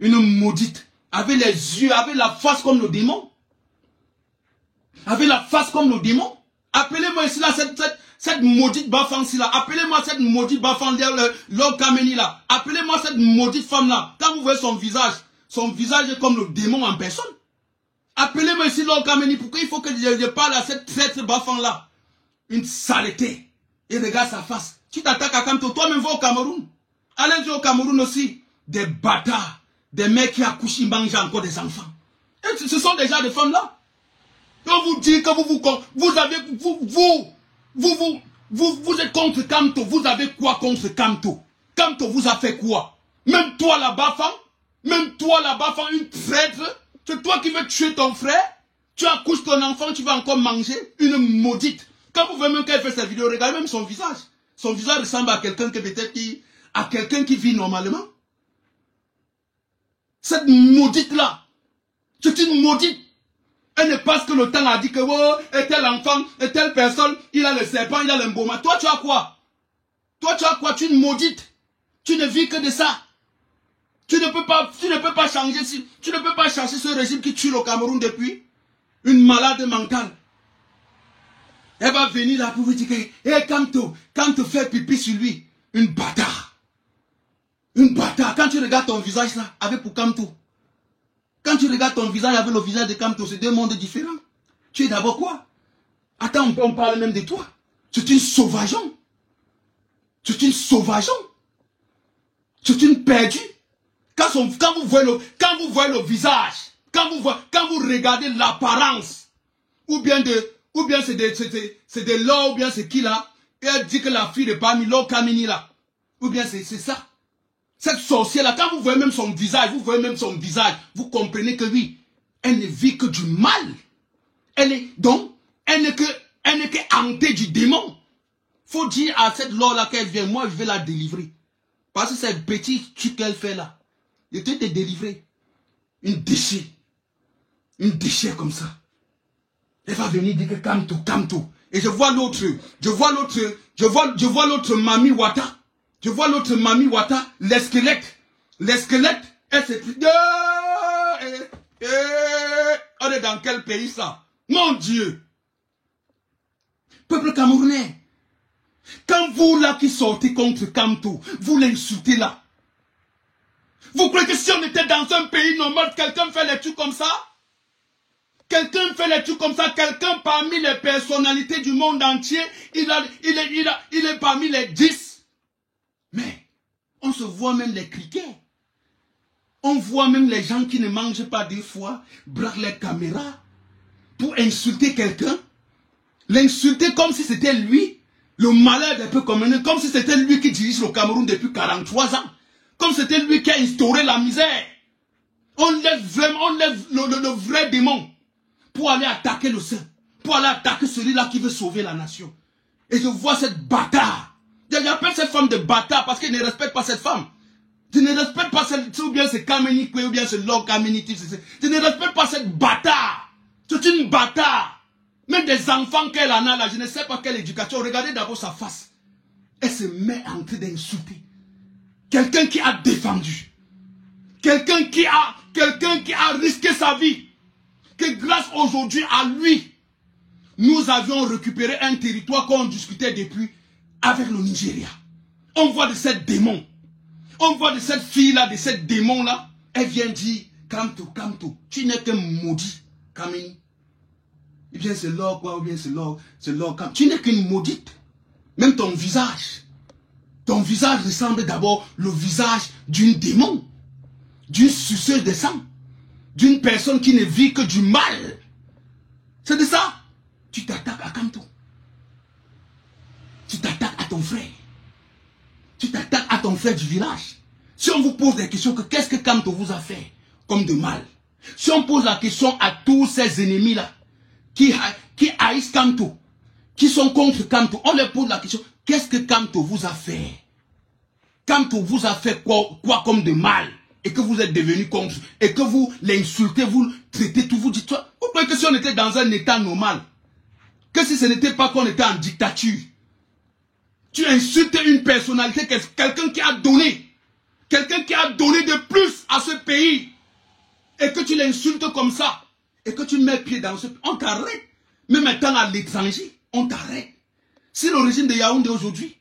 Une maudite. Avec les yeux, avec la face comme le démon. Avec la face comme le démon. Appelez-moi ici là, cette maudite Bafang-ci là. Appelez-moi cette maudite Bafang, l'homme Kameni là. Appelez-moi cette maudite femme là. Quand vous voyez son visage est comme le démon en personne. Appelez-moi ici l'homme Kameni. Pourquoi il faut que je parle à cette traître Bafang là? Une saleté. Et regarde sa face. Tu t'attaques à Kamto, toi-même va au Cameroun. Allez au Cameroun aussi. Des bâtards. Des mecs qui accouchent, ils mangent encore des enfants. Et ce sont déjà des femmes là. On vous dit que vous êtes contre Kamto. Vous avez quoi contre Kamto? Kamto vous a fait quoi? Même toi là-bas, femme, une traître. C'est toi qui veux tuer ton frère. Tu accouches ton enfant, tu vas encore manger. Une maudite. Quand vous voyez même qu'elle fait cette vidéo, regardez même son visage. Son visage ressemble à quelqu'un qui peut-être à quelqu'un qui vit normalement. Cette maudite là, c'est une maudite. Elle ne passe que le temps a dit que oh, et tel enfant, et telle personne, il a le serpent, il a l'emboma. Toi tu as quoi? Toi tu as quoi? Tu es une maudite. Tu ne vis que de ça. Tu ne peux pas changer ce régime qui tue le Cameroun depuis. Une malade mentale. Elle va venir là pour vous dire que hey, Kamto fait pipi sur lui. Une bâtard. Une bâtard. Quand tu regardes ton visage là, avec pour Kamto. Quand tu regardes ton visage avec le visage de Kamto, c'est deux mondes différents. Tu es d'abord quoi? Attends, on parle même de toi. C'est une sauvageon. C'est une sauvageon. C'est une perdue. Quand vous voyez le visage, quand vous regardez l'apparence, ou bien c'est de l'or, ou bien c'est qui là, et elle dit que la fille de parmi l'or Kamini là, ou bien c'est ça. Cette sorcière là, quand vous voyez même son visage, vous comprenez que oui, elle ne vit que du mal. Elle n'est que hantée du démon. Faut dire à cette lore là qu'elle vient, moi je vais la délivrer. Parce que c'est petit truc qu'elle fait là. Je vais te délivrer. Une déchet comme ça. Elle va venir dire que Kamto. Et je vois l'autre Mami Wata. Je vois l'autre Mami Wata, l'esquelette. L'esquelette, elle s'est pris. On est dans quel pays ça? Mon Dieu. Peuple camerounais. Quand vous là qui sortez contre Kamto, vous l'insultez là. Vous croyez que si on était dans un pays normal, quelqu'un fait les trucs comme ça? Quelqu'un fait les trucs comme ça, quelqu'un parmi les personnalités du monde entier, il est parmi les 10. Mais, on se voit même les criquets. On voit même les gens qui ne mangent pas deux fois, braquent les caméras pour insulter quelqu'un. L'insulter comme si c'était lui, le malheur des peuples communs, comme si c'était lui qui dirige le Cameroun depuis 43 ans. Comme c'était lui qui a instauré la misère. On lève le vrai démon pour aller attaquer le saint, pour aller attaquer celui-là qui veut sauver la nation. Et je vois cette bâtard. J'appelle cette femme de bâtard parce qu'il ne respecte pas cette femme. Je ne respecte pas cette, ou bien c'est Kameni, ou bien c'est l'or Kameni. Je ne respecte pas cette bâtard. C'est une bâtard. Même des enfants qu'elle en a là, je ne sais pas quelle éducation. Regardez d'abord sa face. Elle se met en train d'insulter. Quelqu'un qui a défendu. Quelqu'un qui a risqué sa vie. Que grâce aujourd'hui à lui, nous avions récupéré un territoire qu'on discutait depuis avec le Nigeria. On voit de cette démon. On voit de cette fille-là, de cette démon-là. Elle vient dire, Kamto, tu n'es qu'un maudit, Kameni. Eh bien c'est l'or quoi, ou bien c'est l'or, tu n'es qu'une maudite. Même ton visage ressemble d'abord le visage d'une démon, d'une suceuse de sang, d'une personne qui ne vit que du mal. C'est de ça. Tu t'attaques à Kamto. Tu t'attaques à ton frère. Tu t'attaques à ton frère du village. Si on vous pose des questions, qu'est-ce que Kamto vous a fait comme de mal? Si on pose la question à tous ces ennemis-là, qui haïssent Kamto, qui sont contre Kamto, on leur pose la question, qu'est-ce que Kamto vous a fait? Kamto vous a fait quoi comme de mal? Et que vous êtes devenu contre, et que vous l'insultez, vous traitez tout, vous dites, vous croyez que si on était dans un état normal, que si ce n'était pas qu'on était en dictature, tu insultes une personnalité, quelqu'un qui a donné de plus à ce pays, et que tu l'insultes comme ça, et que tu mets pied dans ce pays, on t'arrête. Même étant à l'étranger, on t'arrête. Si le régime de Yaoundé aujourd'hui,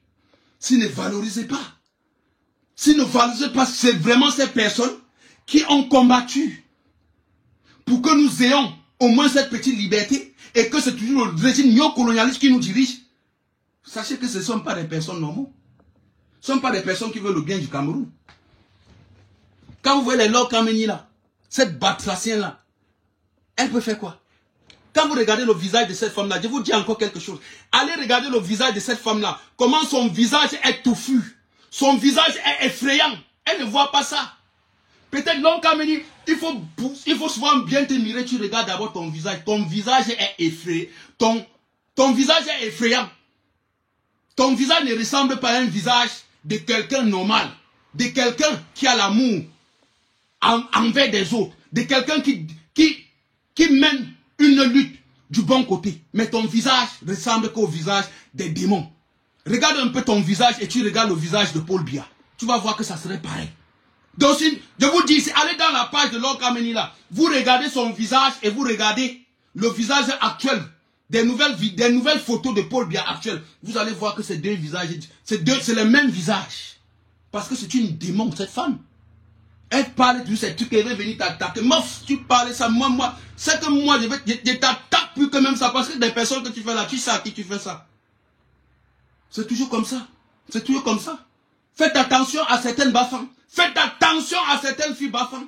s'il ne valorisait pas, s'il ne valorisait pas, c'est vraiment ces personnes qui ont combattu pour que nous ayons au moins cette petite liberté et que c'est toujours le régime néocolonialiste qui nous dirige. Sachez que ce ne sont pas des personnes normales. Ce ne sont pas des personnes qui veulent le bien du Cameroun. Quand vous voyez les Lord Kameni là, cette batracienne là, elle peut faire quoi? Quand vous regardez le visage de cette femme-là, je vous dis encore quelque chose. Allez regarder le visage de cette femme-là. Comment son visage est touffu. Son visage est effrayant. Elle ne voit pas ça. Peut-être Lord Kameni, il faut souvent bien te mirer. Tu regardes d'abord ton visage. Ton visage est effrayant. Ton visage est effrayant. Ton visage ne ressemble pas à un visage de quelqu'un normal. De quelqu'un qui a l'amour envers des autres. De quelqu'un qui mène une lutte du bon côté. Mais ton visage ressemble qu'au visage des démons. Regarde un peu ton visage et tu regardes le visage de Paul Biya. Tu vas voir que ça serait pareil. Donc je vous dis, allez dans la page de Lord Kameni là. Vous regardez son visage et vous regardez le visage actuel. Des nouvelles photos de Paul Biya actuelles. Vous allez voir que ces deux visages, c'est le même visage. Parce que c'est une démon, cette femme. Elle parle de ces trucs, elle veut venir t'attaquer. Mof, tu parles ça, moi, c'est que moi, je t'attaque plus que même ça. Parce que des personnes que tu fais là, tu sais à qui tu fais ça. C'est toujours comme ça. C'est toujours comme ça. Faites attention à certaines bafans. Faites attention à certaines filles bafans.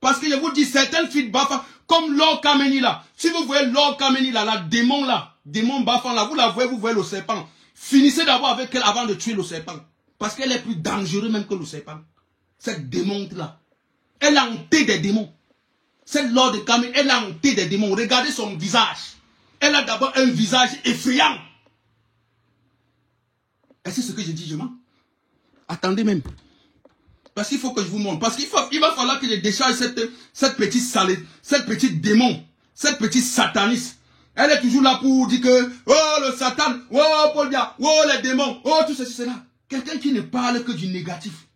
Parce que je vous dis, certaines filles bafans, comme Lord Kameni là. Si vous voyez Lord Kameni là, la démon bafan là, vous voyez le serpent. Finissez d'abord avec elle avant de tuer le serpent. Parce qu'elle est plus dangereuse même que le serpent. Cette démon là. Elle a hanté des démons. Cette Lord de Kameni, elle a hanté des démons. Regardez son visage. Elle a d'abord un visage effrayant. Est-ce que c'est ce que je dis, je mens? Attendez même. Parce qu'il faut que je vous montre. Parce qu'il va falloir que je décharge cette petite salée, cette petite démon, cette petite sataniste. Elle est toujours là pour dire que, oh le Satan, oh Paul Biya, oh les démons, oh tout ceci, cela. Quelqu'un qui ne parle que du négatif.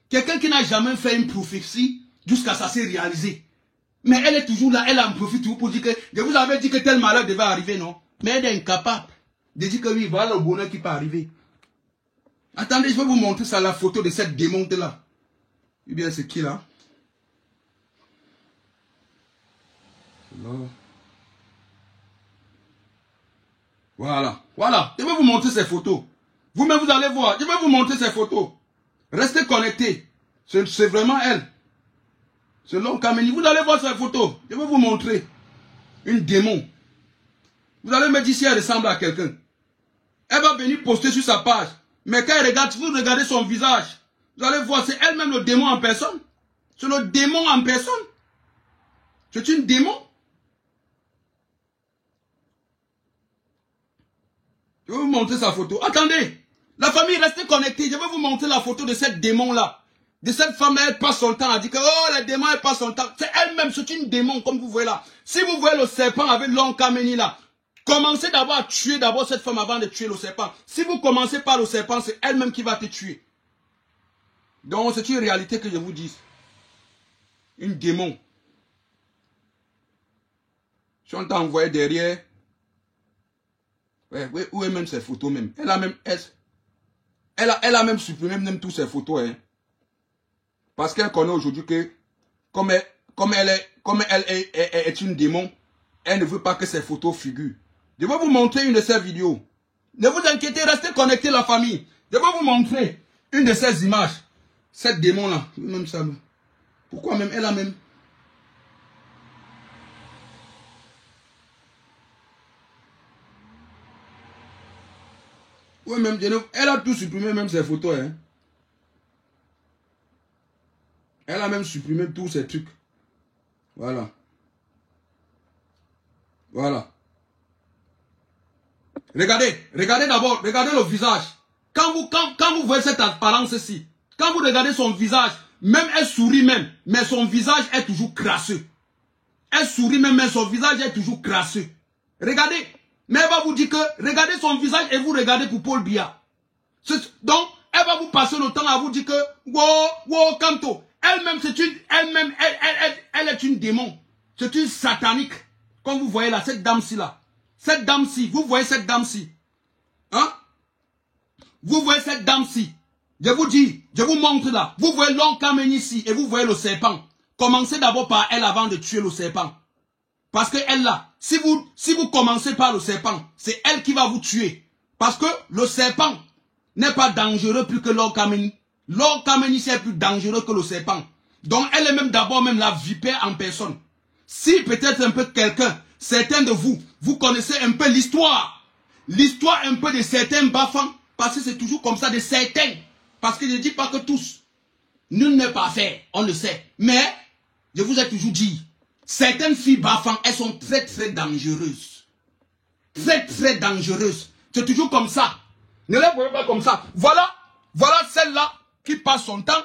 Quelqu'un qui n'a jamais fait une prophétie jusqu'à ça s'est réalisé. Mais elle est toujours là, elle en profite toujours pour dire que, je vous avais dit que tel malheur devait arriver, non? Mais elle est incapable de dire que oui, voilà le bonheur qui peut arriver. Attendez, je vais vous montrer ça, la photo de cette démon là. Eh bien, c'est qui là? Voilà, voilà. Je vais vous montrer ces photos. Vous-même, vous allez voir. Je vais vous montrer ces photos. Restez connectés. C'est vraiment elle. C'est Lord Kameni. Vous allez voir ces photos. Je vais vous montrer. Une démon. Vous allez me dire si elle ressemble à quelqu'un. Elle va venir poster sur sa page. Mais quand elle regarde, vous regardez son visage. Vous allez voir, c'est elle-même le démon en personne. C'est le démon en personne. C'est une démon. Je vais vous montrer sa photo. Attendez. La famille, restez connectée. Je vais vous montrer la photo de cette démon-là. De cette femme-là, elle passe son temps à dire que, oh, la démon, elle passe son temps. C'est elle-même, c'est une démon, comme vous voyez là. Si vous voyez le serpent avec Lord Kameni là, commencez d'abord à tuer d'abord cette femme avant de tuer le serpent. Si vous commencez par le serpent, c'est elle-même qui va te tuer. Donc, c'est une réalité que je vous dis. Une démon. Si on t'a envoyé derrière, ouais, où est même ses photos même? Elle a même supprimé même toutes ses photos. Hein. Parce qu'elle connaît aujourd'hui que, comme elle est une démon, elle ne veut pas que ses photos figurent. Je vais vous montrer une de ces vidéos. Ne vous inquiétez, restez connectés la famille. Je vais vous montrer une de ces images. Cette démon-là, même ça. Pourquoi même? Elle a même. Oui, même, elle a tout supprimé, même ses photos. Hein. Elle a même supprimé tous ces trucs. Voilà. Voilà. Regardez d'abord, regardez le visage. Quand vous voyez cette apparence-ci, quand vous regardez son visage, même elle sourit même, mais son visage est toujours crasseux. Elle sourit même, mais son visage est toujours crasseux. Regardez, mais elle va vous dire que, regardez son visage et vous regardez pour Paul Biya. Donc, elle va vous passer le temps à vous dire que, wow, Kanto, elle-même, elle est une démon. C'est une satanique. Comme vous voyez là, cette dame-ci là. Cette dame-ci, vous voyez cette dame-ci. Hein? Vous voyez cette dame-ci. Je vous dis, je vous montre là. Vous voyez l'oncle Kameni ici et vous voyez le serpent. Commencez d'abord par elle avant de tuer le serpent. Parce que elle là, si vous commencez par le serpent, c'est elle qui va vous tuer. Parce que le serpent n'est pas dangereux plus que l'oncle Kameni. L'oncle Kameni c'est plus dangereux que le serpent. Donc elle est même d'abord même la vipère en personne. Si peut-être un peu quelqu'un, certains de vous, vous connaissez un peu l'histoire. L'histoire un peu de certains bafans. Parce que c'est toujours comme ça de certains. Parce que je ne dis pas que tous. Nul n'est pas fait, on le sait. Mais, je vous ai toujours dit, certaines filles bafans, elles sont très très dangereuses. Très très dangereuses. C'est toujours comme ça. Ne les voyez pas comme ça. Voilà celle-là qui passe son temps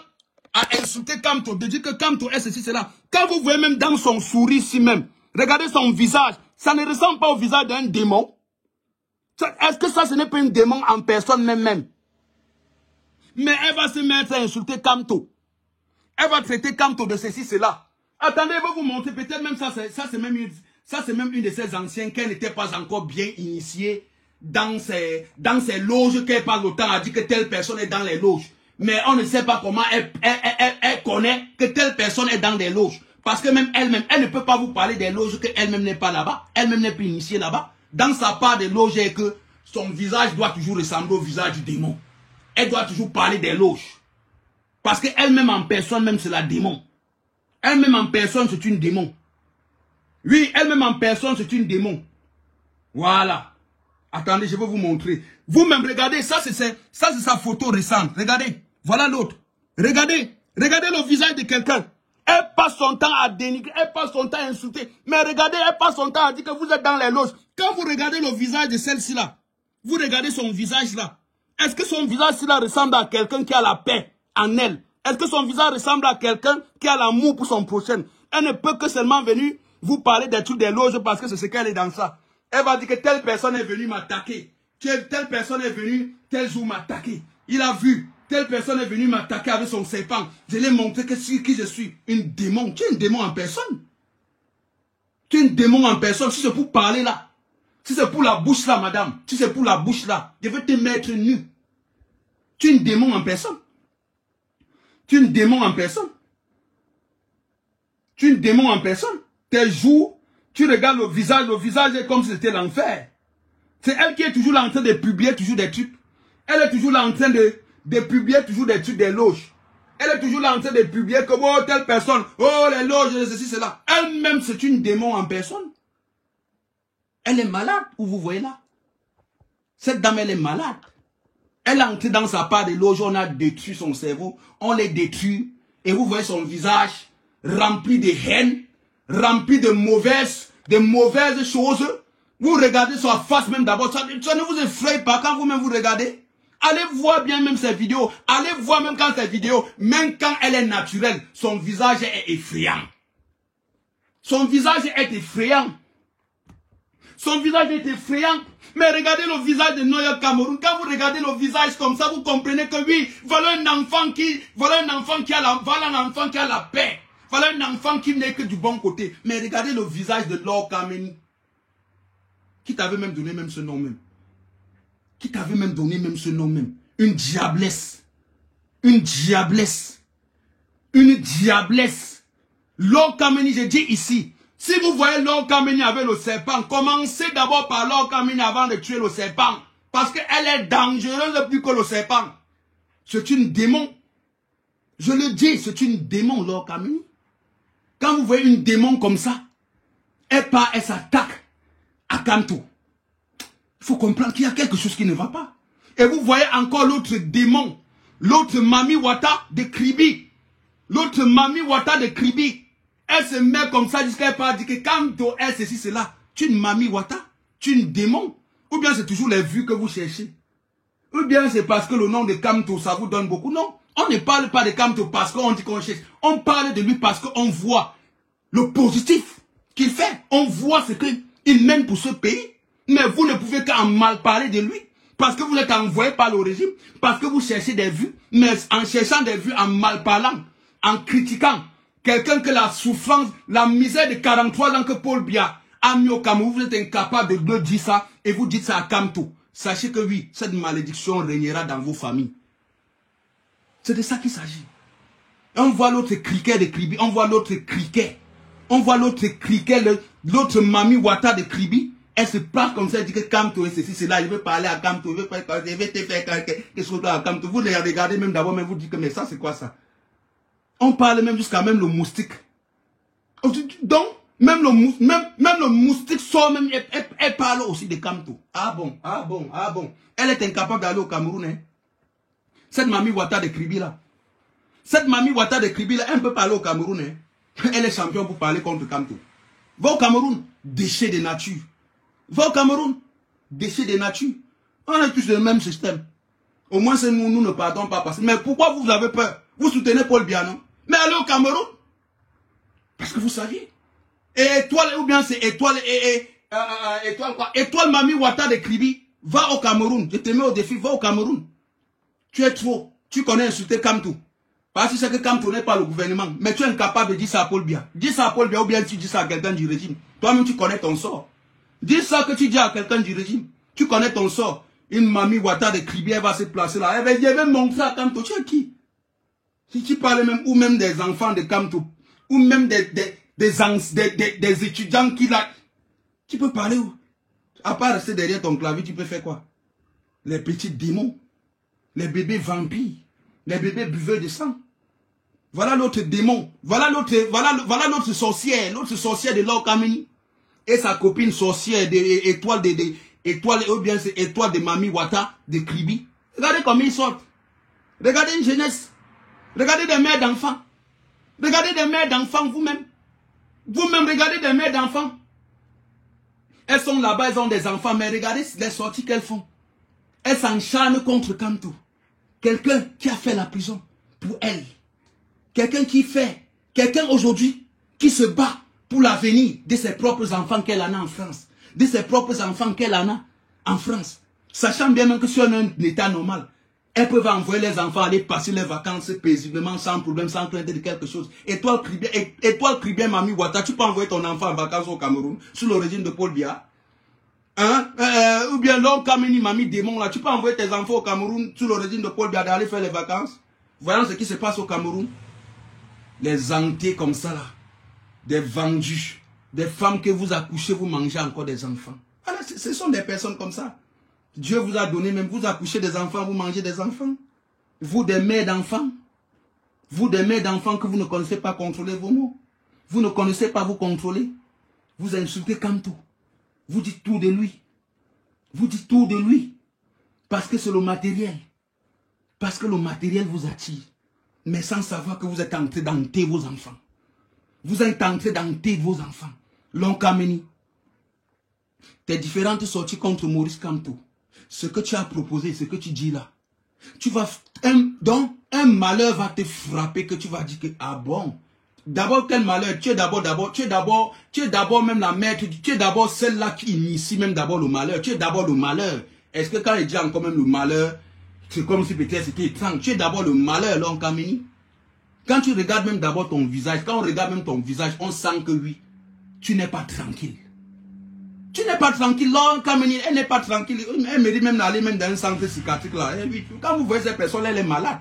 à insulter Kamto, de dire que Kamto est ceci, cela. Quand vous voyez même dans son sourire ici même, regardez son visage, ça ne ressemble pas au visage d'un démon. Est-ce que ça, ce n'est pas un démon en personne même? Mais elle va se mettre à insulter Kamto. Elle va traiter Kamto de ceci, cela. Attendez, je vais vous montrer, peut-être même ça, c'est même une de ces anciennes qui n'était pas encore bien initiée dans ces loges, qu'elle parle autant, a dit que telle personne est dans les loges. Mais on ne sait pas comment elle connaît que telle personne est dans des loges. Parce que même elle-même, elle ne peut pas vous parler des loges qu'elle-même n'est pas là-bas. Elle-même n'est pas initiée là-bas. Dans sa part des loges, est que son visage doit toujours ressembler au visage du démon. Elle doit toujours parler des loges. Parce qu'elle-même en personne, même c'est la démon. Elle-même en personne, c'est une démon. Oui, elle-même en personne, c'est une démon. Voilà. Attendez, je vais vous montrer. Vous-même, regardez, ça c'est sa photo récente. Regardez, voilà l'autre. Regardez le visage de quelqu'un. Elle passe son temps à dénigrer, elle passe son temps à insulter. Mais regardez, elle passe son temps à dire que vous êtes dans les loges. Quand vous regardez le visage de celle-ci là, vous regardez son visage là. Est-ce que son visage là ressemble à quelqu'un qui a la paix en elle? Est-ce que son visage ressemble à quelqu'un qui a l'amour pour son prochain? Elle ne peut que seulement venir vous parler des trucs des loges parce que c'est ce qu'elle est dans ça. Elle va dire que telle personne est venue m'attaquer. Telle personne est venue, tel jour m'attaquer. Il a vu, telle personne est venue m'attaquer avec son serpent. Je lui ai montré que qui je suis. Une démon. Tu es une démon en personne. Tu es une démon en personne. Si c'est pour parler là. Si c'est pour la bouche là, madame. Si c'est pour la bouche là. Je vais te mettre nu. Tu es une démon en personne. Tu es une démon en personne. Tu es une démon en personne. Tes jours, tu regardes le visage est comme si c'était l'enfer. C'est elle qui est toujours là en train de publier toujours des trucs. Elle est toujours là en train de publier toujours des trucs des loges. Elle est toujours là en train de publier comme oh telle personne, oh les loges, ceci, cela. Elle-même c'est une démon en personne. Elle est malade, où vous voyez là. Cette dame elle est malade. Elle est entrée dans sa part des loges, on a détruit son cerveau, on les détruit. Et vous voyez son visage rempli de haine, rempli de mauvaises choses. Vous regardez sa face même d'abord, ça ne vous effraie pas quand vous-même vous regardez. Allez voir bien même ses vidéos, allez voir même quand ses vidéos, même quand elle est naturelle, son visage est effrayant. Son visage est effrayant. Son visage est effrayant. Mais regardez le visage de Noya Cameroun. Quand vous regardez le visage comme ça, vous comprenez que oui, voilà un enfant qui a la paix. Voilà un enfant qui n'est que du bon côté. Mais regardez le visage de Lord Kameni. Qui t'avait même donné même ce nom même. Qui t'avait même donné même ce nom même. Une diablesse. Une diablesse. Une diablesse. Lord Kameni, j'ai dit ici. Si vous voyez Lord Kameni avec le serpent, commencez d'abord par Lord Kameni avant de tuer le serpent. Parce qu'elle est dangereuse plus que le serpent. C'est une démon. Je le dis, c'est une démon, Lord Kameni. Quand vous voyez une démon comme ça, elle part, elle s'attaque à Kamto. Il faut comprendre qu'il y a quelque chose qui ne va pas. Et vous voyez encore l'autre démon, l'autre Mami Wata de Kribi. L'autre Mami Wata de Kribi. Elle se met comme ça jusqu'à elle part dire que Kamto est ceci, cela. Tu es une Mami Wata? Tu es une démon? Ou bien c'est toujours les vues que vous cherchez? Ou bien c'est parce que le nom de Kamto, ça vous donne beaucoup? Non. On ne parle pas de Kamto parce qu'on dit qu'on cherche. On parle de lui parce qu'on voit le positif qu'il fait. On voit ce qu'il mène pour ce pays. Mais vous ne pouvez qu'en mal parler de lui. Parce que vous êtes envoyé par le régime. Parce que vous cherchez des vues. Mais en cherchant des vues, en mal parlant, en critiquant quelqu'un que la souffrance, la misère de 43 ans que Paul Biya a mis au Cameroun, vous êtes incapable de dire ça et vous dites ça à Kamto. sachez que oui, cette malédiction régnera dans vos familles. C'est de ça qu'il s'agit. On voit l'autre criquet de Kribi, on voit l'autre criquet. On voit l'autre criquet, l'autre mamie Wata de Kribi. Elle se place comme ça, elle dit que Kamto et ceci, c'est là, je veux parler à Kamto, je veux te faire quelque chose à Kamto. Vous les regardez même d'abord, mais vous dites que mais ça c'est quoi ça? On parle même jusqu'à même le moustique. Donc, même le moustique sort même, elle parle aussi de Kamto. Ah bon, ah bon, ah bon. Elle est incapable d'aller au Cameroun. Hein. Cette mamie Wata de Kribi là. Cette mamie Wata de Kribi là, elle peut parler au Cameroun. Hein. Elle est champion pour parler contre Kamto. Va au Cameroun, déchet de nature. Va au Cameroun, déchet de nature. On est tous le même système. Au moins, c'est nous ne partons pas passer. Mais pourquoi vous avez peur? Vous soutenez Paul Biya, non? Mais allez au Cameroun. Parce que vous saviez. Et étoile, ou bien c'est étoile, étoile quoi? Étoile mamie Wata de Kribi. Va au Cameroun. Je te mets au défi, va au Cameroun. Tu es trop. Tu connais insulter Kamto. Parce que c'est que Kamto n'est pas le gouvernement. Mais tu es incapable de dire ça à Paul Biya. Dis ça à Paul Biya ou bien tu dis ça à quelqu'un du régime. Toi-même, tu connais ton sort. Dis ça que tu dis à quelqu'un du régime. Tu connais ton sort. Une mamie Wata de Kribi, elle va se placer là. Elle va dire, je vais montrer à Kamto. Tu es qui? Si tu parles même, ou même des enfants de Kamto, ou même des étudiants qui là, tu peux parler où? À part rester derrière ton clavier, tu peux faire quoi? Les petits démons, les bébés vampires, les bébés buveurs de sang. Voilà l'autre démon, voilà l'autre sorcière de l'Okamini. Et sa copine sorcière étoile ou bien c'est étoile de mamie Wata de Kribi. Regardez comment ils sortent. Regardez une jeunesse. Regardez des mères d'enfants. Regardez des mères d'enfants vous-même. Vous-même regardez des mères d'enfants. Elles sont là-bas, elles ont des enfants, mais regardez les sorties qu'elles font. Elles s'encharnent contre Kamto. Quelqu'un qui a fait la prison pour elle. Quelqu'un aujourd'hui qui se bat pour l'avenir de ses propres enfants qu'elle en a en France. De ses propres enfants qu'elle en a en France. Sachant bien même que si on a un état normal, elles peuvent envoyer les enfants aller passer les vacances paisiblement, sans problème, sans crainte de quelque chose. Étoile Kribi, mamie Wata, tu peux envoyer ton enfant en vacances au Cameroun, sous le régime de Paul Biya. Hein? Ou bien l'Okamini, mamie démon, là, tu peux envoyer tes enfants au Cameroun, sous le régime de Paul Biya, d'aller faire les vacances. Voyons ce qui se passe au Cameroun. Les hantés comme ça, là. Des vendus, des femmes que vous accouchez, vous mangez encore des enfants. Voilà, ce sont des personnes comme ça. Dieu vous a donné, même vous accouchez des enfants, vous mangez des enfants. Vous des mères d'enfants. Vous des mères d'enfants que vous ne connaissez pas contrôler vos mots. Vous ne connaissez pas vous contrôler. Vous insultez Kamto. Vous dites tout de lui. Vous dites tout de lui. Parce que c'est le matériel. Parce que le matériel vous attire. Mais sans savoir que vous êtes en train d'hanter vos enfants. Vous êtes en train d'hanter vos enfants. L'Okamini. Tes différentes sorties contre Maurice Kamto. Ce que tu as proposé, ce que tu dis là. Tu vas... Donc, un malheur va te frapper que tu vas dire que, ah bon. D'abord, quel malheur? Tu es d'abord même la mère. Tu es d'abord celle-là qui initie même d'abord le malheur. Tu es d'abord le malheur. Est-ce que quand il dit encore même le malheur, c'est comme si peut-être c'était étrange. Tu es d'abord le malheur, l'Okamini. Quand tu regardes même d'abord ton visage, quand on regarde même ton visage, on sent que oui, tu n'es pas tranquille. Tu n'es pas tranquille. L'Okamini, elle n'est pas tranquille. Elle mérite même d'aller même dans un centre psychiatrique là. Et oui, quand vous voyez cette personne, elle est malade.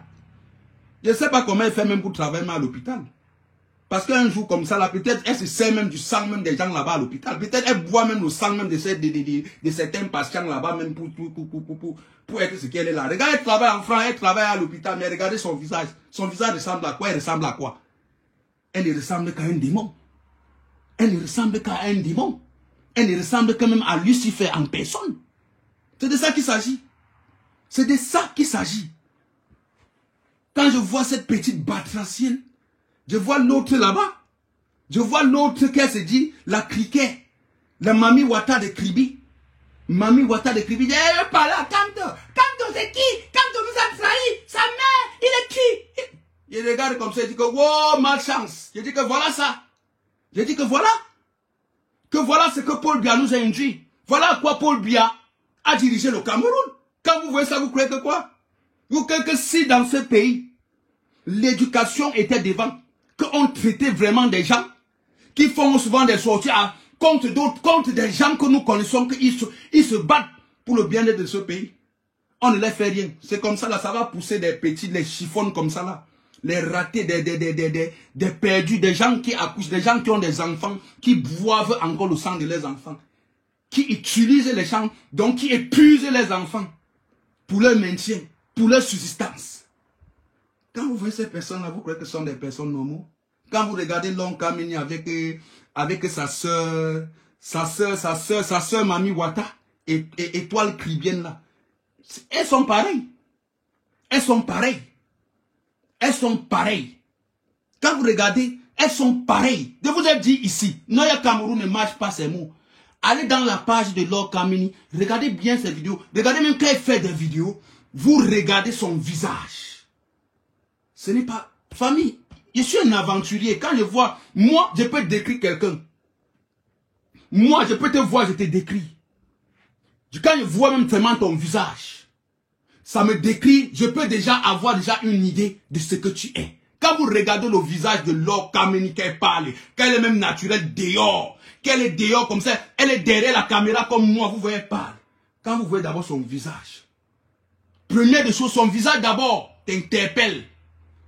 Je ne sais pas comment elle fait même pour travailler à l'hôpital. Parce qu'un jour comme ça, là, peut-être elle se sert même du sang même des gens là-bas à l'hôpital. Peut-être elle boit même le sang même de certains patients là-bas même pour être ce qu'elle est là. Regardez, elle travaille en France, elle travaille à l'hôpital, mais regardez son visage. Son visage ressemble à quoi? Elle ressemble à quoi? Elle ne ressemble qu'à un démon. Elle ne ressemble qu'à un démon. Elle ne ressemble quand même à Lucifer en personne. C'est de ça qu'il s'agit. C'est de ça qu'il s'agit. Quand je vois cette petite batracienne, je vois l'autre là-bas. Je vois l'autre qui se dit, la criquet, la mamie Wata de Kribi. Mamie Wata de Kribi dit, elle veut parler à Kamto. Kamto c'est qui? Kamto nous a trahi. Sa mère, il est qui? Il regarde comme ça, il dit que, wow, malchance. Je dis que voilà ça. Je dis que voilà. Que voilà ce que Paul Biya nous a induit. Voilà à quoi Paul Biya a dirigé le Cameroun. Quand vous voyez ça, vous croyez que quoi? Vous croyez que si dans ce pays, l'éducation était devant, qu'on traitait vraiment des gens qui font souvent des sorties contre d'autres, contre des gens que nous connaissons, qu'ils se battent pour le bien-être de ce pays. On ne les fait rien. C'est comme ça, là, ça va pousser des petits, les chiffons comme ça, là. Les ratés, des perdus, des gens qui accouchent, des gens qui ont des enfants, qui boivent encore le sang de leurs enfants, qui utilisent les champs, donc qui épuisent les enfants pour leur maintien, pour leur subsistance. Quand vous voyez ces personnes-là, vous croyez que ce sont des personnes normales? Quand vous regardez Long Kamini avec sa soeur Mami Wata, et Étoile Cribienne là, elles sont pareilles. Elles sont pareilles. Elles sont pareilles. Quand vous regardez, elles sont pareilles. Je vous ai dit ici, Noya Cameroun ne marche pas ces mots. Allez dans la page de Long Kamini, regardez bien ses vidéos. Regardez même quand elle fait des vidéos, vous regardez son visage. Ce n'est pas... Famille, je suis un aventurier. Quand je vois, moi, je peux décrire quelqu'un. Moi, je peux te voir, je te décris. Quand je vois même tellement ton visage, ça me décrit, je peux déjà avoir une idée de ce que tu es. Quand vous regardez le visage de Long Kamini, qu'elle parle, qu'elle est même naturelle dehors, qu'elle est dehors comme ça, elle est derrière la caméra comme moi, vous voyez, elle parle. Quand vous voyez d'abord son visage, première des choses, son visage d'abord t'interpelle.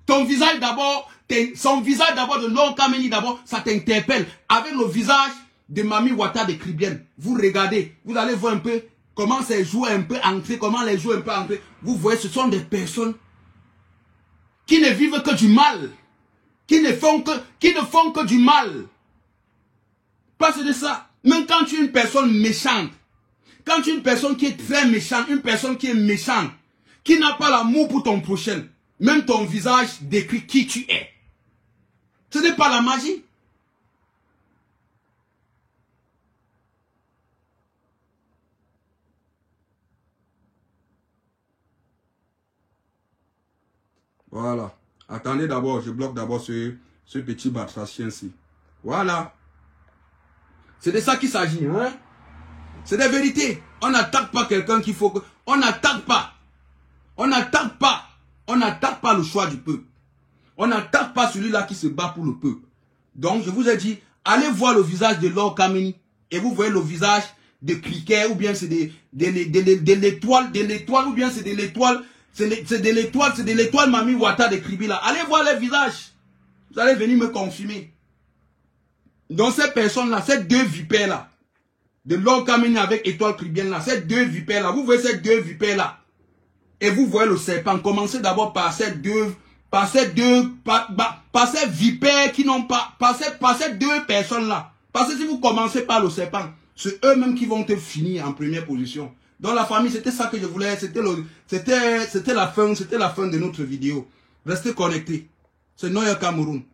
Ton visage d'abord, son visage d'abord de Long Kamini d'abord, ça t'interpelle. Avec le visage de Mami Wata de Cribienne, vous regardez, vous allez voir un peu comment ces joueurs un peu ancrés, comment les joueurs un peu ancrés. Vous voyez, ce sont des personnes qui ne vivent que du mal, qui ne font que du mal. Parce de ça, même quand tu es une personne méchante, quand tu es une personne qui est très méchante, une personne qui est méchante, qui n'a pas l'amour pour ton prochain, même ton visage décrit qui tu es. Ce n'est pas la magie. Voilà. Attendez d'abord, je bloque d'abord ce petit batracien-ci. Voilà. C'est de ça qu'il s'agit, hein. C'est des vérités. On n'attaque pas quelqu'un qu'il faut que... On n'attaque pas. On n'attaque pas. On n'attaque pas le choix du peuple. On n'attaque pas celui-là qui se bat pour le peuple. Donc, je vous ai dit, allez voir le visage de Long Kamini et vous voyez le visage de Cliquet ou bien c'est de l'étoile, ou bien c'est de l'étoile, c'est de l'étoile Mami Wata de Kribila. Allez voir les visages. Vous allez venir me confirmer. Donc, ces personnes-là, ces deux vipères-là, de Long Kamini avec étoile Kribienne-là, ces deux vipères-là, vous voyez ces deux vipères-là. Et vous voyez le serpent. Commencez d'abord par ces vipères qui n'ont pas, par ces deux personnes-là. Parce que si vous commencez par le serpent, c'est eux-mêmes qui vont te finir en première position. Dans la famille, c'était ça que je voulais, c'était la fin de notre vidéo. Restez connectés. C'est Noya Cameroun.